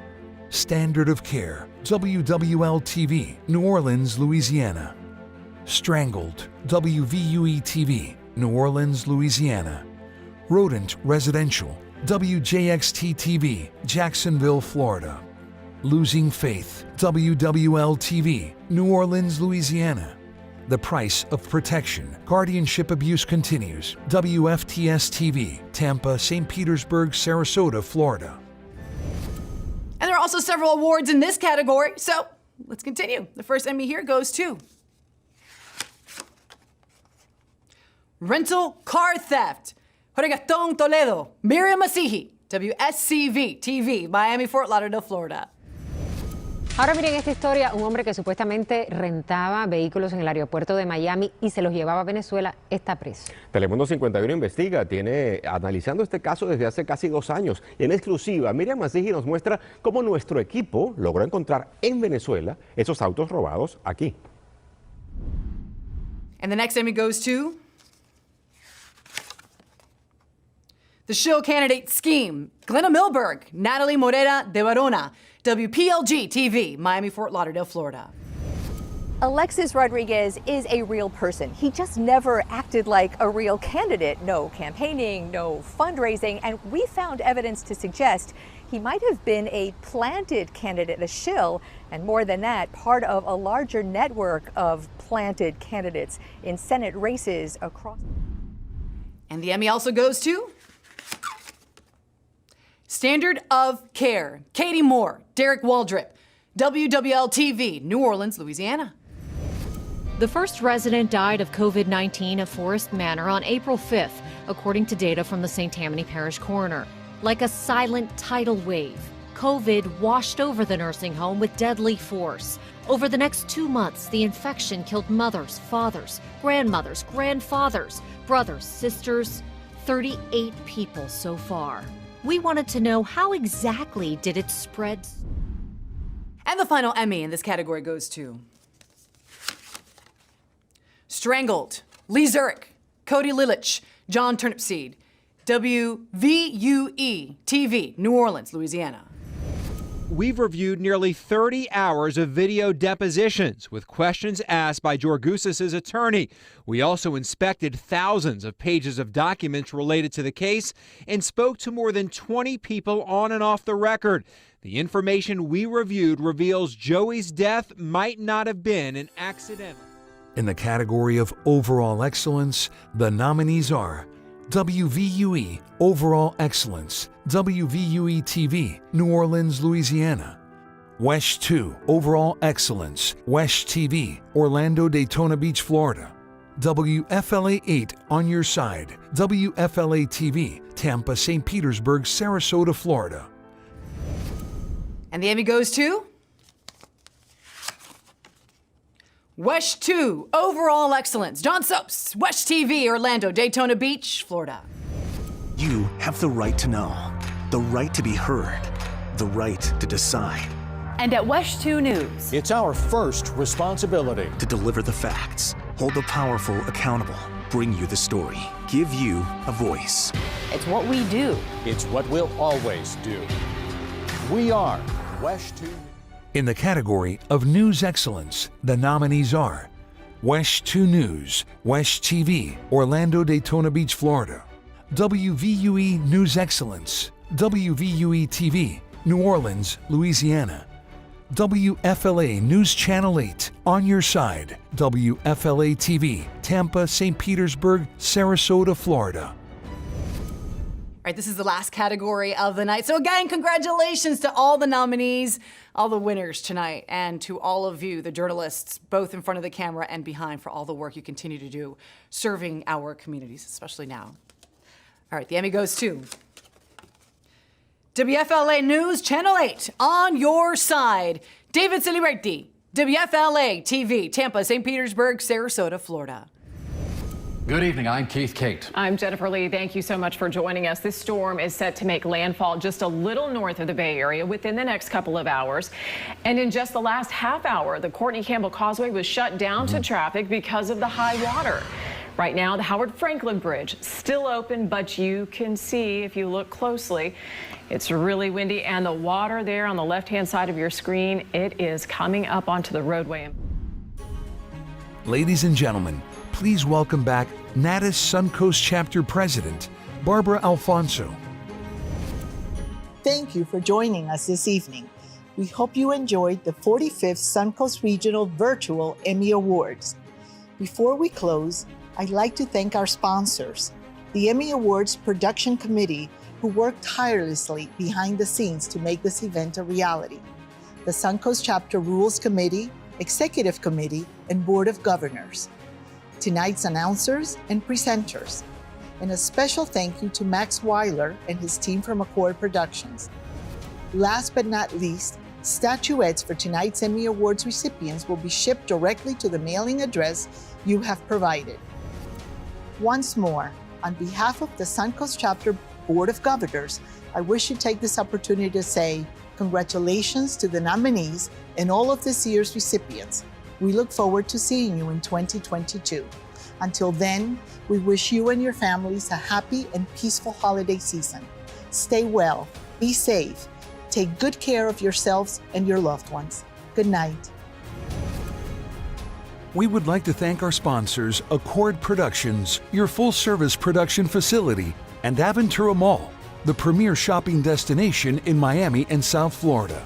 Standard of Care, WWL-TV, New Orleans, Louisiana. Strangled, WVUE-TV, New Orleans, Louisiana. Rodent Residential, WJXT-TV, Jacksonville, Florida. Losing Faith, WWL-TV, New Orleans, Louisiana. The Price of Protection, Guardianship Abuse Continues, WFTS-TV, Tampa, St. Petersburg, Sarasota, Florida. And there are also several awards in this category, so let's continue. The first Emmy here goes to Rental Car Theft, Jorge Gaston Toledo, Miriam Masihi, WSCV TV, Miami, Fort Lauderdale, Florida. Ahora miren esta historia, un hombre que supuestamente rentaba vehículos en el aeropuerto de Miami y se los llevaba a Venezuela, está preso. Telemundo 51 investiga, tiene analizando este caso desde hace casi 2 años. Y en exclusiva, Miriam Masigi nos muestra cómo nuestro equipo logró encontrar en Venezuela esos autos robados aquí. And the next Emmy goes to The Shill Candidate Scheme, Glenna Milberg, Natalie Morera de Barona, WPLG TV, Miami, Fort Lauderdale, Florida. Alexis Rodriguez is a real person. He just never acted like a real candidate. No campaigning, no fundraising, and we found evidence to suggest he might have been a planted candidate, a shill, and more than that, part of a larger network of planted candidates in Senate races across. And the Emmy also goes to Standard of Care, Katie Moore, Derek Waldrip, WWL-TV, New Orleans, Louisiana. The first resident died of COVID-19 at Forest Manor on April 5th, according to data from the St. Tammany Parish Coroner. Like a silent tidal wave, COVID washed over the nursing home with deadly force. Over the next 2 months, the infection killed mothers, fathers, grandmothers, grandfathers, brothers, sisters, 38 people so far. We wanted to know how exactly did it spread. And the final Emmy in this category goes to Strangled, Lee Zurich, Cody Lilich, John Turnipseed, WVUE TV, New Orleans, Louisiana. We've reviewed nearly 30 hours of video depositions with questions asked by Georgoussis' attorney. We also inspected thousands of pages of documents related to the case and spoke to more than 20 people on and off the record. The information we reviewed reveals Joey's death might not have been an accident. In the category of overall excellence, the nominees are WVUE Overall Excellence, WVUE TV, New Orleans, Louisiana. WESH 2 Overall Excellence, WESH TV, Orlando, Daytona Beach, Florida. WFLA 8 On Your Side, WFLA TV, Tampa, St. Petersburg, Sarasota, Florida. And the Emmy goes to WESH 2 Overall Excellence, John Soaps, WESH TV, Orlando, Daytona Beach, Florida. You have the right to know, the right to be heard, the right to decide. And at WESH 2 News, It's our first responsibility to deliver the facts, hold the powerful accountable, bring you the story, give you a voice. it's what we do. It's what we'll always do. We are WESH 2. In the category of News Excellence, the nominees are WESH 2 News, WESH TV, Orlando, Daytona Beach, Florida. WVUE News Excellence, WVUE TV, New Orleans, Louisiana. WFLA News Channel 8, On Your Side, WFLA TV, Tampa, St. Petersburg, Sarasota, Florida. All right, this is the last category of the night. So again, congratulations to all the nominees, all the winners tonight, and to all of you, the journalists, both in front of the camera and behind, for all the work you continue to do serving our communities, especially now. All right, the Emmy goes to WFLA News Channel 8 on your side. David Ciliberti, WFLA TV, Tampa, St. Petersburg, Sarasota, Florida. Good evening, I'm Keith Kate. I'm Jennifer Lee. Thank you so much for joining us. This storm is set to make landfall just a little north of the Bay Area within the next couple of hours. And in just the last half hour, the Courtney Campbell Causeway was shut down to traffic because of the high water. Right now, the Howard Franklin Bridge still open, but you can see if you look closely, it's really windy, and the water there on the left-hand side of your screen, it is coming up onto the roadway. Ladies and gentlemen, please welcome back Natus Suncoast Chapter President, Barbara Alfonso. Thank you for joining us this evening. We hope you enjoyed the 45th Suncoast Regional Virtual Emmy Awards. Before we close, I'd like to thank our sponsors, the Emmy Awards Production Committee, who worked tirelessly behind the scenes to make this event a reality, the Suncoast Chapter Rules Committee, Executive Committee, and Board of Governors, tonight's announcers and presenters, and a special thank you to Max Weiler and his team from Accord Productions. Last but not least, statuettes for tonight's Emmy Awards recipients will be shipped directly to the mailing address you have provided. Once more, on behalf of the Suncoast Chapter Board of Governors, I wish to take this opportunity to say congratulations to the nominees and all of this year's recipients. We look forward to seeing you in 2022. Until then, we wish you and your families a happy and peaceful holiday season. Stay well, be safe, take good care of yourselves and your loved ones. Good night. We would like to thank our sponsors, Accord Productions, your full-service production facility, and Aventura Mall, the premier shopping destination in Miami and South Florida.